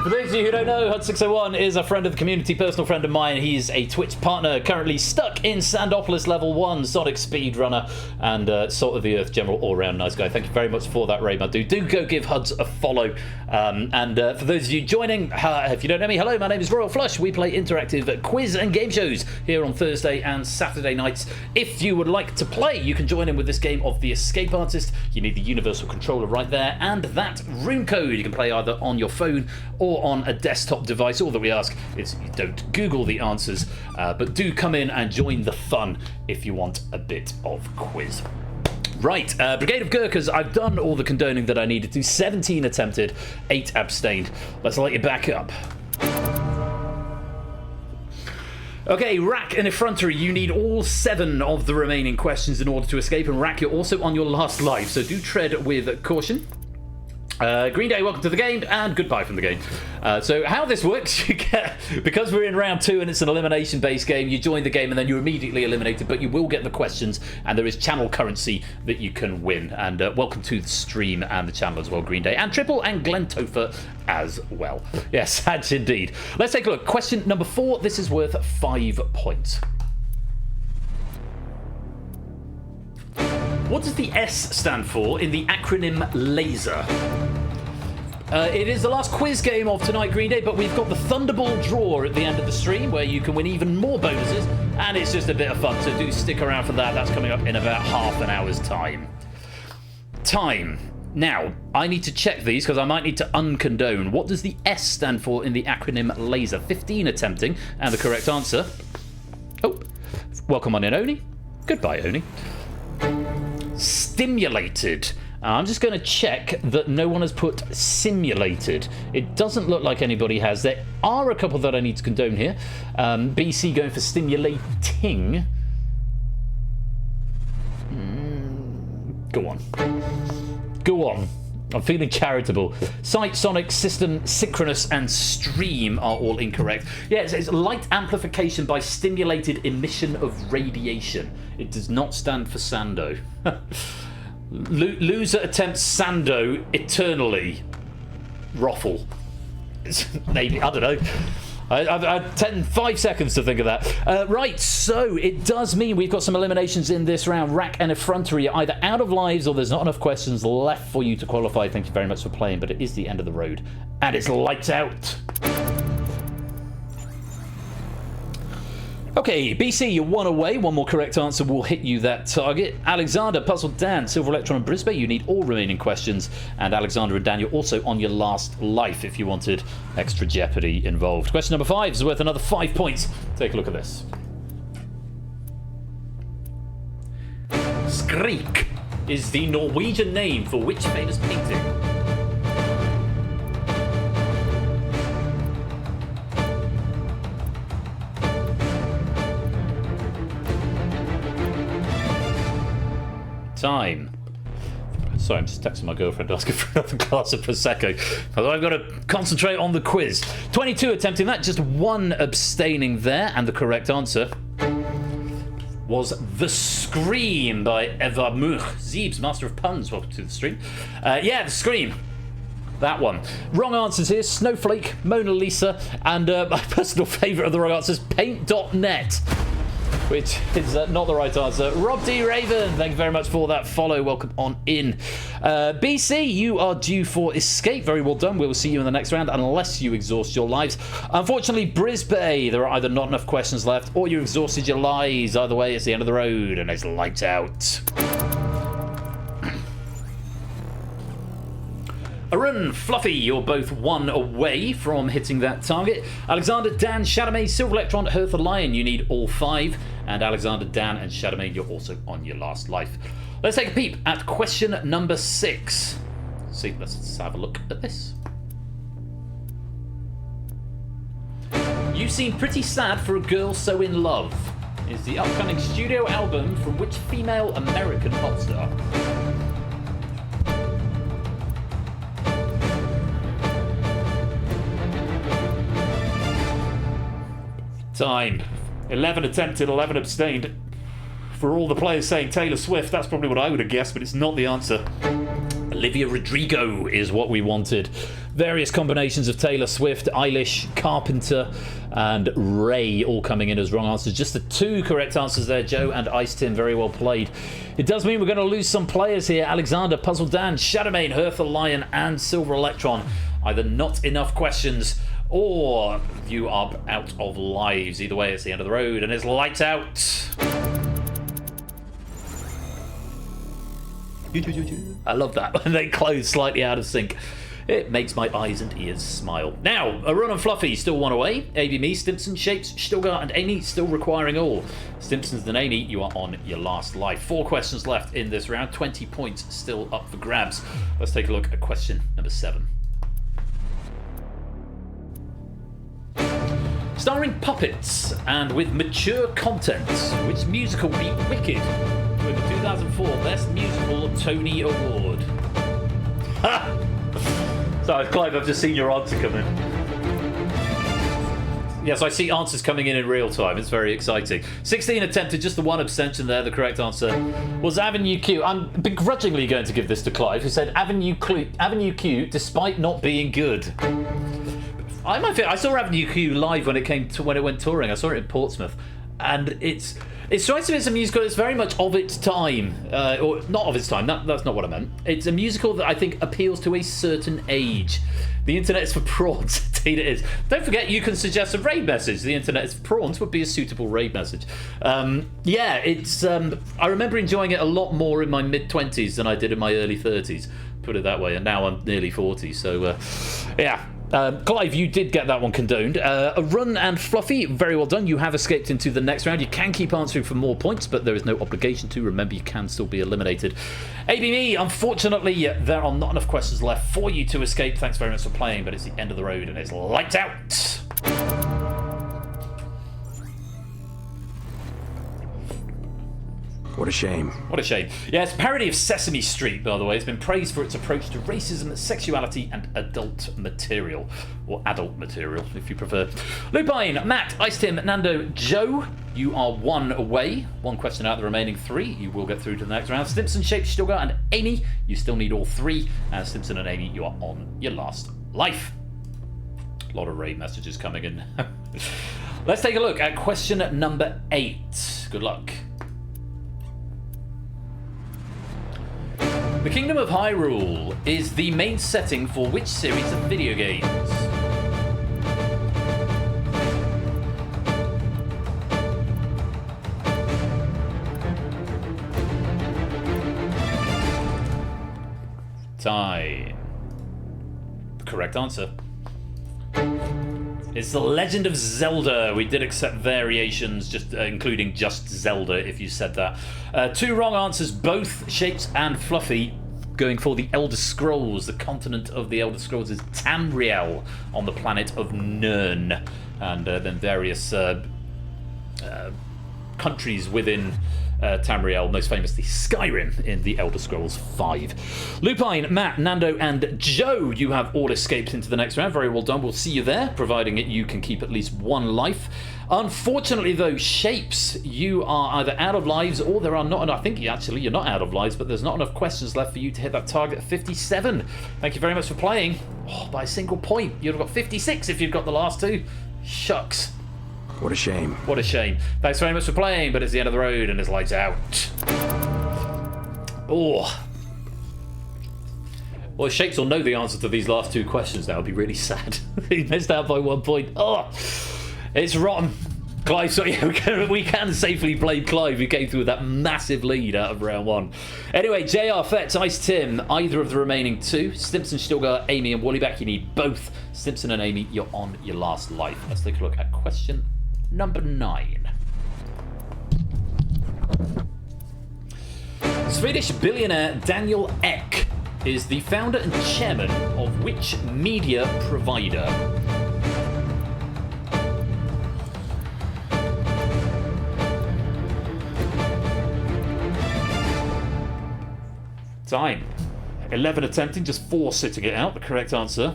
For those of you who don't know, Hud601 is a friend of the community, personal friend of mine. He's a Twitch partner, currently stuck in Sandopolis level 1, Sonic speedrunner, and Salt of the Earth general all-round nice guy. Thank you very much for that, Ray, my dude. Do go give Huds a follow. For those of you joining, if you don't know me, hello, my name is Royal Flush. We play interactive quiz and game shows here on Thursday and Saturday nights. If you would like to play, you can join in with this game of The Escape Artist. You need the universal controller right there, and that room code. You can play either on your phone or on a desktop device. All that we ask is you don't Google the answers, but do come in and join the fun if you want a bit of quiz. Right, Brigade of Gurkhas, I've done all the condoning that I needed to. 17 attempted, 8 abstained. Let's light it back up. Okay, Rack and Effrontery, you need all 7 of the remaining questions in order to escape, and Rack, you're also on your last life, so do tread with caution. Green Day, welcome to the game, and goodbye from the game. So how this works, you get, because we're in round 2 and it's an elimination based game, you join the game and then you're immediately eliminated, but you will get the questions and there is channel currency that you can win. And welcome to the stream and the channel as well, Green Day, and Triple and Glenn Topher as well. Yes, that's indeed. Let's take a look. Question number 4, this is worth 5 points. What does the S stand for in the acronym LASER? It is the last quiz game of tonight, Green Day, but we've got the Thunderball draw at the end of the stream where you can win even more bonuses, and it's just a bit of fun, so do stick around for that. That's coming up in about half an hour's time. Now, I need to check these because I might need to uncondone. What does the S stand for in the acronym LASER? 15 attempting, and the correct answer... Oh, welcome on in, Oni. Goodbye, Oni. Stimulated. I'm just going to check that no one has put simulated. It doesn't look like anybody has. There are a couple that I need to condone here. BC going for stimulating. Go on. I'm feeling charitable. Sight, Sonic, System, Synchronous, and Stream are all incorrect. Yeah, it's light amplification by stimulated emission of radiation. It does not stand for Sando. Loser attempts Sando eternally. Roffle. Maybe, I don't know. I had 5 seconds to think of that. Right, so it does mean we've got some eliminations in this round. Rack and Effrontery are either out of lives or there's not enough questions left for you to qualify. Thank you very much for playing, but it is the end of the road. And it's lights out. Okay, BC, you're 1 away. 1 more correct answer will hit you that target. Alexander, Puzzle Dan, Silver Electron, and Brisbane, you need all remaining questions. And Alexander and Dan, you're also on your last life if you wanted extra jeopardy involved. Question number 5 is worth another 5 points. Take a look at this. Skrik is the Norwegian name for which famous painting? Time. Sorry, I'm just texting my girlfriend asking for another glass of Prosecco. I've got to concentrate on the quiz. 22 attempting that, just 1 abstaining there, and the correct answer was The Scream by Eva Much. Zeebs, master of puns, welcome to the stream. Yeah, The Scream. That one. Wrong answers here: Snowflake, Mona Lisa, and my personal favourite of the wrong answers, Paint.net, which is not the right answer. Rob D. Raven, thank you very much for that follow. Welcome on in. BC, you are due for escape. Very well done. We will see you in the next round unless you exhaust your lives. Unfortunately, Brisbane, there are either not enough questions left or you exhausted your lives. Either way, it's the end of the road and it's lights out. Arun, Fluffy, you're both 1 away from hitting that target. Alexander, Dan, Shadowmay, Silver Electron, Hertha Lion, you need all 5. And Alexander, Dan, and Shadowmay, you're also on your last life. Let's take a peep at question number 6. See, let's have a look at this. You seem pretty sad for a girl so in love is the upcoming studio album from which female American pop star? Time. 11 attempted, 11 abstained. For all the players saying Taylor Swift, that's probably what I would have guessed, but it's not the answer. Olivia Rodrigo is what we wanted. Various combinations of Taylor Swift, Eilish, Carpenter, and Ray all coming in as wrong answers. Just the 2 correct answers there, Joe and Ice Tim. Very well played. It does mean we're going to lose some players here. Alexander, Puzzle Dan, Shadowmane, Hertha Lion, and Silver Electron. Either not enough questions or you are out of lives. Either way, it's the end of the road and it's lights out. I love that when they close slightly out of sync. It makes my eyes and ears smile. Now, Arun and Fluffy still 1 away. ABME, Stimpson, Shapes, Stilgar, and Amy still requiring all. Stimpsons and Amy, you are on your last life. 4 questions left in this round. 20 points still up for grabs. Let's take a look at question number 7. Starring puppets and with mature content, which musical beat Wicked with the 2004 Best Musical Tony Award? Ha! Sorry, Clive, I've just seen your answer come in. Yes, I see answers coming in real time. It's very exciting. 16 attempted, just the 1 abstention there. The correct answer was Avenue Q. I'm begrudgingly going to give this to Clive, who said Avenue Q, despite not being good. I saw Avenue Q live when it went touring. I saw it in Portsmouth, and it strikes me as a musical that's very much of its time, or not of its time. That's not what I meant. It's a musical that I think appeals to a certain age. The internet is for prawns. Indeed it is. Don't forget, you can suggest a raid message. The internet is for prawns would be a suitable raid message. Yeah, it's. I remember enjoying it a lot more in my mid-20s than I did in my early 30s. Put it that way. And now I'm nearly 40. So, yeah. Clive, you did get that one condoned. Arun and Fluffy, very well done. You have escaped into the next round. You can keep answering for more points, but there is no obligation to. Remember, you can still be eliminated. ABME, unfortunately, there are not enough questions left for you to escape. Thanks very much for playing, but it's the end of the road and it's lights out. What a shame. What a shame. Yeah, it's a parody of Sesame Street, by the way. It's been praised for its approach to racism, sexuality, and adult material. Or adult material, if you prefer. Lupine, Matt, Ice Tim, Nando, Joe, you are 1 away. 1 question out of the remaining 3. You will get through to the next round. Stimpson, Shape, Stilgar, and Amy, you still need all 3. And Stimpson and Amy, you are on your last life. A lot of raid messages coming in. Let's take a look at question number 8. Good luck. The Kingdom of Hyrule is the main setting for which series of video games? Time. Correct answer. It's The Legend of Zelda. We did accept variations, just including just Zelda, if you said that. 2 wrong answers, both Shapes and Fluffy, going for the Elder Scrolls. The continent of the Elder Scrolls is Tamriel on the planet of Nirn. And then various countries within Tamriel, most famously Skyrim in the Elder Scrolls V. Lupine, Matt, Nando, and Joe, you have all escaped into the next round. Very well done. We'll see you there, providing you can keep at least one life. Unfortunately, though, Shapes, you are either out of lives or there are not enough. I think you're not out of lives, but there's not enough questions left for you to hit that target of 57. Thank you very much for playing. Oh, by a single point. You'd have got 56 if you'd got the last two. Shucks. What a shame. What a shame. Thanks very much for playing, but it's the end of the road and it's lights out. Oh. Well, Shapes will know the answer to these last two questions now. It'll be really sad. He missed out by 1 point. Oh, it's rotten. Clive, so yeah, we can safely blame Clive, who came through with that massive lead out of round one. Anyway, JR, Fetz, Ice Tim, either of the remaining two. Stimson, Stilgar, Amy, and Woollyback. You need both. Stimson and Amy, you're on your last life. Let's take a look at question number 9. Swedish billionaire Daniel Ek is the founder and chairman of which media provider? Time. 11 attempting, just 4 sitting it out. The correct answer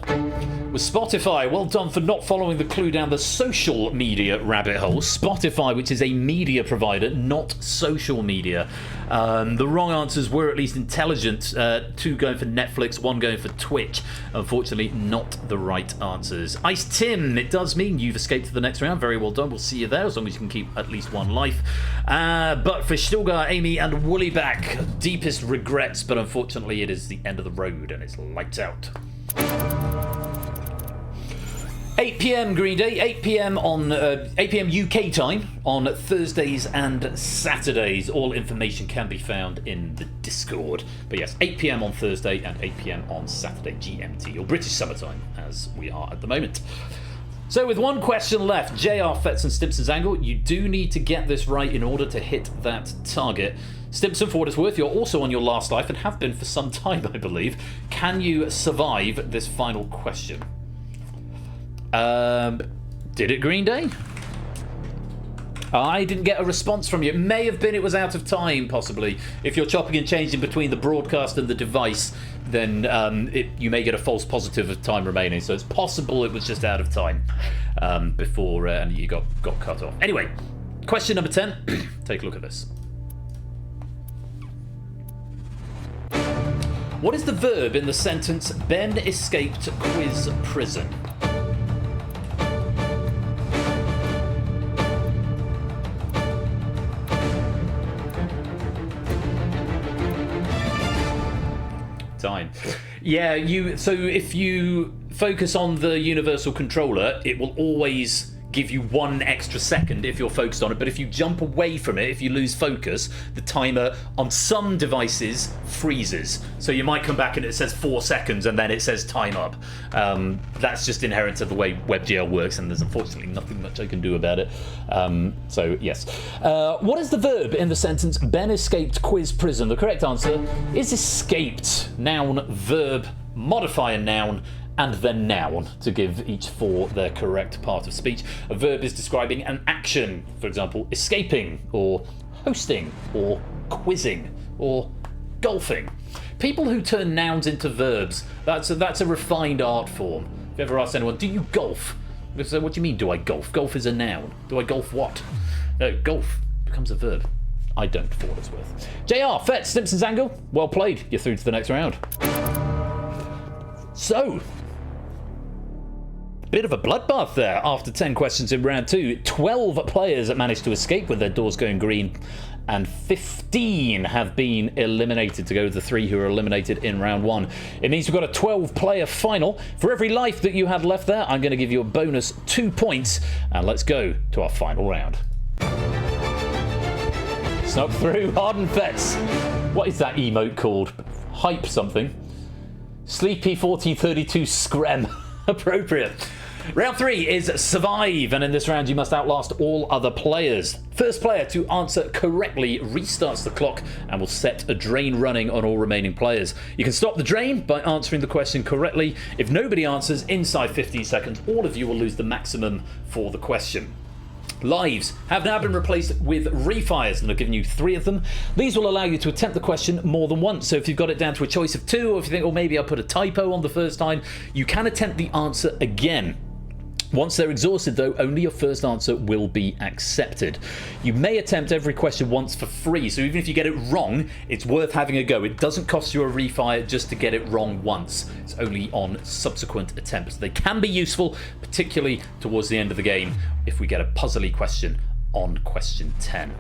was Spotify. Well done for not following the clue down the social media rabbit hole. Spotify, which is a media provider, not social media. The wrong answers were at least intelligent. 2 going for Netflix, 1 going for Twitch. Unfortunately, not the right answers. Ice Tim, it does mean you've escaped to the next round. Very well done. We'll see you there as long as you can keep at least 1 life. But for Stilgar, Amy, and Woollyback, deepest regrets, but unfortunately it is the end of the road and it's lights out. 8 p.m. Green Day, 8 p.m. on 8 p.m. UK time on Thursdays and Saturdays. All information can be found in the Discord. But yes, 8 p.m. on Thursday and 8 p.m. on Saturday GMT, or British summertime, as we are at the moment. So with 1 question left, JR, Fetz, and Stimpson's angle, you do need to get this right in order to hit that target. Stimpson, for what it's worth, you're also on your last life and have been for some time, I believe. Can you survive this final question? Did it, Green Day? I didn't get a response from you. It may have been it was out of time, possibly. If you're chopping and changing between the broadcast and the device, then you may get a false positive of time remaining. So it's possible it was just out of time before and you got cut off. Anyway, question number 10. Take a look at this. What is the verb in the sentence, Ben escaped quiz prison? Time. Yeah, so if you focus on the universal controller, it will always give you 1 extra second if you're focused on it, but if you jump away from it, if you lose focus, the timer on some devices freezes. So you might come back and it says 4 seconds and then it says time up. That's just inherent to the way WebGL works, and there's unfortunately nothing much I can do about it. So yes. What is the verb in the sentence Ben escaped quiz prison? The correct answer is escaped. Noun, verb, modifier noun, and then noun, to give each for their correct part of speech. A verb is describing an action, for example, escaping, or hosting, or quizzing, or golfing. People who turn nouns into verbs, that's a refined art form. If you ever ask anyone, do you golf? They say, what do you mean, do I golf? Golf is a noun. Do I golf what? No, golf becomes a verb. I don't, for what it's worth. JR, Fetz, Stimpson's angle, well played. You're through to the next round. So, bit of a bloodbath there after 10 questions in round 2. 12 players that managed to escape with their doors going green, and 15 have been eliminated to go to the 3 who are eliminated in round 1. It means we've got a 12-player final. For every life that you had left there, I'm going to give you a bonus 2 points, and let's go to our final round. Snuck through, Harden Fetz. What is that emote called? Hype something. Sleepy 1432 Screm. Appropriate. Round 3 is survive, and in this round you must outlast all other players. First player to answer correctly restarts the clock and will set a drain running on all remaining players. You can stop the drain by answering the question correctly. If nobody answers inside 15 seconds, all of you will lose the maximum for the question. Lives have now been replaced with refires, and I've given you 3 of them. These will allow you to attempt the question more than once. So if you've got it down to a choice of 2, or if you think, oh, maybe I put a typo on the first time, you can attempt the answer again. Once they're exhausted, though, only your first answer will be accepted. You may attempt every question once for free, so even if you get it wrong, it's worth having a go. It doesn't cost you a refire just to get it wrong once. It's only on subsequent attempts. They can be useful, particularly towards the end of the game, if we get a puzzly question on question 10.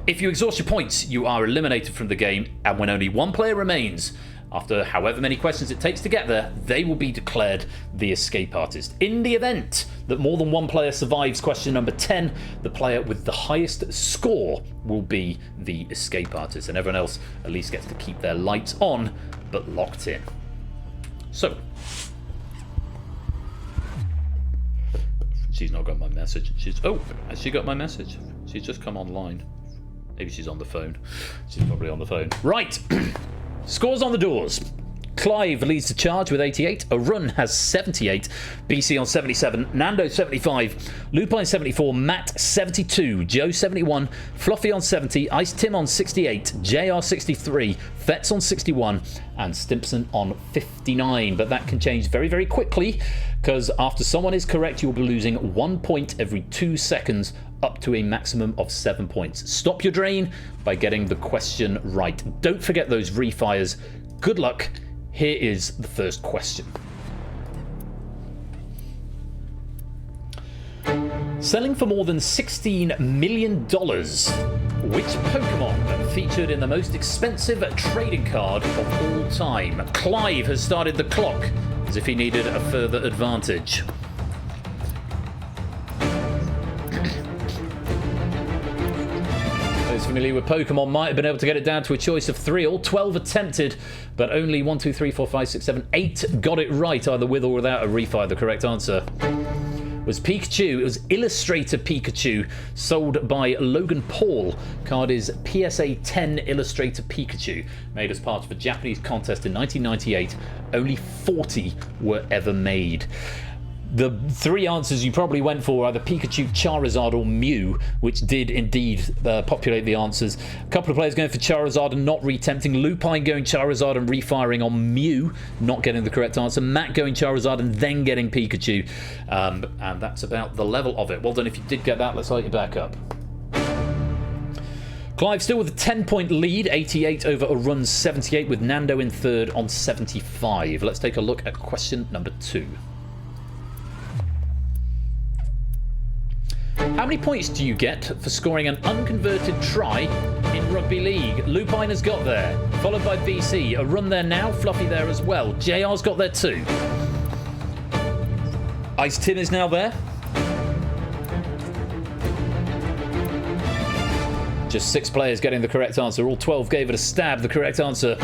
If you exhaust your points, you are eliminated from the game, and when only one player remains, after however many questions it takes to get there, they will be declared the escape artist. In the event that more than one player survives question number 10, the player with the highest score will be the escape artist, and everyone else at least gets to keep their lights on, but locked in. So, she's not got my message. Has she got my message? She's just come online. Maybe she's on the phone. She's probably on the phone. Right. Scores on the doors. Clive leads the charge with 88. Arun has 78. BC on 77. Nando 75. Lupine 74. Matt 72. Joe 71. Fluffy on 70. Ice Tim on 68. JR 63. Fets on 61. And Stimpson on 59. But that can change very, very quickly, because after someone is correct, you'll be losing 1 point every 2 seconds, up to a maximum of 7 points. Stop your drain by getting the question right. Don't forget those refires. Good luck. Here is the first question. Selling for more than $16 million, which Pokemon featured in the most expensive trading card of all time? Clive has started the clock as if he needed a further advantage. Those familiar with Pokemon might have been able to get it down to a choice of 3. All 12 attempted, but only 1, 2, 3, 4, 5, 6, 7, 8 got it right, either with or without a refire. The correct answer was Pikachu. It was Illustrator Pikachu, sold by Logan Paul. Card is PSA 10 Illustrator Pikachu, made as part of a Japanese contest in 1998. Only 40 were ever made. The 3 answers you probably went for are either Pikachu, Charizard, or Mew, which did indeed populate the answers. A couple of players going for Charizard and not re-tempting. Lupine going Charizard and refiring on Mew, not getting the correct answer. Matt going Charizard and then getting Pikachu. And that's about the level of it. Well done if you did get that. Let's light you back up. Clive still with a 10-point lead, 88 over Arun's 78, with Nando in third on 75. Let's take a look at question number 2. How many points do you get for scoring an unconverted try in Rugby League? Lupine has got there, followed by BC. Arun there now, Fluffy there as well. JR's got there too. Ice Tim is now there. Just 6 players getting the correct answer. All 12 gave it a stab. The correct answer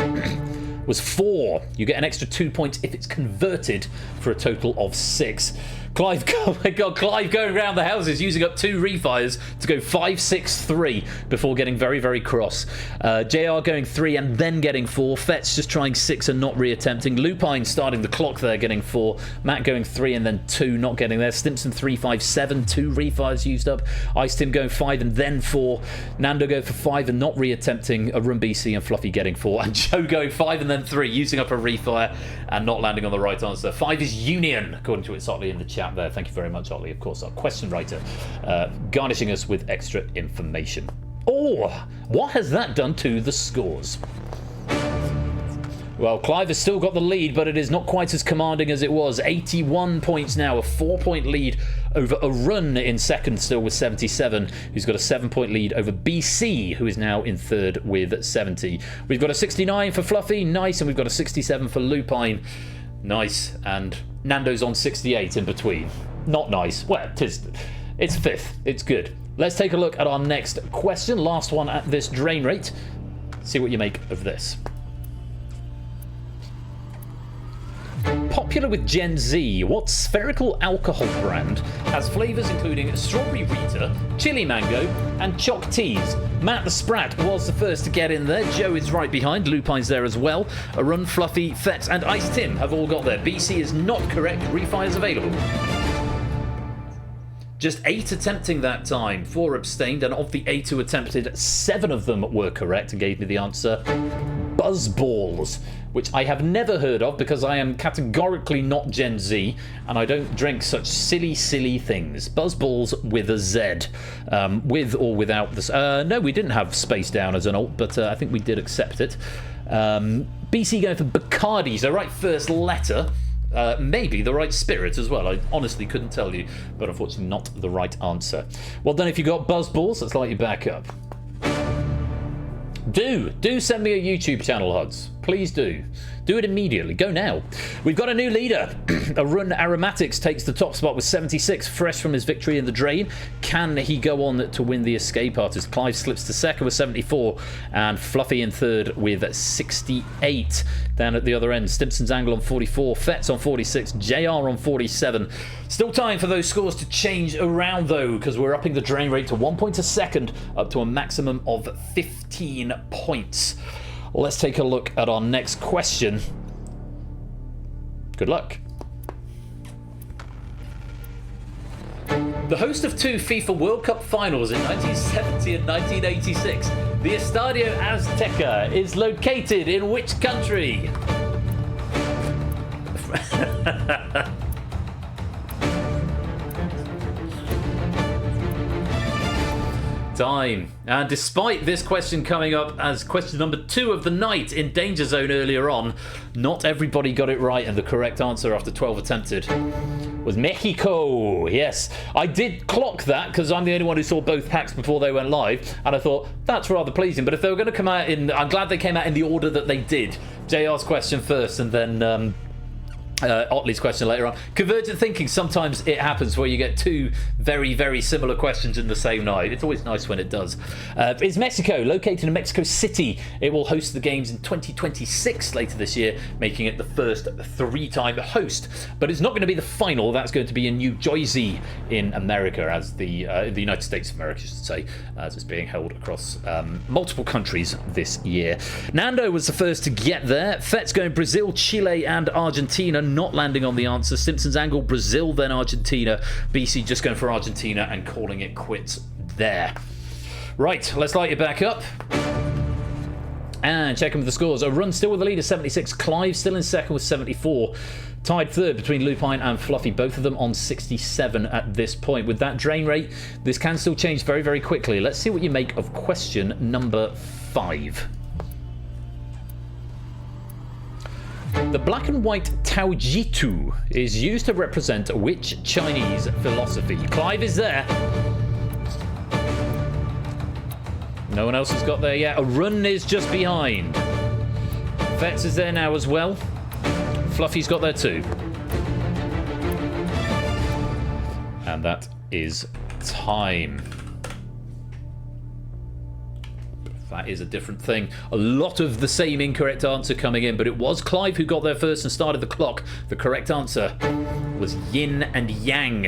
was 4. You get an extra 2 points if it's converted, for a total of 6. Clive, oh my God, Clive going around the houses using up 2 refires to go 5, 6, 3 before getting very, very cross. JR going 3 and then getting 4. Fetz just trying 6 and not re-attempting. Lupine starting the clock there, getting 4. Matt going 3 and then 2, not getting there. Stimpson 3, 5, 7, 2 refires used up. Ice Tim going 5 and then 4. Nando go for 5 and not re-attempting. Arun, BC and Fluffy getting 4. And Joe going 5 and then 3, using up a refire and not landing on the right answer. 5 is Union, according to Otley in the chat there. Thank you very much, Otley. Of course, our question writer, garnishing us with extra information. Oh, what has that done to the scores? Well, Clive has still got the lead, but it is not quite as commanding as it was. 81 points now, a 4-point lead over Arun in second, still with 77, who's got a 7-point lead over BC, who is now in third with 70. We've got a 69 for Fluffy, nice, and we've got a 67 for Lupine. Nice, and Nando's on 68 in between. Not nice. Well, it's fifth. It's good. Let's take a look at our next question. Last one at this drain rate. See what you make of this. Popular with Gen Z, what spherical alcohol brand has flavours including strawberry Rita, chili mango, and choc teas? Matt the Sprat was the first to get in there. Joe is right behind. Lupine's there as well. Arun, Fluffy, Fetz, and Ice Tim have all got there. BC is not correct. Refires available. Just 8 attempting that time, 4 abstained, and of the 8 who attempted, 7 of them were correct and gave me the answer buzzballs, which I have never heard of because I am categorically not Gen Z and I don't drink such silly things. Buzzballs with a Z, with or without this. No, we didn't have Space Down as an alt, but I think we did accept it. BC going for Bacardi, so right first letter. Maybe the right spirit as well. I honestly couldn't tell you, but unfortunately not the right answer. Well done if you got buzzballs. Let's light you back up. Do send me a YouTube channel, Huds. Please do. Do it immediately. Go now. We've got a new leader. Arun Aromatics takes the top spot with 76, fresh from his victory in the drain. Can he go on to win the escape artist? Clive slips to second with 74, and Fluffy in third with 68. Down at the other end, Stimpson's Angle on 44, Fetz on 46, JR on 47. Still time for those scores to change around though, because we're upping the drain rate to 1 point a second, up to a maximum of 15 points. Let's take a look at our next question. Good luck. The host of 2 FIFA World Cup finals in 1970 and 1986, the Estadio Azteca is located in which country? Time. And despite this question coming up as question number 2 of the night in Danger Zone earlier on, not everybody got it right, and the correct answer after 12 attempted was Mexico. Yes, I did clock that because I'm the only one who saw both packs before they went live, and I thought that's rather pleasing. But if they were going to come out in, I'm glad they came out in the order that they did. JR's question first, and then Otley's question later on. Convergent thinking, sometimes it happens where you get 2 very similar questions in the same night. It's always nice when it does. Is Mexico located in Mexico City? It will host the games in 2026 later this year, making it the first 3-time host. But it's not going to be the final. That's going to be in New Jersey in America, as the United States of America, I should say, as it's being held across multiple countries this year. Nando was the first to get there. Fet's going Brazil, Chile, and Argentina. Not landing on the answer. Simpsons Angle, Brazil, then Argentina. BC just going for Argentina and calling it quits there. Right, let's light it back up. And check in with the scores. Run still with the lead of 76. Clive still in second with 74. Tied third between Lupine and Fluffy, both of them on 67 at this point. With that drain rate, this can still change very quickly. Let's see what you make of question number 5. The black and white Taojitu is used to represent which Chinese philosophy? Clive is there. No one else has got there yet. Arun is just behind. Fetz is there now as well. Fluffy's got there too. And that is time. That is a different thing. A lot of the same incorrect answer coming in, but it was Clive who got there first and started the clock. The correct answer was yin and yang.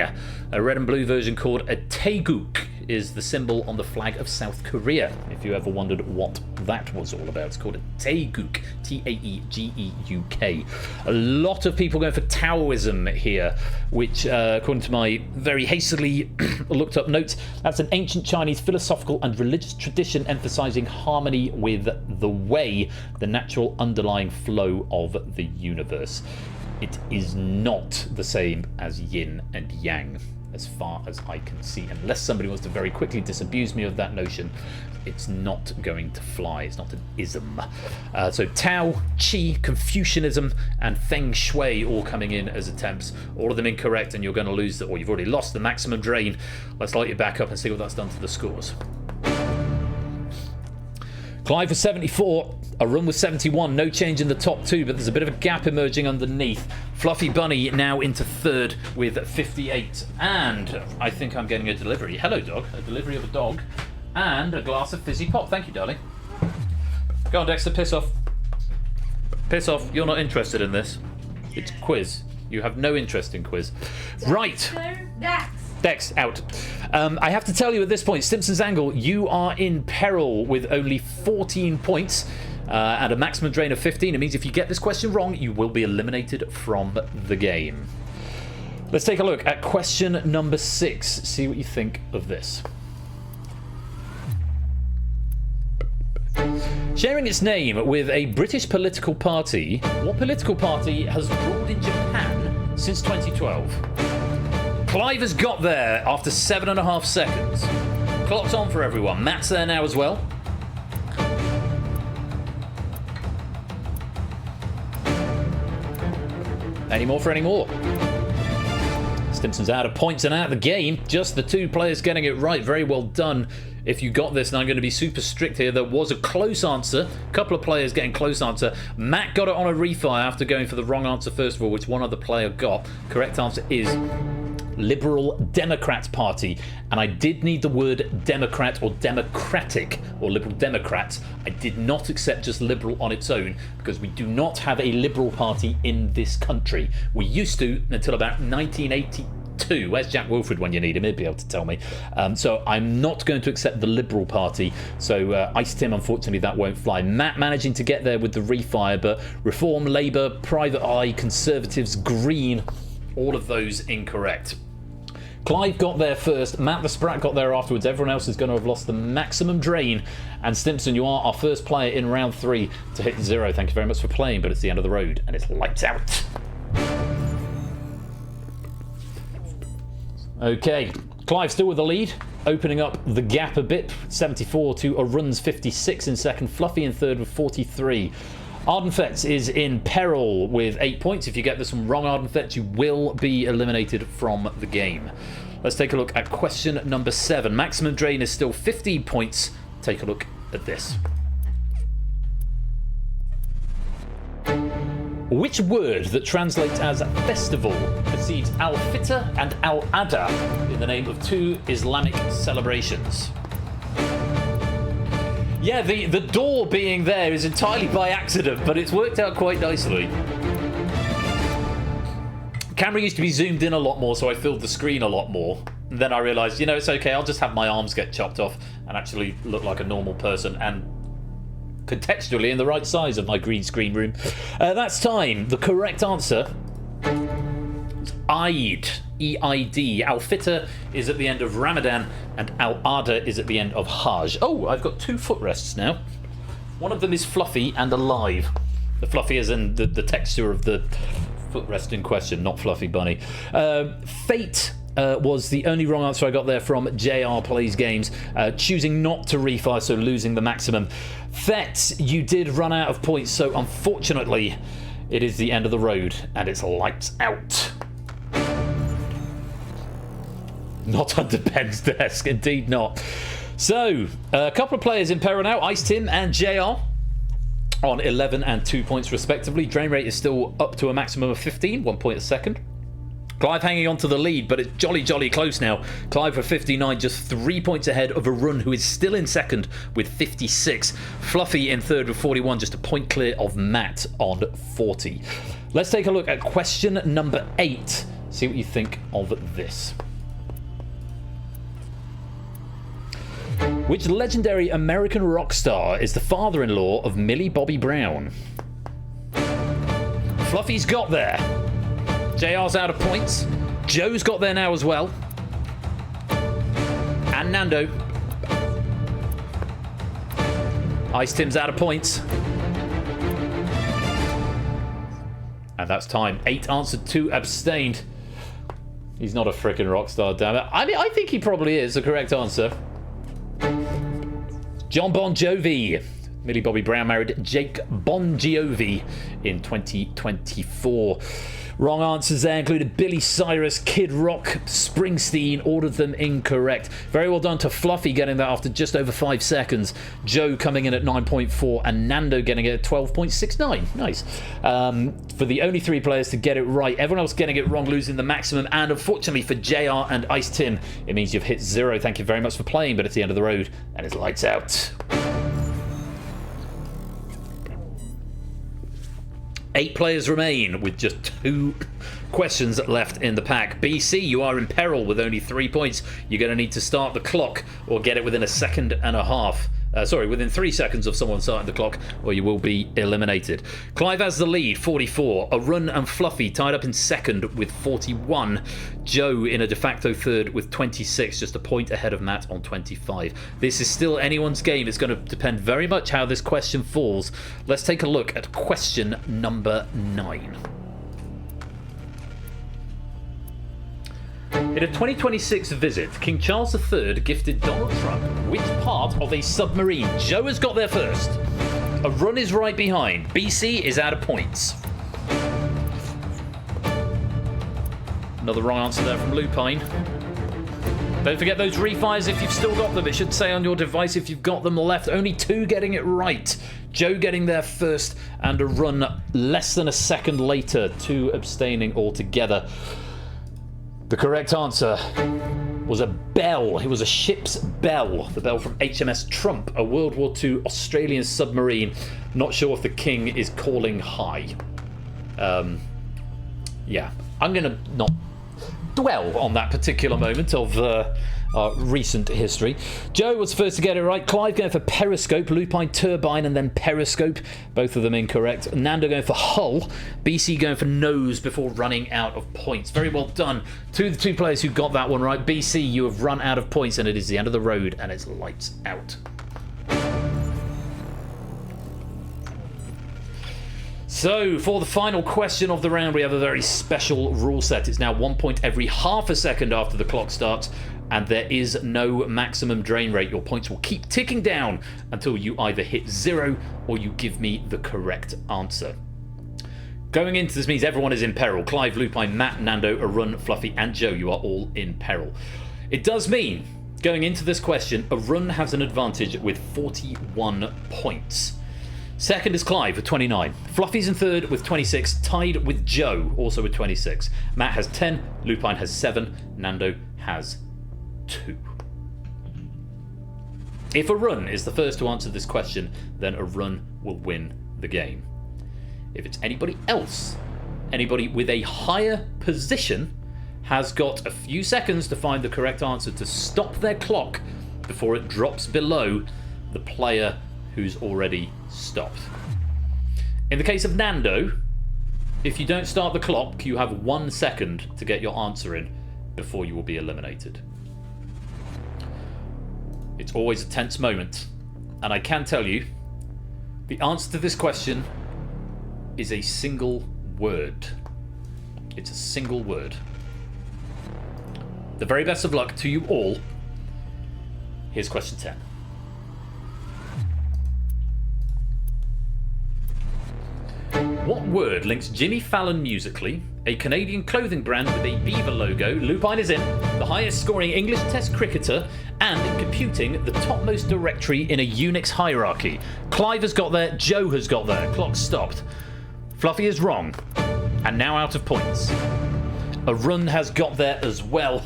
A red and blue version called a taeguk is the symbol on the flag of South Korea. If you ever wondered what that was all about, it's called a taeguk. Taegeuk. A lot of people going for Taoism here, which, according to my very hastily looked up notes, that's an ancient Chinese philosophical and religious tradition emphasizing harmony with the way, the natural underlying flow of the universe. It is not the same as yin and yang, as far as I can see. Unless somebody wants to very quickly disabuse me of that notion, it's not going to fly. It's not an ism. So Tao, Qi, Confucianism, and Feng Shui all coming in as attempts. All of them incorrect, and you're going to lose, or you've already lost the maximum drain. Let's light you back up and see what that's done to the scores. Clive was 74, Arun was 71, no change in the top 2, but there's a bit of a gap emerging underneath. Fluffy Bunny now into third with 58, and I think I'm getting a delivery. Hello, dog. A delivery of a dog and a glass of fizzy pop. Thank you, darling. Go on, Dexter, piss off. Piss off. You're not interested in this. It's quiz. You have no interest in quiz. Right. Dex, out. I have to tell you at this point, Stimpson's Angle, you are in peril with only 14 points and a maximum drain of 15. It means if you get this question wrong, you will be eliminated from the game. Let's take a look at question number 6. See what you think of this. Sharing its name with a British political party, what political party has ruled in Japan since 2012? Clive has got there after 7.5 seconds. Clock's on for everyone. Matt's there now as well. Any more for any more? Stimson's out of points and out of the game. Just the 2 players getting it right. Very well done if you got this, and I'm going to be super strict here. There was a close answer. A couple of players getting close answer. Matt got it on a refire after going for the wrong answer first of all, which one other player got. Correct answer is Liberal Democrats Party, and I did need the word Democrat or Democratic or Liberal Democrats. I did not accept just Liberal on its own because we do not have a Liberal Party in this country. We used to until about 1982. Where's Jack Wilfred when you need him? He'd be able to tell me. So I'm not going to accept the Liberal Party. So Ice Tim, unfortunately, that won't fly. Matt managing to get there with the refire, but Reform, Labour, Private Eye, Conservatives, Green, all of those incorrect. Clive got there first. Matt the Sprat got there afterwards. Everyone else is going to have lost the maximum drain. And Stimson, you are our first player in round 3 to hit 0. Thank you very much for playing, but it's the end of the road and it's lights out. Okay, Clive still with the lead, opening up the gap a bit. 74 to Arun's 56 in second. Fluffy in third with 43. Ardenfetz is in peril with 8 points. If you get this one wrong, Ardenfetz, you will be eliminated from the game. Let's take a look at question number 7. Maximum drain is still 15 points. Take a look at this. Which word that translates as festival precedes Al-Fitr and Al-Adha in the name of 2 Islamic celebrations? Yeah, the door being there is entirely by accident, but it's worked out quite nicely. Camera used to be zoomed in a lot more, so I filled the screen a lot more. And then I realised, you know, it's okay, I'll just have my arms get chopped off and actually look like a normal person and contextually in the right size of my green screen room. That's time. The correct answer is Eid. E-I-D. Al-Fitr is at the end of Ramadan and Al-Adha is at the end of Hajj. Oh, I've got 2 footrests now. One of them is fluffy and alive. The fluffy is in the texture of the footrest in question, not Fluffy Bunny. Fate was the only wrong answer I got there from JR Plays Games, choosing not to refire, so losing the maximum. Thet, you did run out of points, so unfortunately it is the end of the road and it's lights out. Not under Ben's desk, indeed not. So, a couple of players in peril now, Ice Tim and JR on 11 and 2 points respectively. Drain rate is still up to a maximum of 15, 1 point a second. Clive hanging on to the lead, but it's jolly close now. Clive for 59, just 3 points ahead of Arun, who is still in second with 56. Fluffy in third with 41, just a point clear of Matt on 40. Let's take a look at question number 8. See what you think of this. Which legendary American rock star is the father-in-law of Millie Bobby Brown? Fluffy's got there. JR's out of points. Joe's got there now as well. And Nando. Ice Tim's out of points. And that's time. 8 answered, 2 abstained. He's not a frickin' rock star, damn it. I mean, I think he probably is the correct answer. John Bon Jovi. Millie Bobby Brown married Jake Bon Jovi in 2024. Wrong answers there included Billy Cyrus, Kid Rock, Springsteen, all of them incorrect. Very well done to Fluffy getting that after just over 5 seconds. Joe coming in at 9.4 and Nando getting it at 12.69. Nice. For the only 3 players to get it right, everyone else getting it wrong, losing the maximum. And unfortunately for JR and Ice Tim, it means you've hit 0. Thank you very much for playing, but it's the end of the road and it's lights out. 8 players remain with just 2 questions left in the pack. BC, you are in peril with only 3 points. You're going to need to start the clock or get it within a second and a half within 3 seconds of someone starting the clock, or you will be eliminated. Clive has the lead, 44. Arun and Fluffy tied up in second with 41. Joe in a de facto third with 26, just a point ahead of Matt on 25. This is still anyone's game. It's going to depend very much how this question falls. Let's take a look at question number 9. In a 2026 visit, King Charles III gifted Donald Trump which part of a submarine? Joe has got there first. Arun is right behind. BC is out of points. Another wrong answer there from Lupine. Don't forget those refires if you've still got them. It should say on your device if you've got them left. Only 2 getting it right. Joe getting there first and Arun less than a second later. 2 abstaining altogether. The correct answer was a bell. It was a ship's bell. The bell from HMS Trump, a World War II Australian submarine. Not sure if the king is calling high. Yeah, I'm going to not dwell on that particular moment of recent history. Joe was first to get it right. Clive going for periscope, Lupine turbine, and then periscope. Both of them incorrect. Nando going for hull. BC going for nose before running out of points. Very well done to the 2 players who got that one right. BC, you have run out of points, and it is the end of the road, and it's lights out. So, for the final question of the round, we have a very special rule set. It's now 1 point every half a second after the clock starts, and there is no maximum drain rate. Your points will keep ticking down until you either hit 0 or you give me the correct answer. Going into this means everyone is in peril. Clive, Lupine, Matt, Nando, Arun, Fluffy, and Joe, you are all in peril. It does mean, going into this question, Arun has an advantage with 41 points. Second is Clive with 29. Fluffy's in third with 26, tied with Joe, also with 26. Matt has 10, Lupine has 7, Nando has 2. If Arun is the first to answer this question, then Arun will win the game. If it's anybody else, anybody with a higher position has got a few seconds to find the correct answer to stop their clock before it drops below the player who's already stopped. In the case of Nando, if you don't start the clock, you have 1 second to get your answer in before you will be eliminated. It's always a tense moment, and I can tell you the answer to this question is a single word. It's a single word. The very best of luck to you all. Here's question 10. What word links Jimmy Fallon Musically, a Canadian clothing brand with a beaver logo, Lupine is in, the highest scoring English Test cricketer, and in computing the topmost directory in a Unix hierarchy? Clive has got there, Joe has got there, clock stopped. Fluffy is wrong, and now out of points. Arun has got there as well.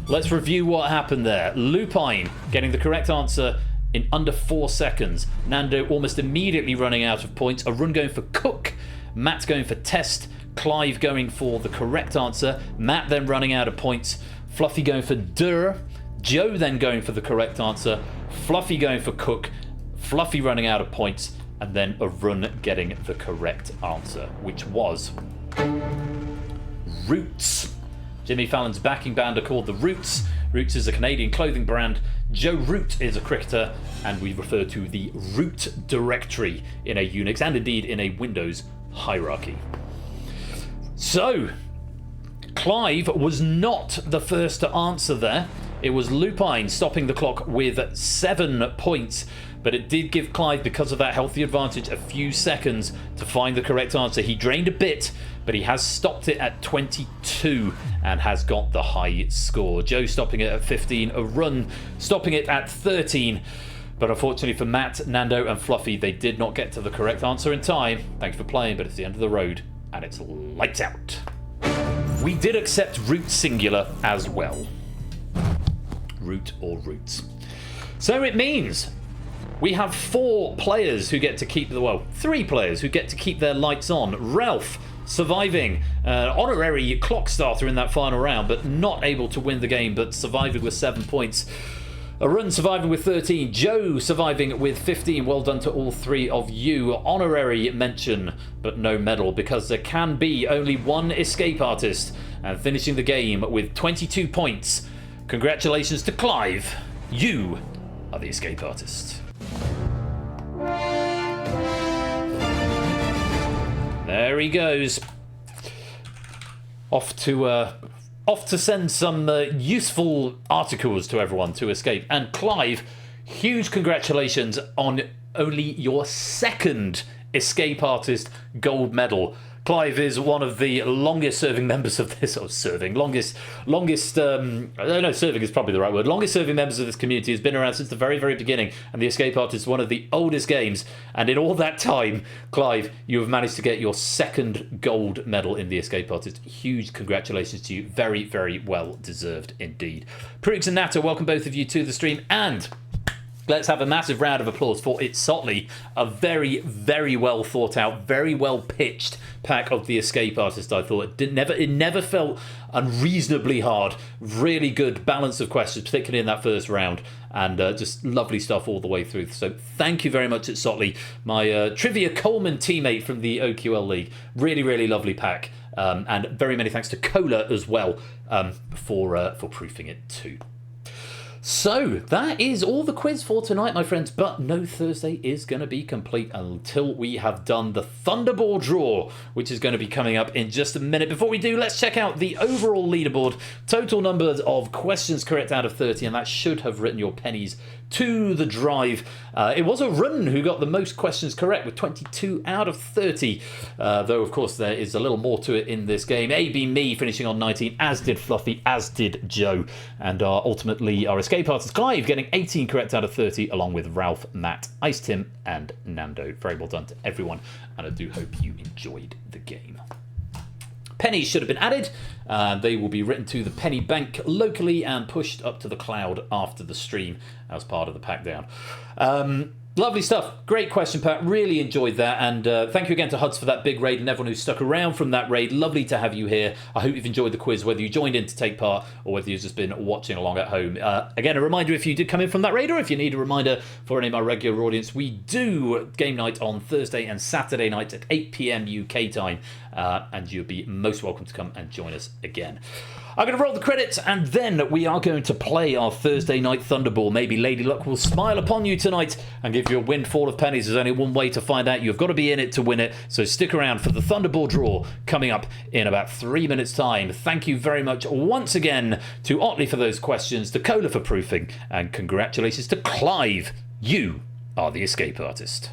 Let's review what happened there. Lupine getting the correct answer in under 4 seconds. Nando almost immediately running out of points. Arun going for cook. Matt going for test. Clive going for the correct answer. Matt then running out of points. Fluffy going for dur. Joe then going for the correct answer. Fluffy going for cook. Fluffy running out of points. And then Arun getting the correct answer, which was Roots. Jimmy Fallon's backing band are called the Roots. Roots is a Canadian clothing brand. Joe Root is a cricketer, and we refer to the root directory in a Unix and indeed in a Windows hierarchy. So, Clive was not the first to answer there. It was Lupine stopping the clock with 7 points, but it did give Clive, because of that healthy advantage, a few seconds to find the correct answer. He drained a bit, but he has stopped it at 22 and has got the high score. Joe stopping it at 15, Arun stopping it at 13. But unfortunately for Matt, Nando and Fluffy, they did not get to the correct answer in time. Thanks for playing, but it's the end of the road and it's lights out. We did accept root singular as well. Root or roots. So it means we have 4 players who get to keep the, well, 3 players who get to keep their lights on. Ralph surviving, honorary clock starter in that final round, but not able to win the game, but surviving with 7 points. Arun surviving with 13. Joe surviving with 15. Well done to all three of you. Honorary mention, but no medal, because there can be only one escape artist. And finishing the game with 22 points. Congratulations to Clive. You are the escape artist. There he goes. Off to send some useful articles to everyone to escape. And Clive, huge congratulations on only your second escape artist gold medal. Clive is one of the longest serving members of this, serving is probably the right word. Longest serving members of this community, has been around since the very, very beginning, and the escape artist is one of the oldest games. And in all that time, Clive, you have managed to get your second gold medal in the escape artist. Huge congratulations to you. Very, very well deserved indeed. Prix and Nato, welcome both of you to the stream, and let's have a massive round of applause for It's Sotley, a very, very well thought out, very well pitched pack of the escape artist. I thought it never felt unreasonably hard. Really good balance of questions, particularly in that first round, and just lovely stuff all the way through. So thank you very much, It's Sotley, my Trivia Coleman teammate from the OQL League. Really, really lovely pack, and very many thanks to Cola as well for proofing it too. So, that is all the quiz for tonight, my friends, but no Thursday is going to be complete until we have done the Thunderball draw, which is going to be coming up in just a minute. Before we do, let's check out the overall leaderboard. Total numbers of questions correct out of 30, and that should have written your pennies to the drive. It was Arun who got the most questions correct with 22 out of 30, though of course there is a little more to it in this game. AB Me finishing on 19, as did Fluffy, as did Joe, and ultimately our escape artist Clive getting 18 correct out of 30, along with Ralph, Matt, Ice Tim and Nando. Very well done to everyone, and I do hope you enjoyed the game. Pennies should have been added. They will be written to the penny bank locally and pushed up to the cloud after the stream as part of the pack down. Lovely stuff. Great question, Pat. Really enjoyed that. And thank you again to Huds for that big raid and everyone who stuck around from that raid. Lovely to have you here. I hope you've enjoyed the quiz, whether you joined in to take part or whether you've just been watching along at home. Again, a reminder, if you did come in from that raid, or if you need a reminder for any of my regular audience, we do game night on Thursday and Saturday nights at 8 PM UK time. And you'll be most welcome to come and join us again. I'm going to roll the credits, and then we are going to play our Thursday night Thunderball. Maybe Lady Luck will smile upon you tonight and give you a windfall of pennies. There's only one way to find out. You've got to be in it to win it. So stick around for the Thunderball draw coming up in about 3 minutes' time. Thank you very much once again to Otley for those questions, to Cola for proofing, and congratulations to Clive. You are the escape artist.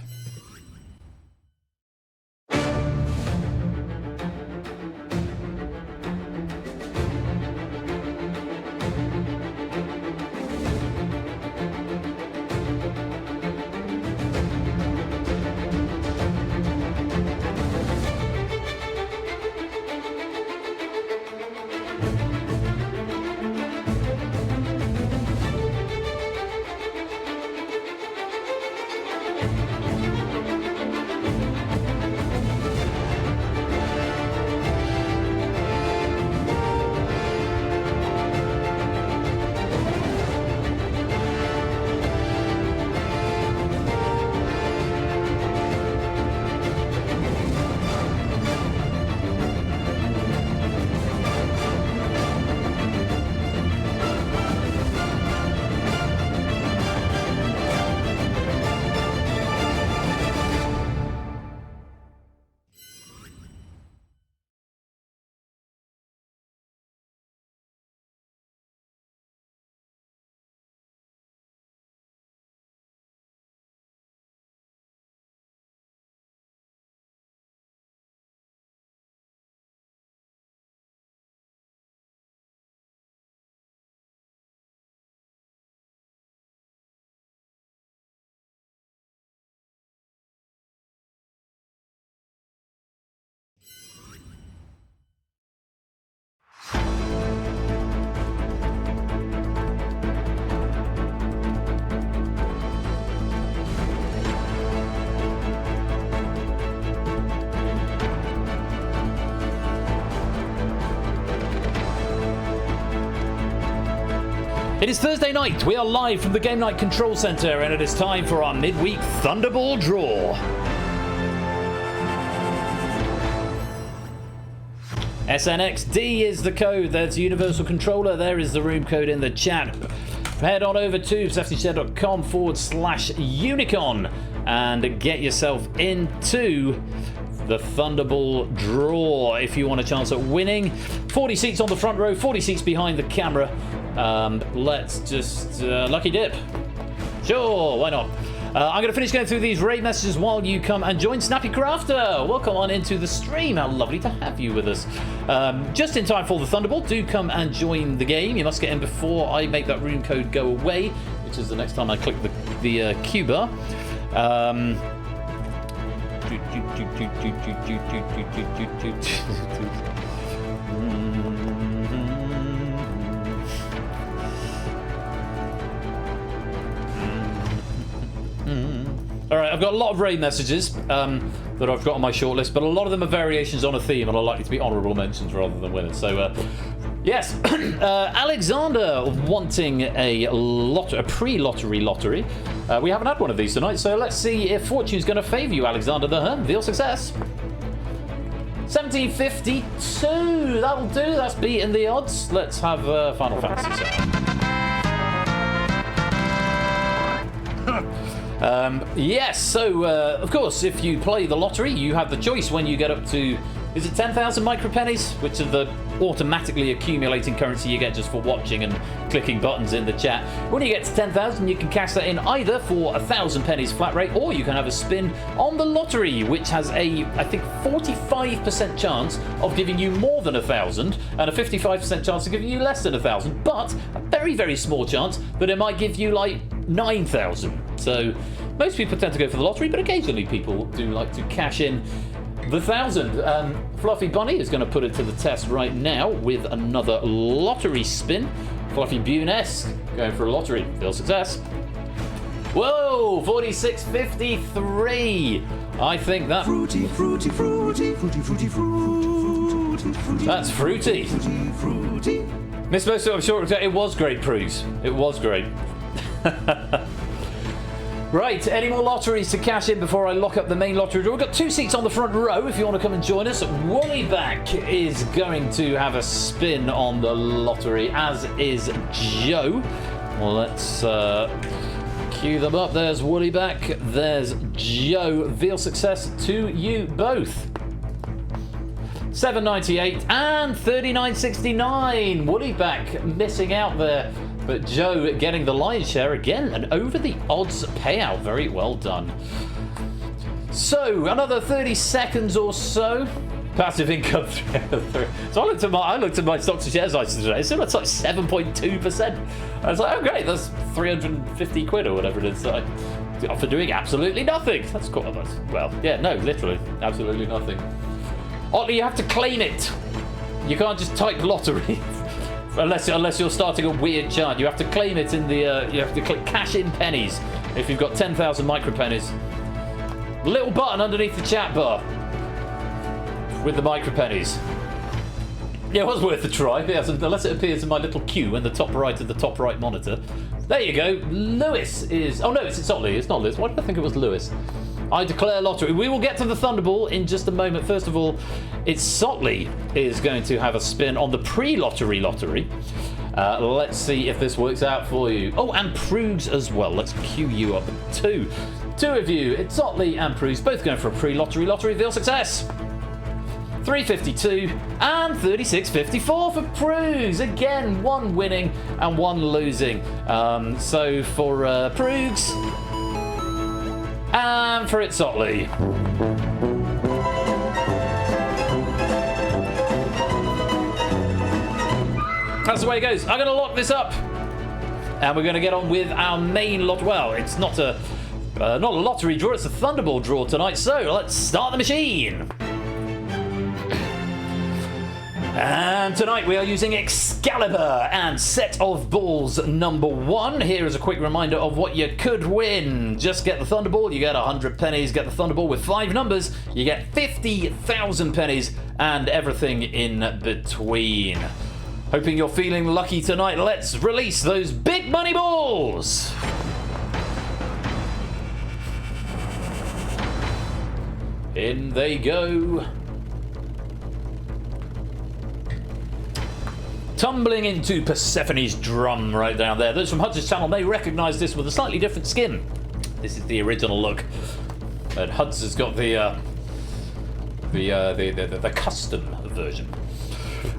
It is Thursday night. We are live from the Game Night Control Center, and it is time for our midweek Thunderball draw. SNXD is the code. That's Universal Controller. There is the room code in the chat. Head on over to safetyshed.com/Unicorn and get yourself into the Thunderball draw if you want a chance at winning. 40 seats on the front row, 40 seats behind the camera. Let's just lucky dip. Sure, why not? I'm going to finish going through these raid messages while you come and join Snappy Crafter. Welcome on into the stream. How lovely to have you with us. Just in time for the Thunderball. Do come and join the game. You must get in before I make that room code go away, which is the next time I click the Q bar. All right, I've got a lot of raid messages that I've got on my shortlist, but a lot of them are variations on a theme and are likely to be honourable mentions rather than winners. So, yes, Alexander wanting a pre-lottery lottery. We haven't had one of these tonight, so let's see if fortune's going to favour you, Alexander. Veal success. 1752. That'll do. That's beating the odds. Let's have Final Fantasy set. Yes, so of course, if you play the lottery, you have the choice when you get up to, is it 10,000 micropennies, which are the automatically accumulating currency you get just for watching and clicking buttons in the chat. When you get to 10,000, you can cash that in either for 1,000 pennies flat rate, or you can have a spin on the lottery, which has a, I think, 45% chance of giving you more than 1,000 and a 55% chance of giving you less than 1,000, but a very, very small chance that it might give you like 9,000. So most people tend to go for the lottery, but occasionally people do like to cash in the 1,000. Fluffy Bunny is going to put it to the test right now with another lottery spin. Fluffy Bunesque going for a lottery. Feel success. Whoa, 46.53. I think that... Fruity. That's fruity. Miss Most, I'm sure it was great, Prues. It was great. Right, any more lotteries to cash in before I lock up the main lottery draw? We've got 2 seats on the front row if you want to come and join us. Woollyback is going to have a spin on the lottery, as is Joe. Well, let's cue them up. There's Woollyback, there's Joe. Veal success to you both. 798 and 39.69. Woollyback missing out there. But Joe getting the lion's share again, and over the odds payout. Very well done. So another 30 seconds or so. Passive income 303. So I looked at my stocks and shares today. So that's like 7.2%. I was like, oh great, that's 350 quid or whatever it is. For doing absolutely nothing. That's quite nice. Well, yeah, no, literally, absolutely nothing. Otley, you have to claim it. You can't just type lottery. Unless you're starting a weird chart, you have to claim it in the. You have to click cash in pennies if you've got 10,000 micropennies. Little button underneath the chat bar with the micropennies. Yeah, it was worth a try. Yes, unless it appears in my little queue in the top right of the top right monitor. There you go. Lewis is. Oh no, it's Otley. It's not Lewis. Why did I think it was Lewis? I declare lottery. We will get to the Thunderball in just a moment. First of all, it's Sotley is going to have a spin on the pre-lottery lottery. Let's see if this works out for you. Oh, and Prugs as well. Let's queue you up. Two of you. It's Sotley and Prugs both going for a pre-lottery lottery. Veal success. 352 and 36.54 for Prugs. Again, one winning and one losing. So for Prugs. And for It's Otley. That's the way it goes. I'm going to lock this up. And we're going to get on with our main lot. Well, it's not a lottery draw, it's a Thunderball draw tonight. So let's start the machine. And tonight we are using Excalibur and Set of Balls number 1. Here is a quick reminder of what you could win. Just get the Thunderball, you get 100 pennies. Get the Thunderball with 5 numbers, you get 50,000 pennies and everything in between. Hoping you're feeling lucky tonight. Let's release those big money balls. In they go. Tumbling into Persephone's drum right down there. Those from Huds' channel may recognise this with a slightly different skin. This is the original look. And Huds has got the custom version.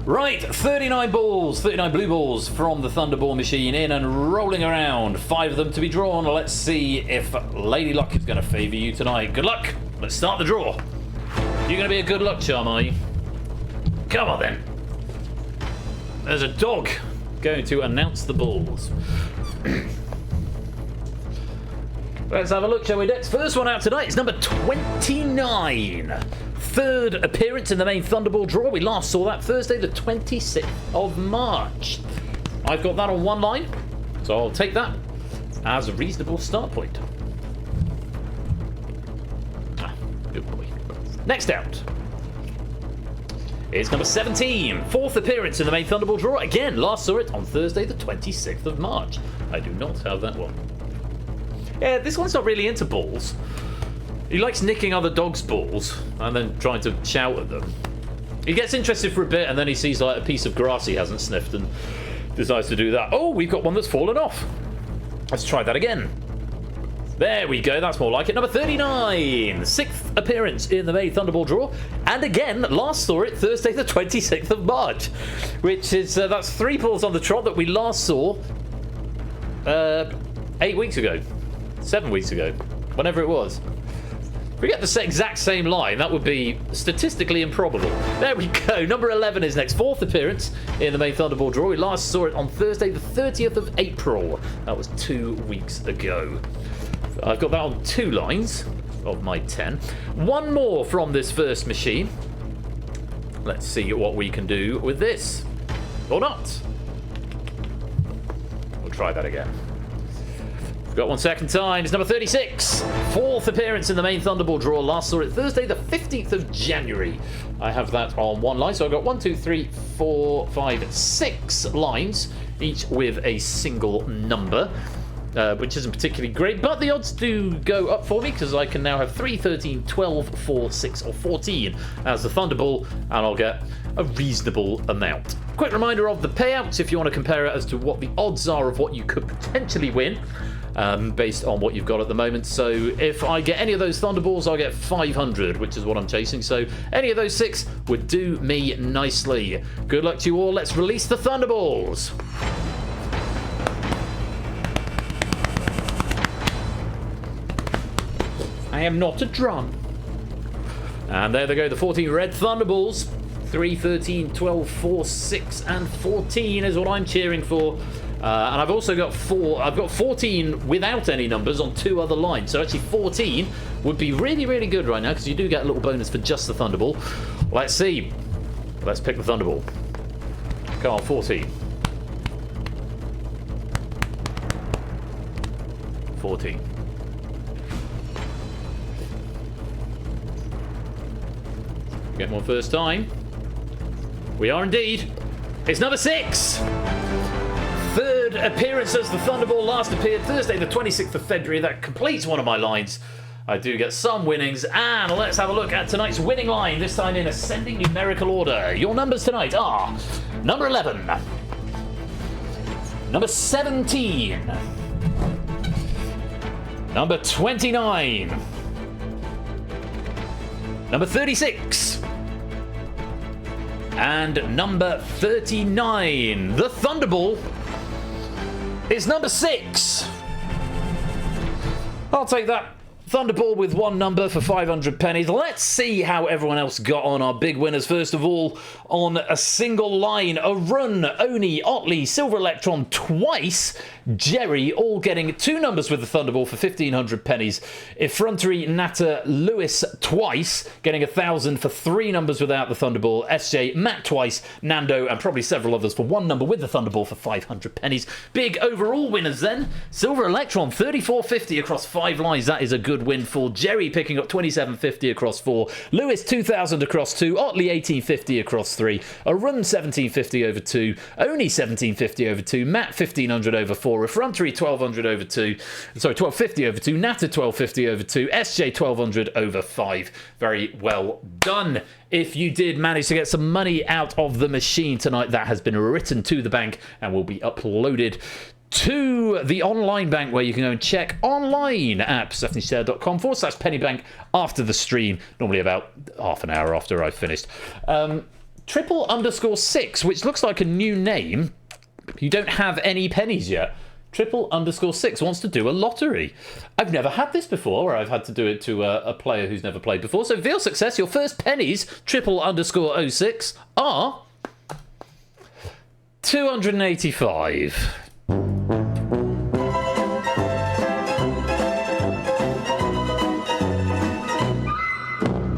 Right, 39 balls, 39 blue balls from the Thunderball machine in and rolling around. 5 of them to be drawn. Let's see if Lady Luck is going to favour you tonight. Good luck. Let's start the draw. You're going to be a good luck charm, are you? Come on then. There's a dog going to announce the balls. Let's have a look, shall we, Dex? First one out tonight is number 29. Third appearance in the main Thunderball draw. We last saw that Thursday, the 26th of March. I've got that on one line, so I'll take that as a reasonable start point. Good boy. Next out is number 17. Fourth appearance in the main Thunderball draw. Again, last saw it on Thursday, the 26th of March. I do not have that one. Yeah, this one's not really into balls. He likes nicking other dogs' balls and then trying to shout at them. He gets interested for a bit and then he sees like a piece of grass he hasn't sniffed and decides to do that. Oh, we've got one that's fallen off. Let's try that again. There we go, that's more like it. Number 39, 6th appearance in the May Thunderball draw. And again, last saw it Thursday the 26th of March. Which is, that's 3 balls on the trot that we last saw 8 weeks ago. 7 weeks ago. Whenever it was. If we get the exact same line, that would be statistically improbable. There we go. Number 11 is next. 4th appearance in the main Thunderball draw. We last saw it on Thursday the 30th of April. That was 2 weeks ago. I've got that on 2 lines of my 10. One more from this first machine. Let's see what we can do with this. Or not. We'll try that again. Got one second time. It's number 36. 4th appearance in the main Thunderball draw. Last saw it Thursday, the 15th of January. I have that on one line. So I've got 1, 2, 3, 4, 5, 6 lines, each with a single number, which isn't particularly great. But the odds do go up for me because I can now have 3, 13, 12, 4, 6, or 14 as the Thunderball, and I'll get a reasonable amount. Quick reminder of the payouts if you want to compare it as to what the odds are of what you could potentially win. Based on what you've got at the moment. So if I get any of those Thunderballs, I'll get 500, which is what I'm chasing. So any of those 6 would do me nicely. Good luck to you all. Let's release the Thunderballs. I am not a drum. And there they go, the 14 red Thunderballs. 3, 13, 12, 4, 6, and 14 is what I'm cheering for. And I've also got 4. I've got 14 without any numbers on 2 other lines. So actually 14 would be really, really good right now because you do get a little bonus for just the Thunderball. Let's see. Let's pick the Thunderball. Come on, 14. 14. Get one first time. We are indeed. It's number 6. 3rd appearance as the Thunderball. Last appeared Thursday the 26th of February. That completes one of my lines. I do get some winnings. And let's have a look at tonight's winning line, this time in ascending numerical order. Your numbers tonight are number 11, number 17, number 29, number 36, and number 39. The Thunderball is number 6. I'll take that Thunderball with one number for 500 pennies. Let's see how everyone else got on. Our big winners, first of all, on a single line. Arun, Oni, Otley, Silver Electron twice. Jerry, all getting 2 numbers with the Thunderball for 1,500 pennies. Effrontery, Natter, Lewis twice, getting 1,000 for 3 numbers without the Thunderball. SJ, Matt twice, Nando, and probably several others for 1 number with the Thunderball for 500 pennies. Big overall winners then. Silver Electron, 34.50 across 5 lines. That is a good good windfall. Jerry picking up 2750 across 4. Lewis 2000 across 2. Otley 1850 across 3. Arun 1750 over 2. Oni 1750 over 2. Matt 1500 over 4. Effrontery 1200 over 2. Sorry, 1250 over 2. Nata 1250 over 2. SJ 1200 over 5. Very well done. If you did manage to get some money out of the machine tonight, that has been written to the bank and will be uploaded to the online bank, where you can go and check online at persephoneshare.com/pennybank after the stream, normally about half an hour after I've finished. Triple_6, which looks like a new name. You don't have any pennies yet. Triple_6 wants to do a lottery. I've never had this before, where I've had to do it to a player who's never played before. So, Veal Success, your first pennies, Triple_06, are 285.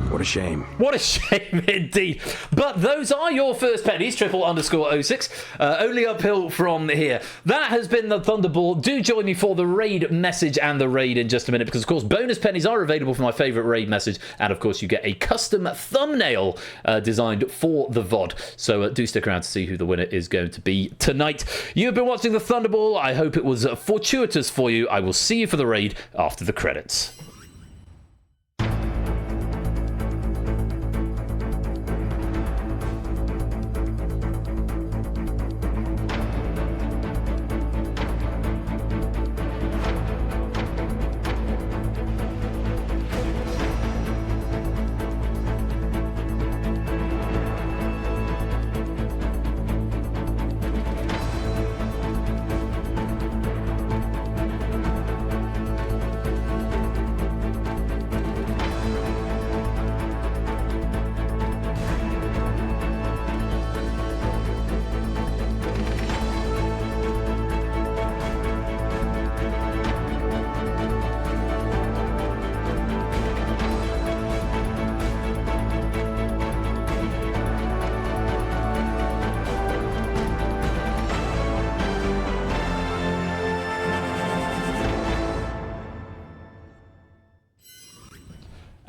What a shame. What a shame indeed. But those are your first pennies, Triple_06. Only uphill from here. That has been the Thunderball. Do join me for the raid message and the raid in just a minute, because of course bonus pennies are available for my favourite raid message, and of course you get a custom thumbnail designed for the VOD. So do stick around to see who the winner is going to be tonight. You've been watching the Thunderball. I hope it was fortuitous for you. I will see you for the raid after the credits.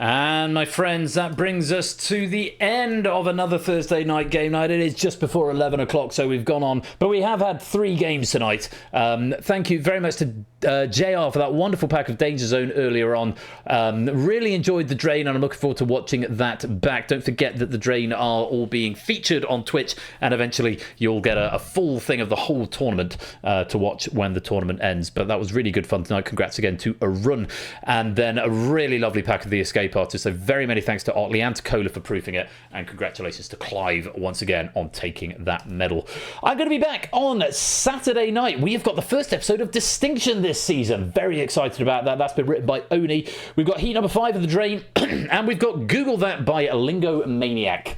And my friends, that brings us to the end of another Thursday night game night. It is just before 11 o'clock, so we've gone on. But we have had 3 games tonight. Thank you very much to JR for that wonderful pack of DangerZone earlier on. Really enjoyed the Drain, and I'm looking forward to watching that back. Don't forget that the Drain are all being featured on Twitch, and eventually you'll get a full thing of the whole tournament to watch when the tournament ends. But that was really good fun tonight. Congrats again to Arun. And then a really lovely pack of the Escape Artists. So very many thanks to Otley and to Cola for proofing it, and congratulations to Clive once again on taking that medal. I'm going to be back on Saturday night. We have got the first episode of Distinction this season. Very excited about that. That's been written by Oni. We've got heat number 5 of the Drain, and we've got Google That by Lingo Maniac.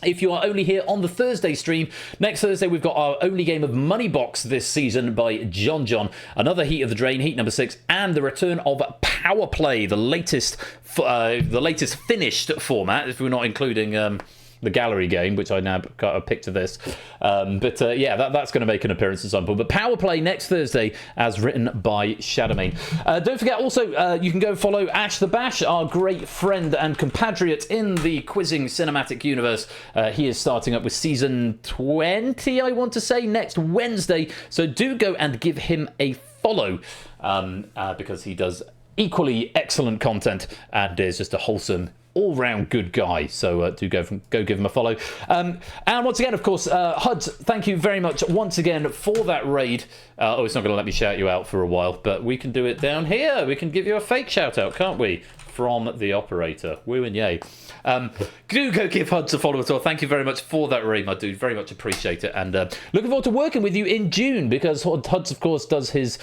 If you are only here on the Thursday stream, next Thursday we've got our only game of Money Box this season by John. Another Heat of the Drain, Heat number 6, and the return of Power Play, the latest finished format, if we're not including the gallery game, which I now got a picture of this. Yeah, that's going to make an appearance at some point. But Power Play next Thursday, as written by Shadowmane. Don't forget also, you can go follow Ash the Bash, our great friend and compatriot in the quizzing cinematic universe. He is starting up with season 20, I want to say, next Wednesday. So do go and give him a follow, because he does equally excellent content and is just a wholesome, all-round good guy. So do go give him a follow. And once again, of course, Huds, thank you very much once again for that raid. It's not going to let me shout you out for a while, but we can do it down here. We can give you a fake shout out, can't we? From the operator. Woo and yay. Do go give Huds a follow as well. Thank you very much for that raid, my dude. Very much appreciate it. And looking forward to working with you in June, because Huds, of course, does his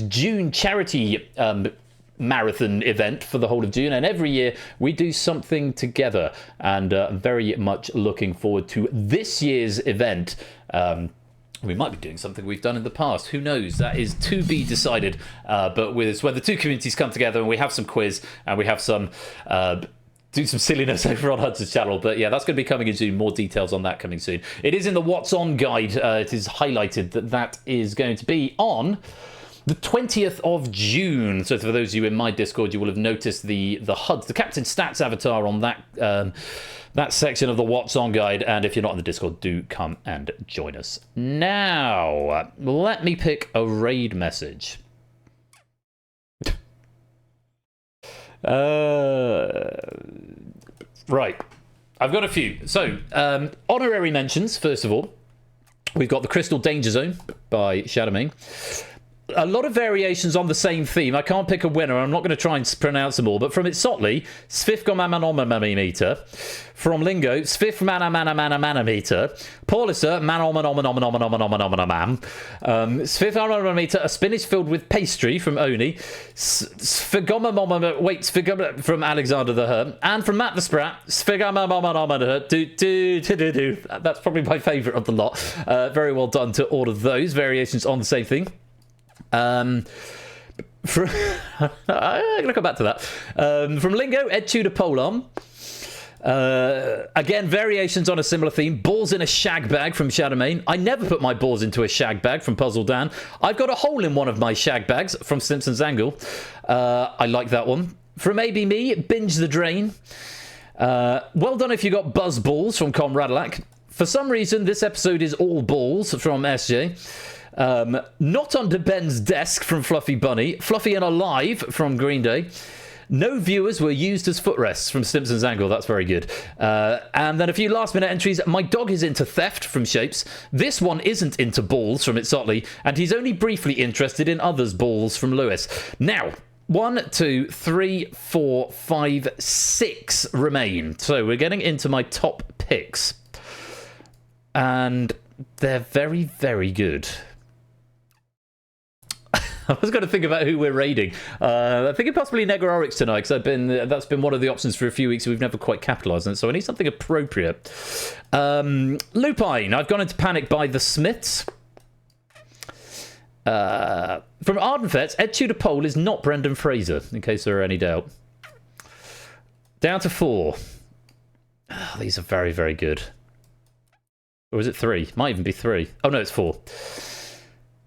June charity marathon event for the whole of June, and every year we do something together, and very much looking forward to this year's event. We might be doing something we've done in the past. Who knows? That is to be decided. But with when the two communities come together and we have some quiz and we have some do some silliness over on Hudson's channel. But yeah, that's going to be coming in soon. More details on that coming soon. It is in the What's On guide. It is highlighted that is going to be on the 20th of June. So for those of you in my Discord, you will have noticed the HUD, the Captain Stats avatar on that that section of the What's On guide. And if you're not in the Discord, do come and join us. Now, let me pick a raid message. Right. I've got a few. So, honorary mentions, first of all. We've got the Crystal Danger Zone by Shadowmane. A lot of variations on the same theme. I can't pick a winner. I'm not going to try and pronounce them all. But from Itsotli, Svifgomamanometer. From Lingo, Svifmanamanamanamanameter. Paulissa, Manomanomenomenomenomenomenomenomenam. Svifmanometer, a spinach filled with pastry from Oni. Sfigomamom, from Alexander the Herm. And from Matt the Sprat, Sfigomamamanometer. That's probably my favourite of the lot. Very well done to all of those variations on the same thing. I'm gonna come back to that. From Lingo, Ed Tudor Polam. Again, variations on a similar theme. Balls in a shag bag from Shadowmane. I never put my balls into a shag bag from Puzzle Dan. I've got a hole in one of my shag bags from Simpsons Angle. I like that one. From AB Me, Binge the Drain. Well done if you got Buzz Balls from Comradelac. For some reason, this episode is all balls from SJ. Not under Ben's desk from Fluffy Bunny. Fluffy and Alive from Green Day. No viewers were used as footrests from Simpsons Angle. That's very good. And then a few last minute entries. My dog is into theft from Shapes. This one isn't into balls from Itsotli. And he's only briefly interested in others' balls from Lewis. Now, 1, 2, 3, 4, 5, 6 remain. So we're getting into my top picks. And they're very, very good. I was going to think about who we're raiding. I think it possibly Negororix tonight, because that's been one of the options for a few weeks. We've never quite capitalised on it, so I need something appropriate. Lupine, I've gone into Panic by the Smiths. From Ardenfets, Ed Tudor Pole is not Brendan Fraser, in case there are any doubt. Down to 4. Oh, these are very, very good. Or is it 3? Might even be 3. Oh, no, it's 4.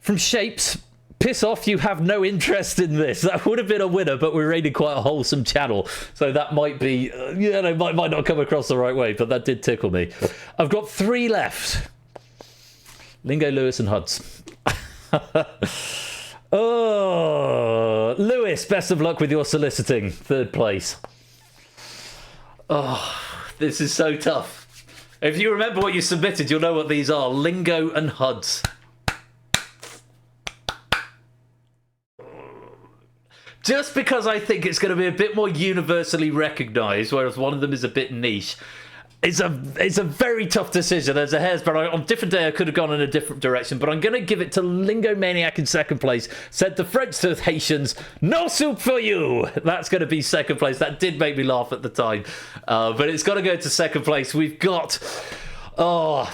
From Shapes... Piss off, you have no interest in this. That would have been a winner, but we're raiding quite a wholesome channel. So that might be, might not come across the right way, but that did tickle me. I've got 3 left. Lingo, Lewis, and Huds. Oh, Lewis, best of luck with your soliciting. 3rd place. Oh, this is so tough. If you remember what you submitted, you'll know what these are. Lingo and Huds. Just because I think it's going to be a bit more universally recognised, whereas one of them is a bit niche. It's a very tough decision. There's a hair's breadth. On a different day, I could have gone in a different direction, but I'm going to give it to Lingo Maniac in 2nd place. Said the French to the Haitians, no soup for you. That's going to be 2nd place. That did make me laugh at the time, but it's got to go to 2nd place. We've got... So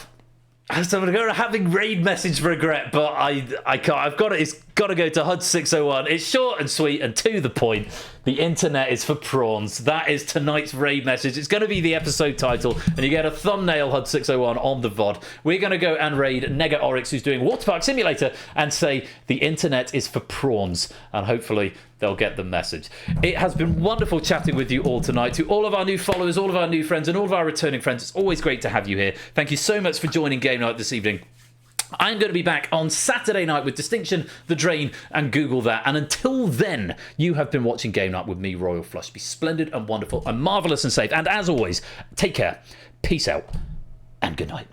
I'm going to having raid message regret, but I can't. I've got it. It's got to go to HUD601. It's short and sweet and to the point. The internet is for prawns. That is tonight's raid message. It's going to be the episode title, and you get a thumbnail HUD601 on the VOD. We're going to go and raid Nega Oryx, who's doing Water Park Simulator, and say the internet is for prawns, and hopefully they'll get the message. It has been wonderful chatting with you all tonight. To all of our new followers, all of our new friends, and all of our returning friends, it's always great to have you here. Thank you so much for joining Game Night this evening. I'm going to be back on Saturday night with Distinction, The Drain, and Google That. And until then, you have been watching Game Night with me, Royal Flush. Be splendid and wonderful and marvellous and safe. And as always, take care, peace out, and good night.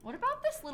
What about this little